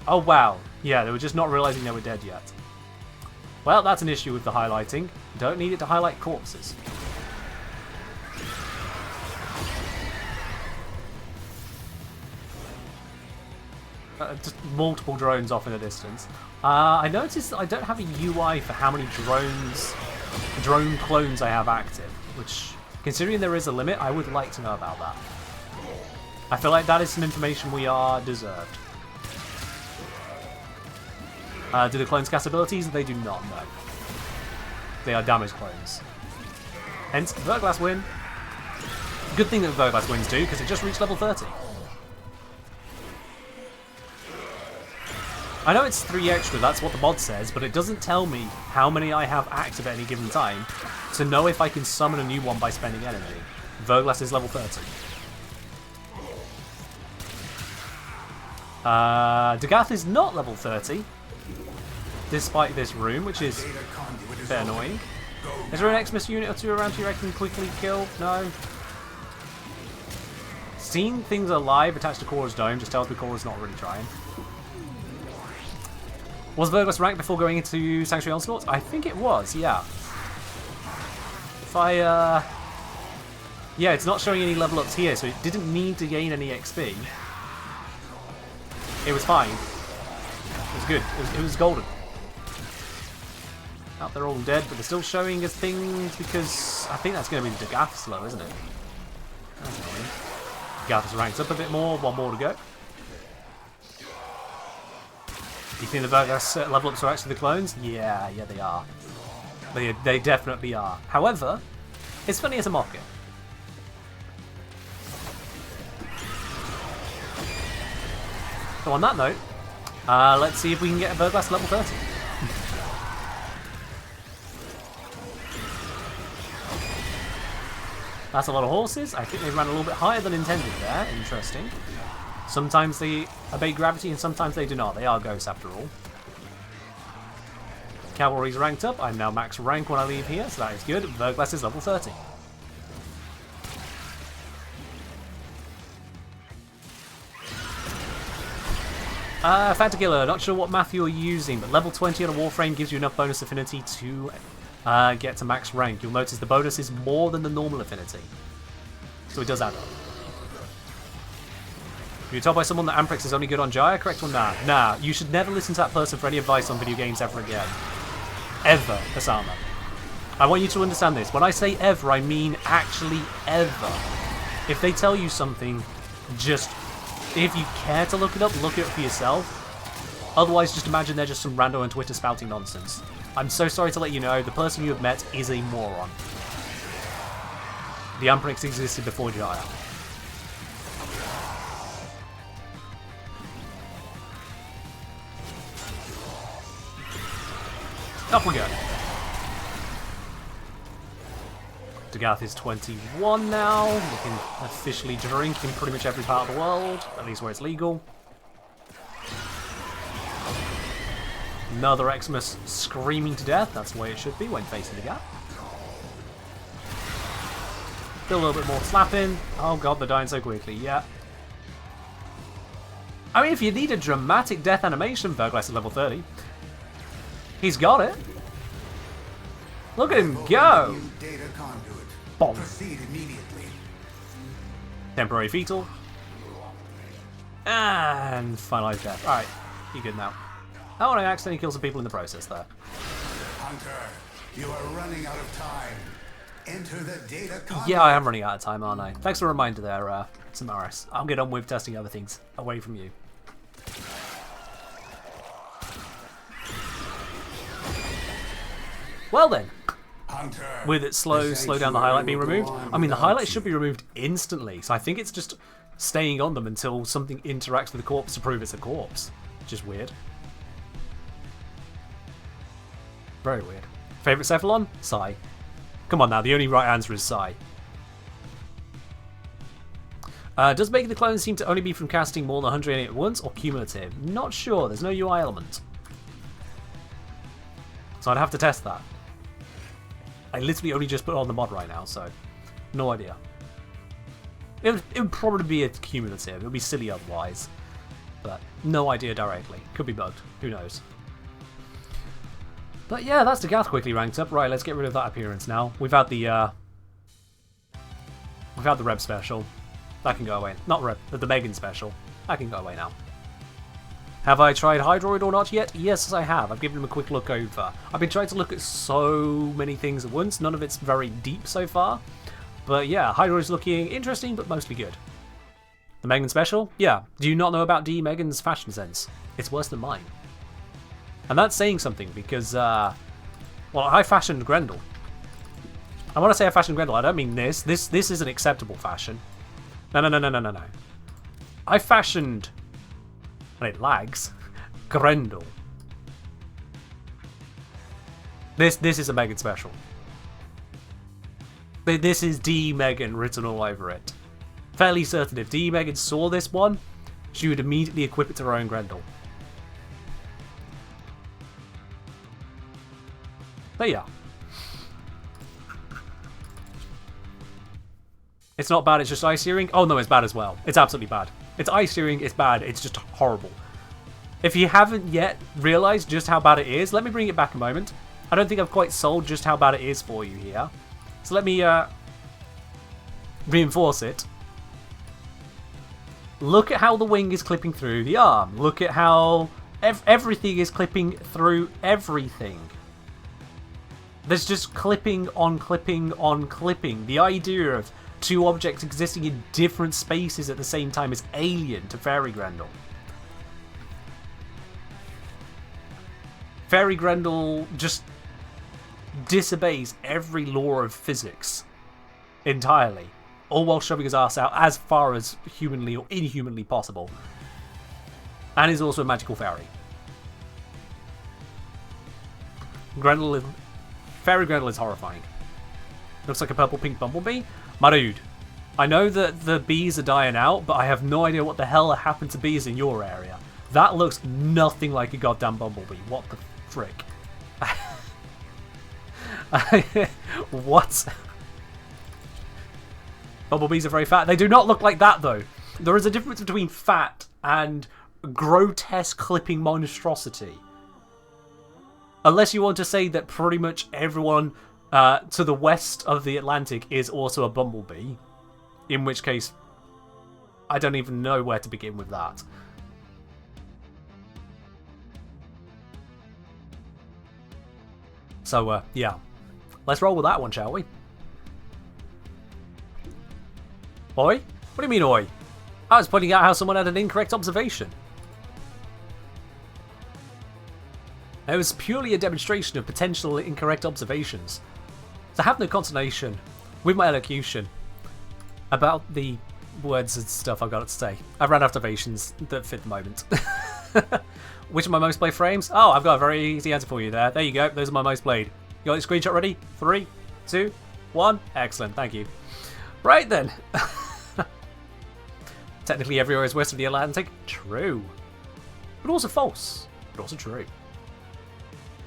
Oh wow, yeah, they were just not realizing they were dead yet. Well, that's an issue with the highlighting. Don't need it to highlight corpses. Just multiple drones off in the distance. I noticed that I don't have a UI for how many drone clones I have active, which, considering there is a limit, I would like to know about that. I feel like that is some information we are deserved. Do the clones cast abilities? They do not, no. They are damage clones. Hence, Verglass win. Good thing that Verglass wins too, because it just reached level 30. I know it's 3 extra, that's what the mod says, but it doesn't tell me how many I have active at any given time to know if I can summon a new one by spending energy. Verglass is level 30. Dagath is not level 30, despite this room, which is a bit annoying. Is there an Xmas unit or two around here I can quickly kill? No. Seeing things alive attached to Korra's dome just tells me Korra's not really trying. Was Verglass ranked before going into Sanctuary Onslaught? I think it was, yeah. If I, yeah, it's not showing any level ups here, so it didn't need to gain any XP. It was fine. It was good. It was golden. Oh, they're all dead, but they're still showing us things because I think that's going to be the Dagath slow, isn't it? That's annoying. Dagath is ranked up a bit more. One more to go. Do you think the Verglass level ups are actually the clones? Yeah, they are. They definitely are. However, it's funny as a mocker. So on that note, let's see if we can get a Verglass level 30. That's a lot of horses. I think they ran a little bit higher than intended there. Interesting. Sometimes they obey gravity and sometimes they do not. They are ghosts after all. Cavalry's ranked up. I'm now max rank when I leave here, so that is good. Verglass is level 30. Fantakiller, not sure what math you're using, but level 20 on a Warframe gives you enough bonus affinity to get to max rank. You'll notice the bonus is more than the normal affinity. So it does add up. If you're told by someone that Amprex is only good on Jaya, correct or nah? Nah, you should never listen to that person for any advice on video games ever again. Ever, Osama. I want you to understand this. When I say ever, I mean actually ever. If they tell you something, just, if you care to look it up for yourself. Otherwise, just imagine they're just some rando on Twitter spouting nonsense. I'm so sorry to let you know, the person you have met is a moron. The Amprex existed before Jaya. Up we go. Dagath is 21 now. We can officially drink in pretty much every part of the world, at least where it's legal. Another Xmas screaming to death. That's the way it should be when facing Dagath. Still a little bit more slapping. Oh god, they're dying so quickly. Yeah. I mean, if you need a dramatic death animation, Verglass is level 30. He's got it. Look at him go. Data conduit. Bomb. Proceed immediately. Temporary fetal. And finalized death. Alright. You're good now. Oh, and I accidentally killed some people in the process there. Hunter, you are running out of time. Enter the data conduit. Yeah, I am running out of time, aren't I? Thanks for the reminder there, Samaris. I'll get on with testing other things away from you. Well then, Hunter, with it slow down the highlight being removed. I mean, the highlight should be removed instantly, so I think it's just staying on them until something interacts with the corpse to prove it's a corpse. Which is weird. Very weird. Favourite Cephalon? Psy. Come on now, the only right answer is Psy. Does making the clones seem to only be from casting more than 108 at once, or cumulative? Not sure, there's no UI element. So I'd have to test that. I literally only just put on the mod right now, so no idea. It would probably be a cumulative, it would be silly otherwise. But no idea directly. Could be bugged, who knows. But yeah, that's the Gath quickly ranked up. Right, let's get rid of that appearance now. We've had the Reb special. That can go away. Not Reb, the Megan special. That can go away now. Have I tried Hydroid or not yet? Yes, I have. I've given him a quick look over. I've been trying to look at so many things at once. None of it's very deep so far. But yeah, Hydroid's looking interesting, but mostly good. The Megan special? Yeah. Do you not know about D. Megan's fashion sense? It's worse than mine. And that's saying something because, well, I fashioned Grendel. And when I say I fashioned Grendel, I don't mean this. This is an acceptable fashion. No. I fashioned, and it lags, Grendel. This is a Megan special. This is D. Megan written all over it. Fairly certain if D. Megan saw this one, she would immediately equip it to her own Grendel. But yeah. It's not bad, it's just eye searing. Oh no, it's bad as well. It's absolutely bad. It's eye searing, it's bad, it's just horrible. If you haven't yet realised just how bad it is, let me bring it back a moment. I don't think I've quite sold just how bad it is for you here. So let me reinforce it. Look at how the wing is clipping through the arm. Look at how everything is clipping through everything. There's just clipping on clipping on clipping. The idea of two objects existing in different spaces at the same time is alien to Fairy Grendel. Fairy Grendel just disobeys every law of physics entirely, all while shoving his ass out as far as humanly or inhumanly possible. And is also a magical fairy. Fairy Grendel is horrifying. Looks like a purple-pink bumblebee. My dude, I know that the bees are dying out, but I have no idea what the hell happened to bees in your area. That looks nothing like a goddamn bumblebee. What the frick? What? Bumblebees are very fat. They do not look like that, though. There is a difference between fat and grotesque clipping monstrosity. Unless you want to say that pretty much everyone to the west of the Atlantic is also a bumblebee. In which case, I don't even know where to begin with that. So, yeah. Let's roll with that one, shall we? Oi? What do you mean, oi? I was pointing out how someone had an incorrect observation. It was purely a demonstration of potential incorrect observations. So have no consternation with my elocution about the words and stuff I've got to say. I've ran observations that fit the moment. Which are my most played frames? Oh, I've got a very easy answer for you there. There you go. Those are my most played. You got your screenshot ready? 3, 2, 1. Excellent. Thank you. Right then. Technically everywhere is west of the Atlantic. True. But also false. But also true.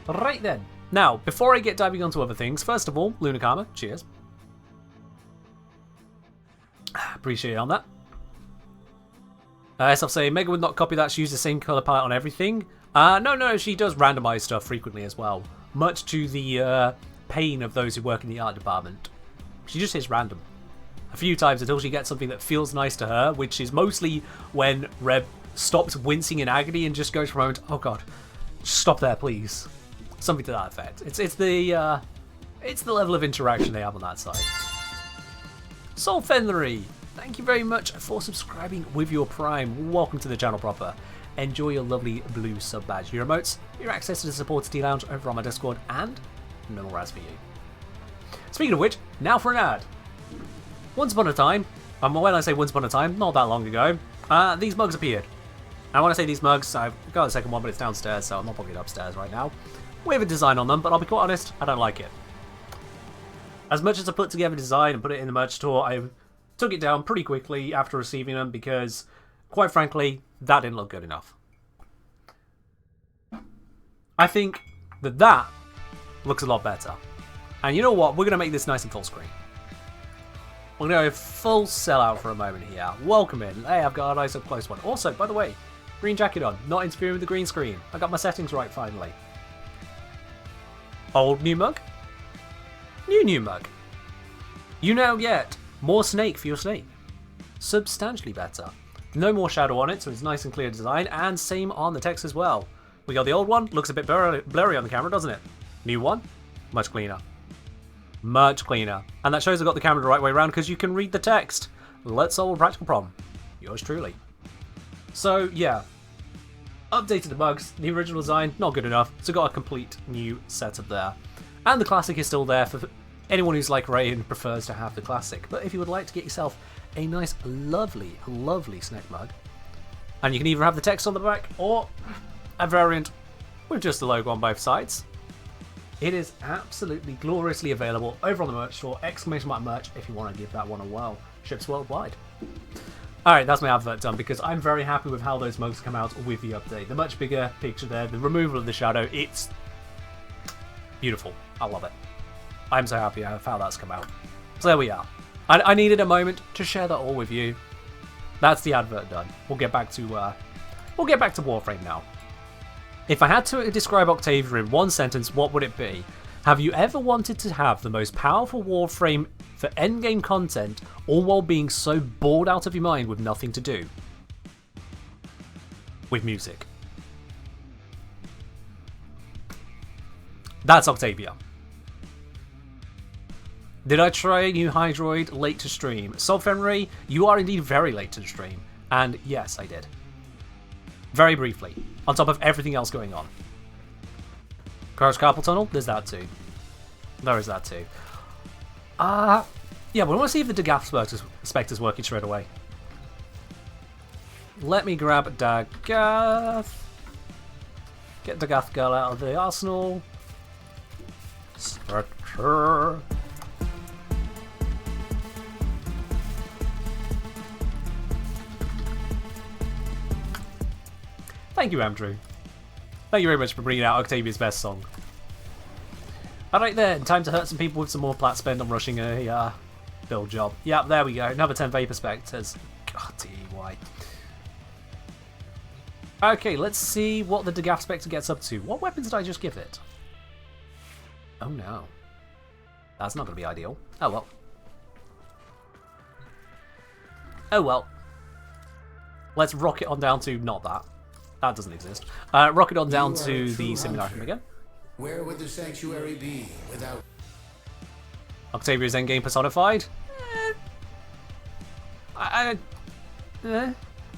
Right then. Now, before I get diving onto other things, first of all, Luna Karma, cheers. Appreciate it on that. I'll say Mega would not copy that. She used the same colour palette on everything. No, she does randomise stuff frequently as well. Much to the pain of those who work in the art department. She just hits random. A few times until she gets something that feels nice to her, which is mostly when Reb stops wincing in agony and just goes for a moment, oh god, stop there please. Something to that effect. It's the level of interaction they have on that side. Soul Fenlery, thank you very much for subscribing with your Prime. Welcome to the channel proper. Enjoy your lovely blue sub badge, your emotes, your access to the support tea lounge over on my Discord, and no more ads for you. Speaking of which, now for an ad. Once upon a time, and when I say once upon a time, not that long ago, these mugs appeared. And when I say these mugs, I've got a second one, but it's downstairs, so I'm not putting it upstairs right now. We have a design on them, but I'll be quite honest, I don't like it. As much as I put together a design and put it in the merch store, I took it down pretty quickly after receiving them because, quite frankly, that didn't look good enough. I think that looks a lot better. And you know what? We're going to make this nice and full screen. We're going to go full sellout for a moment here. Welcome in. Hey, I've got a nice up close one. Also, by the way, green jacket on. Not interfering with the green screen. I got my settings right finally. Old new mug. New mug. You now get more snake for your snake. Substantially better. No more shadow on it, so it's nice and clear design, and same on the text as well. We got the old one, looks a bit blurry on the camera, doesn't it? New one, much cleaner. Much cleaner. And that shows I got the camera the right way around because you can read the text. Let's solve a practical problem. Yours truly. So, yeah. Updated the bugs, the original design, not good enough, so got a complete new setup there. And the classic is still there for anyone who's like Ray and prefers to have the classic. But if you would like to get yourself a nice, lovely, lovely snack mug, and you can either have the text on the back or a variant with just the logo on both sides, it is absolutely gloriously available over on the merch store, !merch if you want to give that one a whirl. Ships worldwide. Alright, that's my advert done because I'm very happy with how those mugs come out with the update. The much bigger picture there, the removal of the shadow, it's beautiful. I love it. I'm so happy with how that's come out. So there we are. I needed a moment to share that all with you. That's the advert done. We'll get back to Warframe now. If I had to describe Octavia in one sentence, what would it be? Have you ever wanted to have the most powerful Warframe for endgame content, all while being so bored out of your mind with nothing to do? With music. That's Octavia. Did I try a new Hydroid late to stream? Solfenry, you are indeed very late to the stream. And yes, I did. Very briefly. On top of everything else going on. Cross Carpal Tunnel? There's that too. There is that too. Yeah, but I want to see if the Dagath Spectre's working straight away. Let me grab Dagath. Get Dagath Girl out of the arsenal. Spectre. Thank you, Andrew. Thank you very much for bringing out Octavia's best song. Alright then, time to hurt some people with some more plat spend on rushing a build job. Yep, there we go. Another 10 Vapor Spectres. God, why? Okay, let's see what the Dagath Spectre gets up to. What weapons did I just give it? Oh no. That's not going to be ideal. Oh well. Oh well. Let's rock it on down to not that. That doesn't exist. Rock it on down to the simulacrum again. Where would the sanctuary be without... Octavia's endgame personified?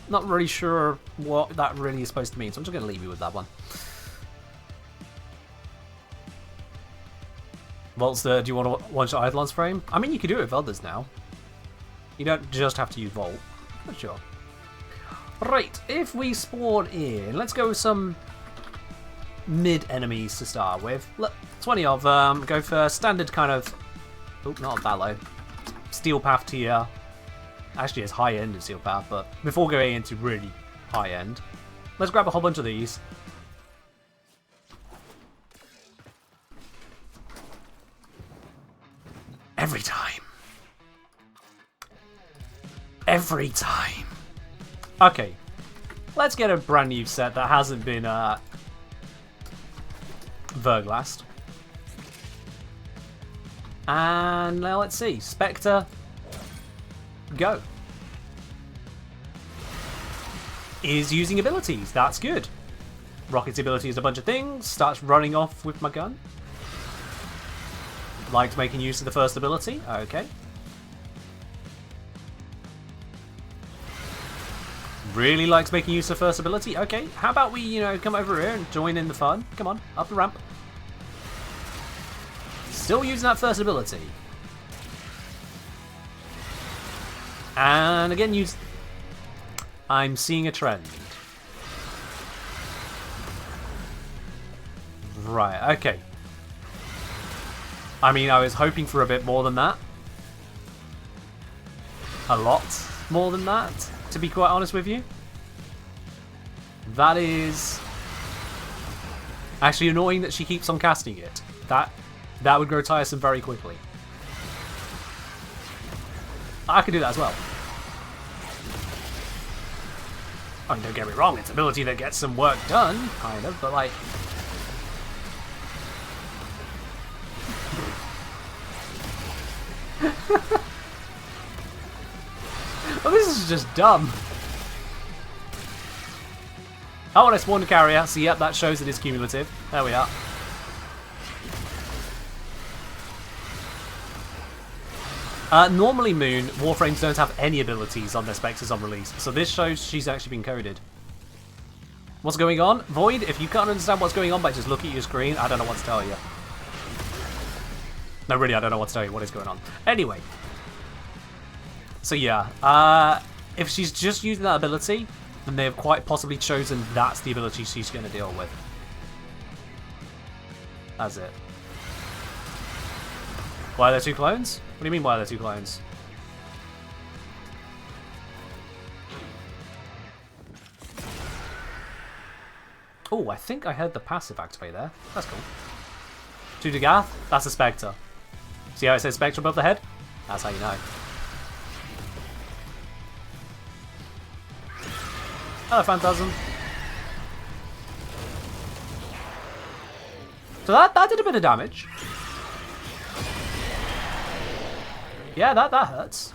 Not really sure what that really is supposed to mean, so I'm just going to leave you with that one. Volt's do you want to one-shot Eidolon's frame? I mean, you can do it with others now. You don't just have to use Volt. But sure. Right, if we spawn in, let's go with some mid enemies to start with. 20 of them. Go for standard kind of... Oh, not that low. Steel Path tier. Actually, it's high end in Steel Path, but before going into really high end, let's grab a whole bunch of these. Every time. Every time. Okay, let's get a brand new set that hasn't been verglassed. And now let's see. Spectre, go. is using abilities. That's good. Rocket's ability is a bunch of things. Starts running off with my gun. Liked making use of the first ability. Okay. Really likes making use of the first ability. Okay, how about we, you know, come over here and join in the fun. Come on, up the ramp. Still using that first ability. And again, use... I'm seeing a trend. Right, okay. I mean, I was hoping for a bit more than that. A lot more than that, to be quite honest with you. That is... actually annoying that she keeps on casting it. That would grow tiresome very quickly. I could do that as well. I mean, don't get me wrong, it's ability that gets some work done, kind of, but like... oh, this is just dumb. Oh, and I spawned a carrier, so yep, that shows it is cumulative. There we are. Normally, Moon, Warframes don't have any abilities on their Spectres on release, so this shows she's actually been coded. What's going on? Void, if you can't understand what's going on by just looking at your screen, I don't know what to tell you. No, really, I don't know what to tell you. What is going on? Anyway. So yeah, if she's just using that ability, then they have quite possibly chosen that's the ability she's going to deal with. That's it. Why are there two clones? What do you mean, why are there two clones? Oh, I think I heard the passive activate there. That's cool. 2 to Gath, that's a Spectre. See how it says Spectre above the head? That's how you know. Hello, Phantasm. So that did a bit of damage. Yeah, that hurts.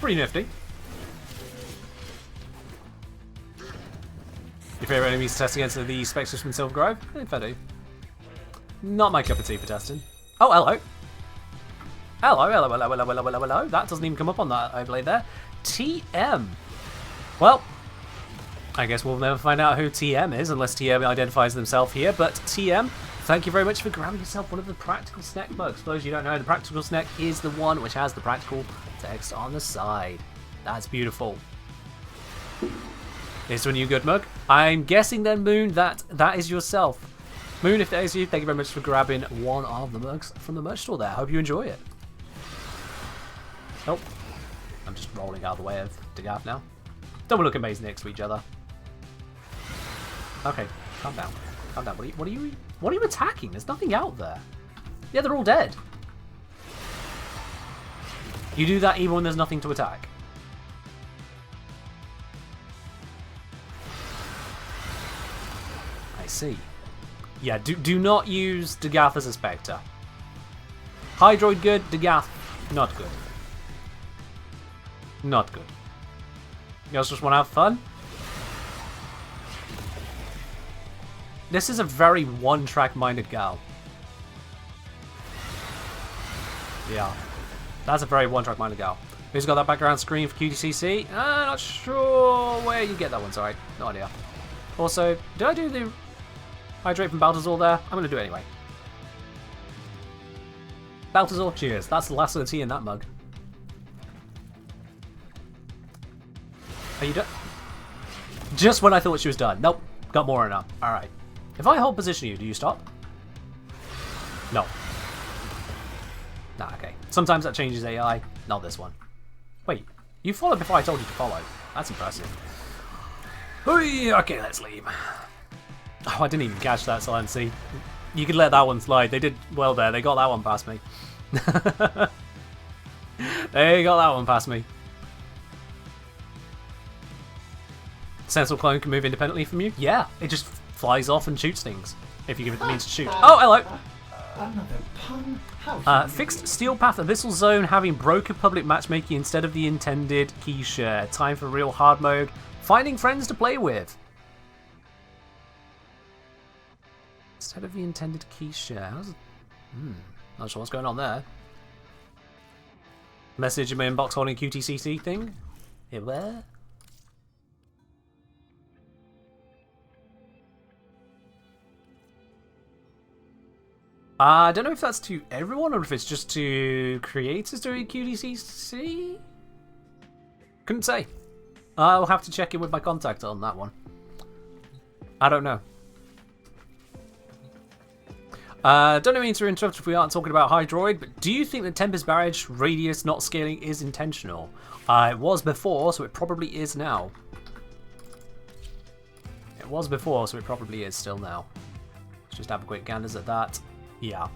Pretty nifty. Your favourite enemies to test against are the Spectres from Silver Grove? If I do. Not my cup of tea for testing. Oh, hello. Hello. That doesn't even come up on that overlay there. TM. Well, I guess we'll never find out who TM is unless TM identifies themselves here. But TM, thank you very much for grabbing yourself one of the Practical Snack mugs. For those of you who don't know, the Practical Snack is the one which has the practical text on the side. That's beautiful. Is there a new good mug? I'm guessing then, Moon, that is yourself. Moon, if that is you, thank you very much for grabbing one of the mugs from the merch store there. I hope you enjoy it. Oh, I'm just rolling out of the way of Degaf now. Don't we look amazing next to each other? Okay, calm down. Calm down. What are you attacking? There's nothing out there. Yeah, they're all dead. You do that even when there's nothing to attack. I see. Yeah, do not use Dagath as a Spectre. Hydroid good, Dagath not good. Not good. You guys just want to have fun? This is a very one-track minded gal. Yeah. That's a very one-track minded gal. Who's got that background screen for QTCC? Not sure where you get that one, sorry. No idea. Also, did I do the hydrate from Baltazar there? I'm going to do it anyway. Baltazar, cheers. That's the last of the tea in that mug. Are you done? Just when I thought she was done. Nope. Got more in her. Alright. If I hold position you, do you stop? No. Nah, okay. Sometimes that changes AI. Not this one. Wait. You followed before I told you to follow. That's impressive. Okay, let's leave. Oh, I didn't even catch that silency. You could let that one slide. They did well there. They got that one past me. They got that one past me. Sensible clone can move independently from you? Yeah, it just flies off and shoots things. If you give it the means to shoot. Oh, hello! Another pun? How Fixed Steel Path Abyssal Zone having broken public matchmaking instead of the intended key share. Time for real hard mode. Finding friends to play with. Instead of the intended key share. Not sure what's going on there. Message in my inbox holding QTCC thing. Here, where? I don't know if that's to everyone or if it's just to creators doing QTCC. Couldn't say. I'll have to check in with my contact on that one. I don't know. Don't mean to interrupt if we aren't talking about Hydroid, but do you think the Tempest Barrage radius not scaling is intentional? It was before, so it probably is now. It was before, so it probably is still now. Let's just have a quick gander at that. Yeah.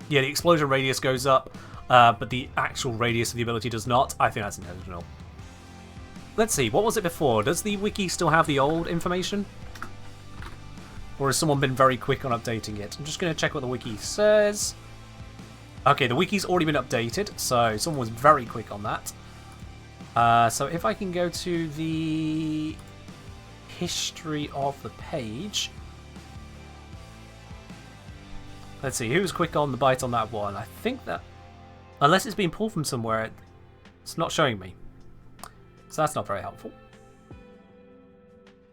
Yeah, the explosion radius goes up, but the actual radius of the ability does not. I think that's intentional. Let's see, what was it before? Does the wiki still have the old information? Or has someone been very quick on updating it? I'm just going to check what the wiki says. Okay, the wiki's already been updated, so someone was very quick on that. So if I can go to the history of the page. Let's see, who was quick on the bite on that one? I think that, unless it's been pulled from somewhere, it's not showing me. So that's not very helpful.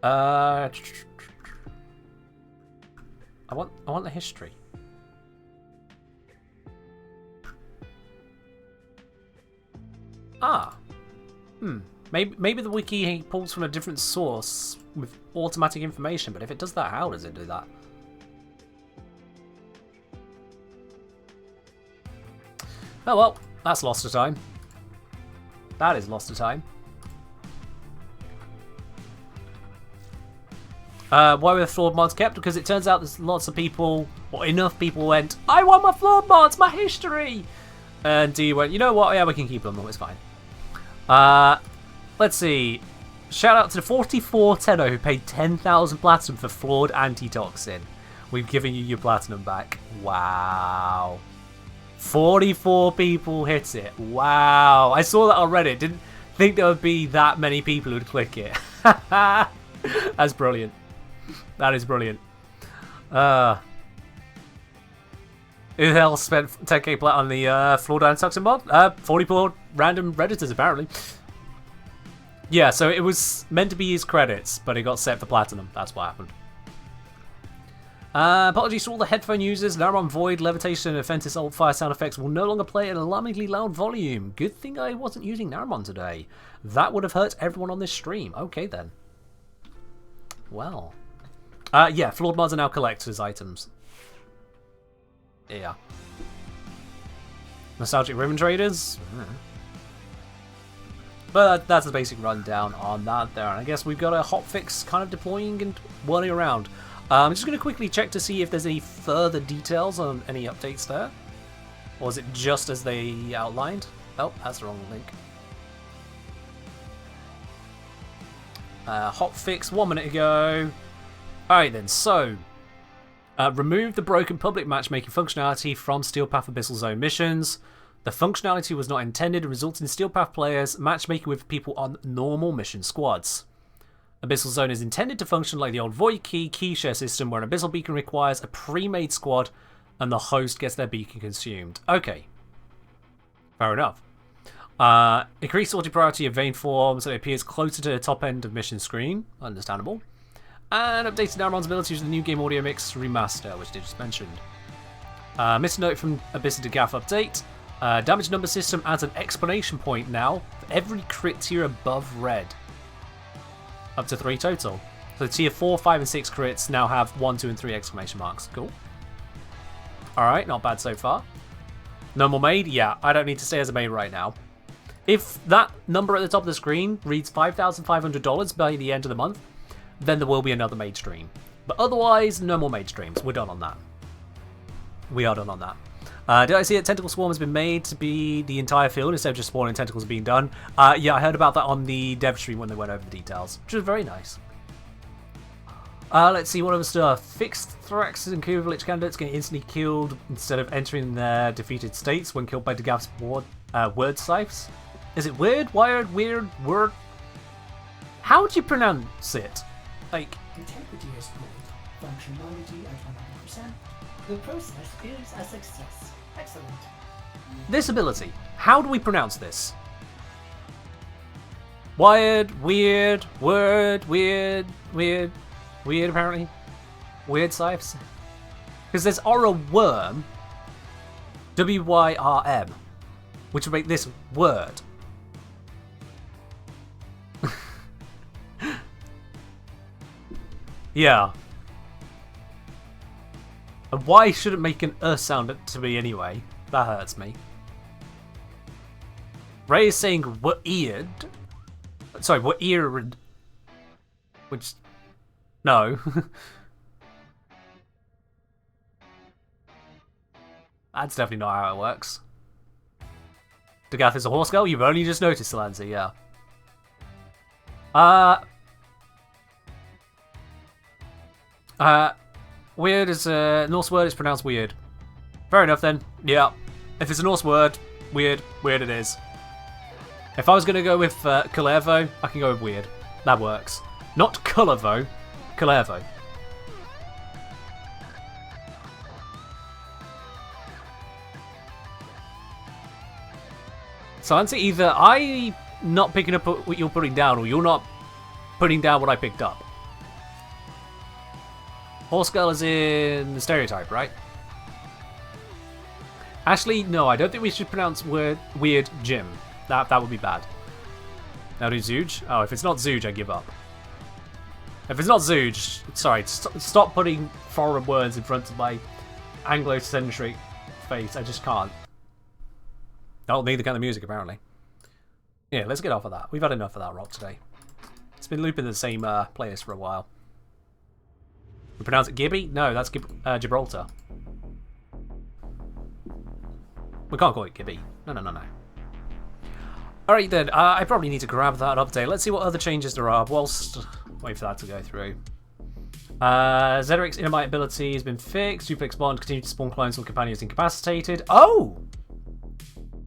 I want the history. Maybe the wiki pulls from a different source with automatic information, but if it does that, how does it do that? Oh well, that's lost to time. That is lost to time. Why were the flawed mods kept? Because it turns out there's lots of people, or enough people went, I want my flawed mods, my history! And D went, you know what, yeah, we can keep them, it's fine. Let's see. Shout out to the 4410 who paid 10,000 platinum for flawed antitoxin. We've given you your platinum back. Wow. 44 people hit it. Wow. I saw that on Reddit. Didn't think there would be that many people who'd click it. That's brilliant. That is brilliant. Who else spent 10k plat on the flawed antitoxin mod? 44 random Redditors apparently. Yeah, so it was meant to be his credits, but it got set for platinum. That's what happened. Apologies to all the headphone users. Naron Void, Levitation, and Fentis Old Fire sound effects will no longer play at an alarmingly loud volume. Good thing I wasn't using Naron today. That would have hurt everyone on this stream. Okay then. Well. Yeah, flawed mods are now collector's items. Yeah. Nostalgic Ribbon Traders? But that's the basic rundown on that there. And I guess we've got a hotfix kind of deploying and whirling around. I'm just going to quickly check to see if there's any further details on any updates there. Or is it just as they outlined? Oh, that's the wrong link. Hotfix 1 minute ago. Alright then, so remove the broken public matchmaking functionality from Steel Path Abyssal Zone missions. The functionality was not intended and results in Steel Path players matchmaking with people on normal mission squads. Abyssal Zone is intended to function like the old Void key share system where an Abyssal Beacon requires a pre-made squad and the host gets their beacon consumed. Okay. Fair enough. Increased sorting priority of vein form so it appears closer to the top end of mission screen. Understandable. And updated Naron's abilities with the new game audio mix remaster, which they just mentioned. Missed a note from Abyssal to Gaff update. Damage number system adds an exclamation point now for every crit tier above red. Up to 3 total. So tier 4, 5, and 6 crits now have 1, 2, and 3 exclamation marks. Cool. Alright, not bad so far. Normal maid? Yeah, I don't need to stay as a maid right now. If that number at the top of the screen reads $5,500 by the end of the month, then there will be another maid stream. But otherwise, no more maid streams. We're done on that. We are done on that. Did I see that Tentacle Swarm has been made to be the entire field instead of just spawning tentacles being done? Yeah, I heard about that on the dev stream when they went over the details, which was very nice. Let's see what other stuff. Fixed thorax and equivalent candidates get instantly killed instead of entering their defeated states when killed by Dagath's word scythes. Is it weird, wired, weird, word? How do you pronounce it? Like, Integrity is good. Functionality at 100%. The process is a success. Excellent. this ability. How do we pronounce this? Wired, weird, word, weird, weird, weird apparently. Weird scythes. Because there's Aura Worm, W-Y-R-M, which would make this word. Yeah. And why should it make an sound to me anyway? That hurts me. Ray is saying weird. Sorry, weird. Which, no. That's definitely not how it works. Dagath is a horse girl? You've only just noticed, Lancy, yeah. Weird is a Norse word, is pronounced weird. Fair enough then. Yeah. If it's a Norse word, weird it is. If I was going to go with Kalervo, I can go with weird. That works. Not Kullervo, Kalervo. So I'd say either I'm not picking up what you're putting down, or you're not putting down what I picked up. Horse girl is in the stereotype, right? Actually, no, I don't think we should pronounce weird Jim. That would be bad. Now do Zooge? Oh, if it's not Zooge, I give up. If it's not Zooge, sorry, stop putting foreign words in front of my Anglo-centric face. I just can't. That'll need the kind of music, apparently. Yeah, let's get off of that. We've had enough of that rock today. It's been looping the same players for a while. We pronounce it Gibby? No, that's Gibraltar. We can't call it Gibby. No. Alright then, I probably need to grab that update. Let's see what other changes there are whilst wait for that to go through. Zedric's Innermite ability has been fixed. Duplex Bond continues to spawn clones while companions incapacitated. Oh!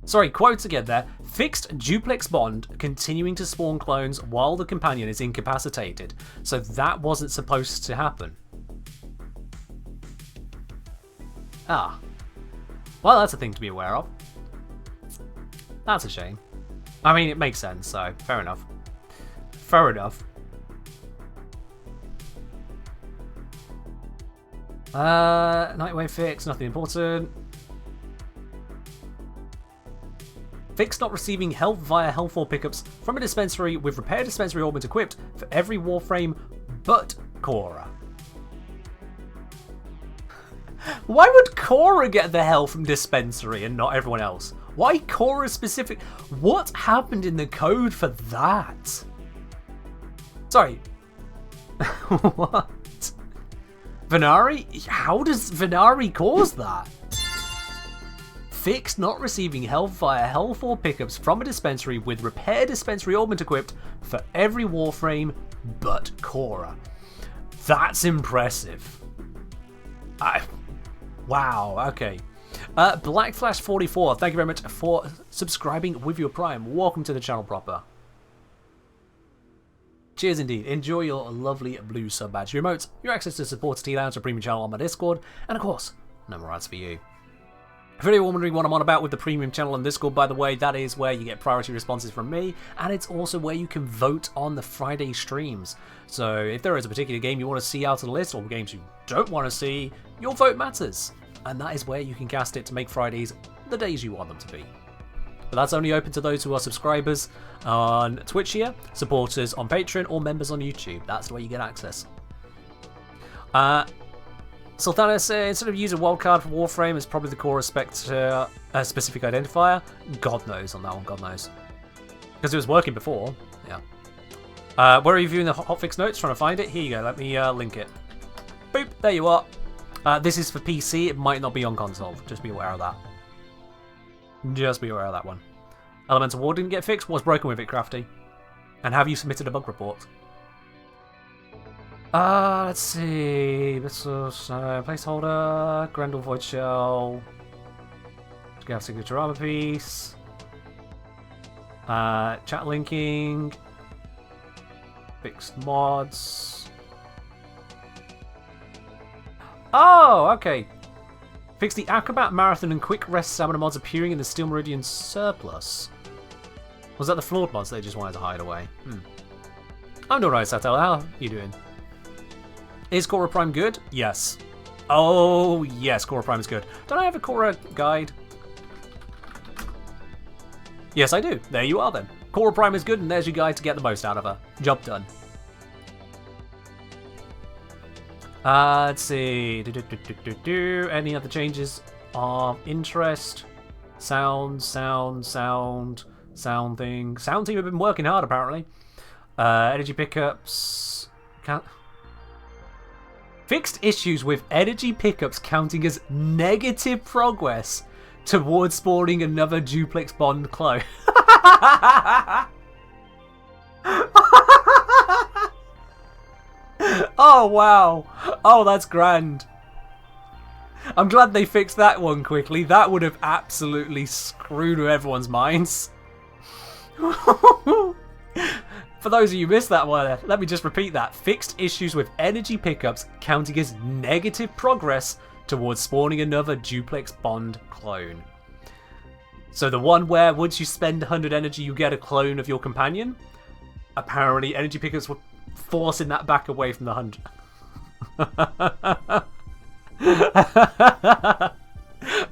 Sorry, quotes again there. Fixed Duplex Bond continuing to spawn clones while the companion is incapacitated. So that wasn't supposed to happen. Ah. Well, that's a thing to be aware of. That's a shame. I mean, it makes sense, so fair enough. Fair enough. Nightwave fix, nothing important. Fix not receiving health via Health 4 pickups from a dispensary with repair dispensary augment equipped for every Warframe but Cora. Why would Cora get the health from dispensary and not everyone else? Why Cora specific? What happened in the code for that? Sorry. What? Venari? How does Venari cause that? Fix not receiving health via Health 4 pickups from a dispensary with repair dispensary augment equipped for every Warframe but Cora. That's impressive. Wow, okay. Blackflash44, thank you very much for subscribing with your Prime. Welcome to the channel proper. Cheers indeed. Enjoy your lovely blue sub badge, your emotes, your access to support T-Lounge, a premium channel on my Discord, and of course, no more ads for you. If you're wondering what I'm on about with the premium channel on Discord, by the way, that is where you get priority responses from me, and it's also where you can vote on the Friday streams. So if there is a particular game you want to see out of the list, or games you don't want to see, your vote matters. And that is where you can cast it to make Fridays the days you want them to be. But that's only open to those who are subscribers on Twitch here, supporters on Patreon, or members on YouTube. That's the way you get access. Sultanis, instead of using wildcard for Warframe, is probably the core specific identifier. God knows on that one, God knows. Because it was working before, yeah. Where are you viewing the hotfix notes? Trying to find it? Here you go, let me link it. Boop, there you are. This is for PC, it might not be on console. Just be aware of that. Just be aware of that one. Elemental War didn't get fixed. What's broken with it, Crafty? And have you submitted a bug report? Let's see. Placeholder, Grendel Void Shell, Gav Signature Armor Piece, chat linking, fixed mods. Oh, okay. Fix the Acrobat Marathon and Quick Rest Stamina mods appearing in the Steel Meridian Surplus. Was that the flawed mods they just wanted to hide away? I'm doing right, Satel. How are you doing? Is Korra Prime good? Yes. Oh, yes, Korra Prime is good. Don't I have a Korra guide? Yes, I do. There you are, then. Korra Prime is good, and there's your guide to get the most out of her. Job done. Let's see. Any other changes of interest? Sound thing. Sound team have been working hard, apparently. Energy pickups. Fixed issues with energy pickups counting as negative progress towards spawning another duplex bond clone. Oh, wow. Oh, that's grand. I'm glad they fixed that one quickly. That would have absolutely screwed with everyone's minds. For those of you who missed that one, let me just repeat that. Fixed issues with energy pickups counting as negative progress towards spawning another duplex bond clone. So the one where once you spend 100 energy you get a clone of your companion? Apparently energy pickups were forcing that back away from the 100.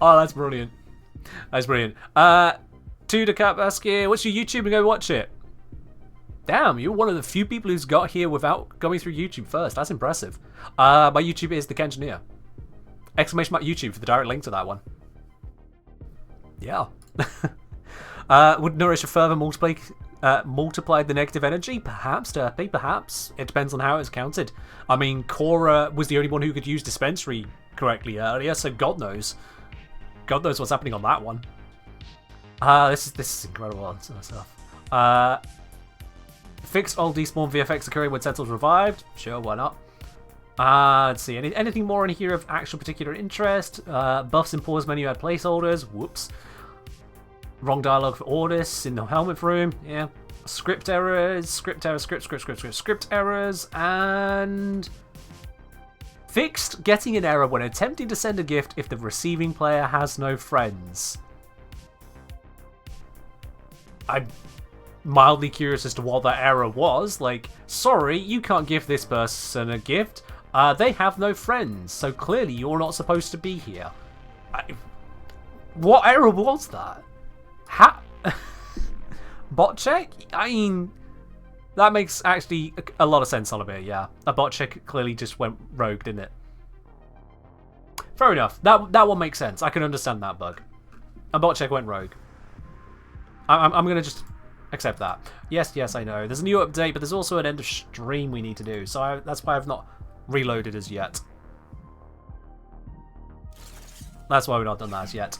Oh, that's brilliant. That's brilliant. Tudor Cap asking, what's your YouTube and go watch it? Damn, you're one of the few people who's got here without going through YouTube first. That's impressive. My YouTube is The Kengineer. Exclamation mark YouTube for the direct link to that one. Yeah. Would nourish a further multiply the negative energy? Perhaps, Derpy, perhaps. It depends on how it's counted. I mean, Korra was the only one who could use dispensary correctly earlier, so God knows. God knows what's happening on that one. This is incredible stuff. Fixed old despawn VFX occurring when Sentinel's revived. Sure, why not? Let's see. Anything more in here of actual particular interest? Buffs and pause menu add placeholders. Whoops. Wrong dialogue for Ordis in the helmet room. Yeah. Script errors, and fixed getting an error when attempting to send a gift if the receiving player has no friends. I'm mildly curious as to what that error was. Like, sorry, you can't give this person a gift. They have no friends, so clearly you're not supposed to be here. What error was that? Bot check? I mean, that makes actually a lot of sense on a bit, yeah. A bot check clearly just went rogue, didn't it? Fair enough. That one makes sense. I can understand that bug. A bot check went rogue. I'm going to just accept that. Yes, I know. There's a new update, but there's also an end of stream we need to do, so that's why I've not reloaded as yet. That's why we've not done that as yet.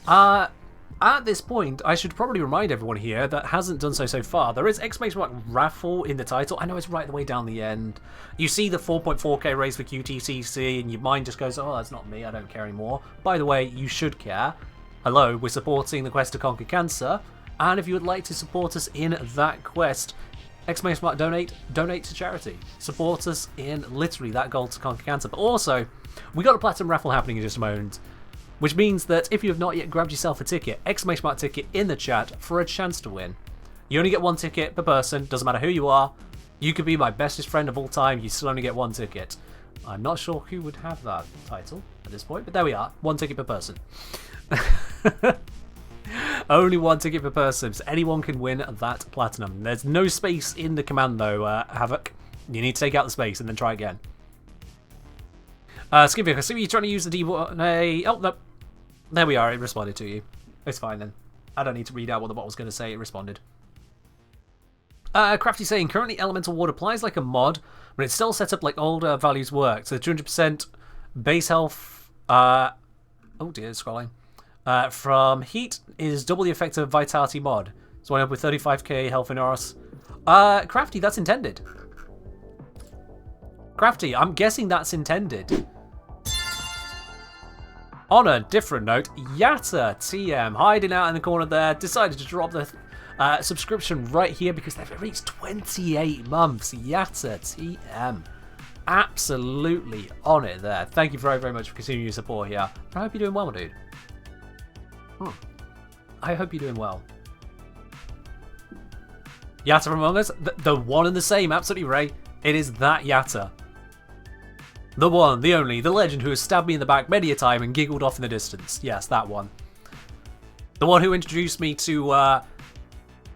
At this point, I should probably remind everyone here that hasn't done so far. There is exclamation mark raffle in the title. I know it's right the way down the end. You see the 4.4k raise for QTCC and your mind just goes, oh, that's not me, I don't care anymore. By the way, you should care. Hello, we're supporting the quest to conquer cancer. And if you would like to support us in that quest, exclamation mark donate to charity. Support us in literally that goal to conquer cancer. But also, we got a platinum raffle happening in just a moment. Which means that if you have not yet grabbed yourself a ticket, exclamation mark ticket in the chat for a chance to win. You only get one ticket per person, doesn't matter who you are. You could be my bestest friend of all time, you still only get one ticket. I'm not sure who would have that title at this point, but there we are. One ticket per person. Only one ticket per person, so anyone can win that platinum. There's no space in the command though, Havoc. You need to take out the space and then try again. Skivia, I see you're trying to use the D1A. Oh, no. There we are, it responded to you. It's fine then. I don't need to read out what the bot was going to say, it responded. Crafty saying, currently Elemental Ward applies like a mod, but it's still set up like older values work. So 200% base health, oh dear, it's scrolling. From heat is double the effect of Vitality mod. So I end up with 35k health in Oris. Crafty, that's intended. Crafty, I'm guessing that's intended. On a different note, Yatta TM, hiding out in the corner there, decided to drop the subscription right here because they've reached 28 months. Yatta TM. Absolutely on it there. Thank you very, very much for continuing your support here. I hope you're doing well, my dude. I hope you're doing well. Yatta from Among Us, the one and the same, absolutely, Ray. It is that Yatta. The one, the only, the legend who has stabbed me in the back many a time and giggled off in the distance. Yes, that one. The one who introduced me to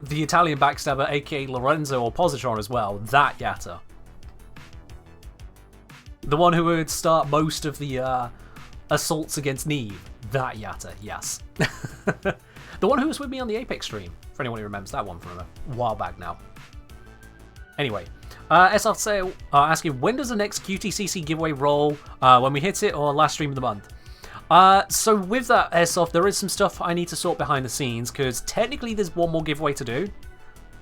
the Italian backstabber, aka Lorenzo or Positron as well. That Yatta. The one who would start most of the assaults against Neve. That Yatta, yes. The one who was with me on the Apex stream. For anyone who remembers that one from a while back now. Anyway. SR Sale asking, when does the next QTCC giveaway roll? When we hit it or last stream of the month? So with that, Airsoft, there is some stuff I need to sort behind the scenes, because technically there's one more giveaway to do.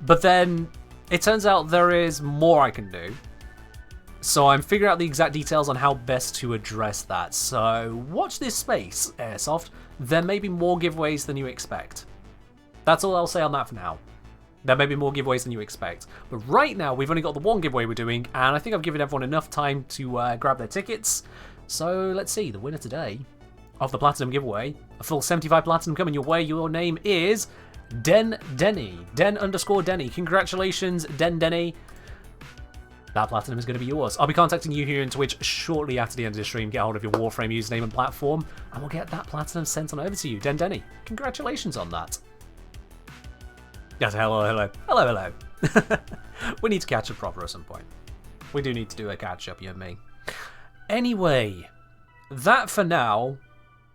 But then it turns out there is more I can do. So I'm figuring out the exact details on how best to address that. So watch this space, Airsoft. There may be more giveaways than you expect. That's all I'll say on that for now. There may be more giveaways than you expect. But right now, we've only got the one giveaway we're doing, and I think I've given everyone enough time to grab their tickets. So let's see, the winner today of the Platinum giveaway, a full 75 Platinum coming your way. Your name is Den Denny. Den_Denny. Congratulations, Den Denny. That Platinum is going to be yours. I'll be contacting you here in Twitch shortly after the end of the stream. Get hold of your Warframe username and platform, and we'll get that Platinum sent on over to you. Den Denny, congratulations on that. Yes, hello. We need to catch up proper at some point. We do need to do a catch up, you and me. Anyway, that for now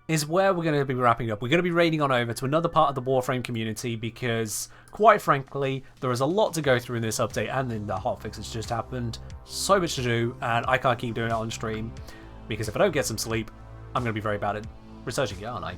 is where we're going to be wrapping up. We're going to be raiding on over to another part of the Warframe community because, quite frankly, there is a lot to go through in this update and in the hotfix that's just happened. So much to do, and I can't keep doing it on stream because if I don't get some sleep, I'm going to be very bad at researching it, aren't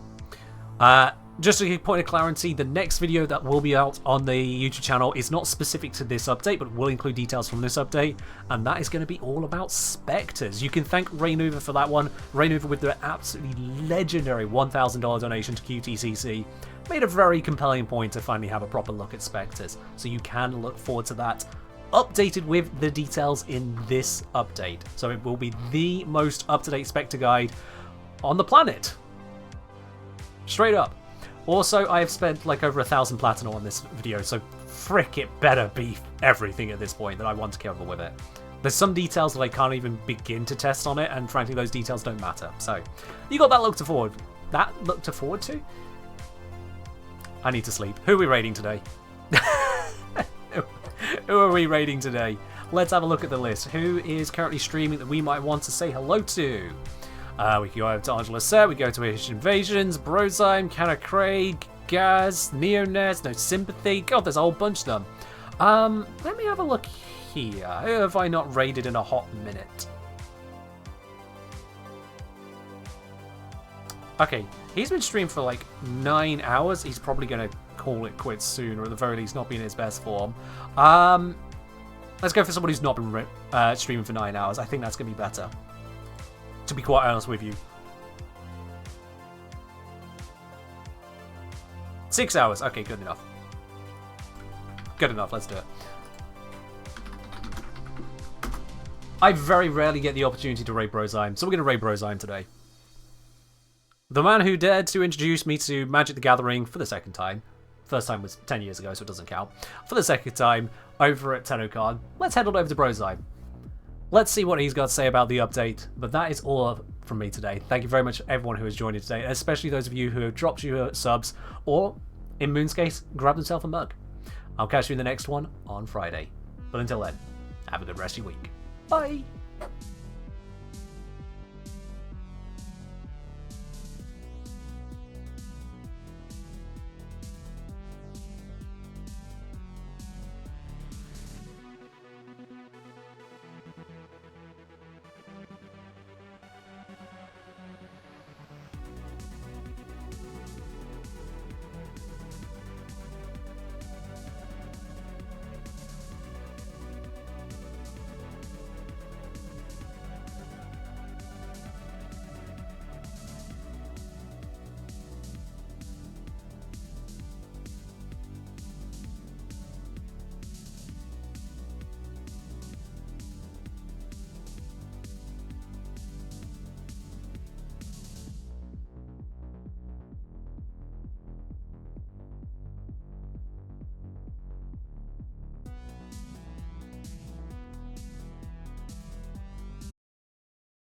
I? Just a point of clarity, the next video that will be out on the YouTube channel is not specific to this update, but will include details from this update, and that is going to be all about Spectres. You can thank Raynuva for that one. Raynuva with their absolutely legendary $1,000 donation to QTCC made a very compelling point to finally have a proper look at Spectres, so you can look forward to that. Updated with the details in this update, so it will be the most up-to-date Spectre guide on the planet. Straight up. Also, I have spent like over 1,000 platinum on this video, so frick, it better be everything at this point that I want to cover with it. There's some details that I can't even begin to test on it, and frankly, those details don't matter. So, you got that look to forward. That look to forward to? I need to sleep. Who are we raiding today? Who are we raiding today? Let's have a look at the list. Who is currently streaming that we might want to say hello to? We can go over to Angela Set, we go to Asian Invasions, Brozyme, Canna Craig, Gaz, Neonez, No Sympathy. God, there's a whole bunch of them. Let me have a look here. Who have I not raided in a hot minute? Okay, he's been streaming for like 9 hours. He's probably going to call it quits soon, or at the very least not be in his best form. Let's go for someone who's not been streaming for 9 hours. I think that's going to be better, to be quite honest with you. 6 hours. Okay, good enough. Good enough, let's do it. I very rarely get the opportunity to raid Brozyme, so we're going to raid Brozyme today. The man who dared to introduce me to Magic the Gathering for the second time. First time was 10 years ago, so it doesn't count. For the second time, over at 18OCT. Let's head on over to Brozyme. Let's see what he's got to say about the update, but that is all from me today. Thank you very much to everyone who has joined us today, especially those of you who have dropped your subs, or, in Moon's case, grabbed himself a mug. I'll catch you in the next one on Friday. But until then, have a good rest of your week. Bye!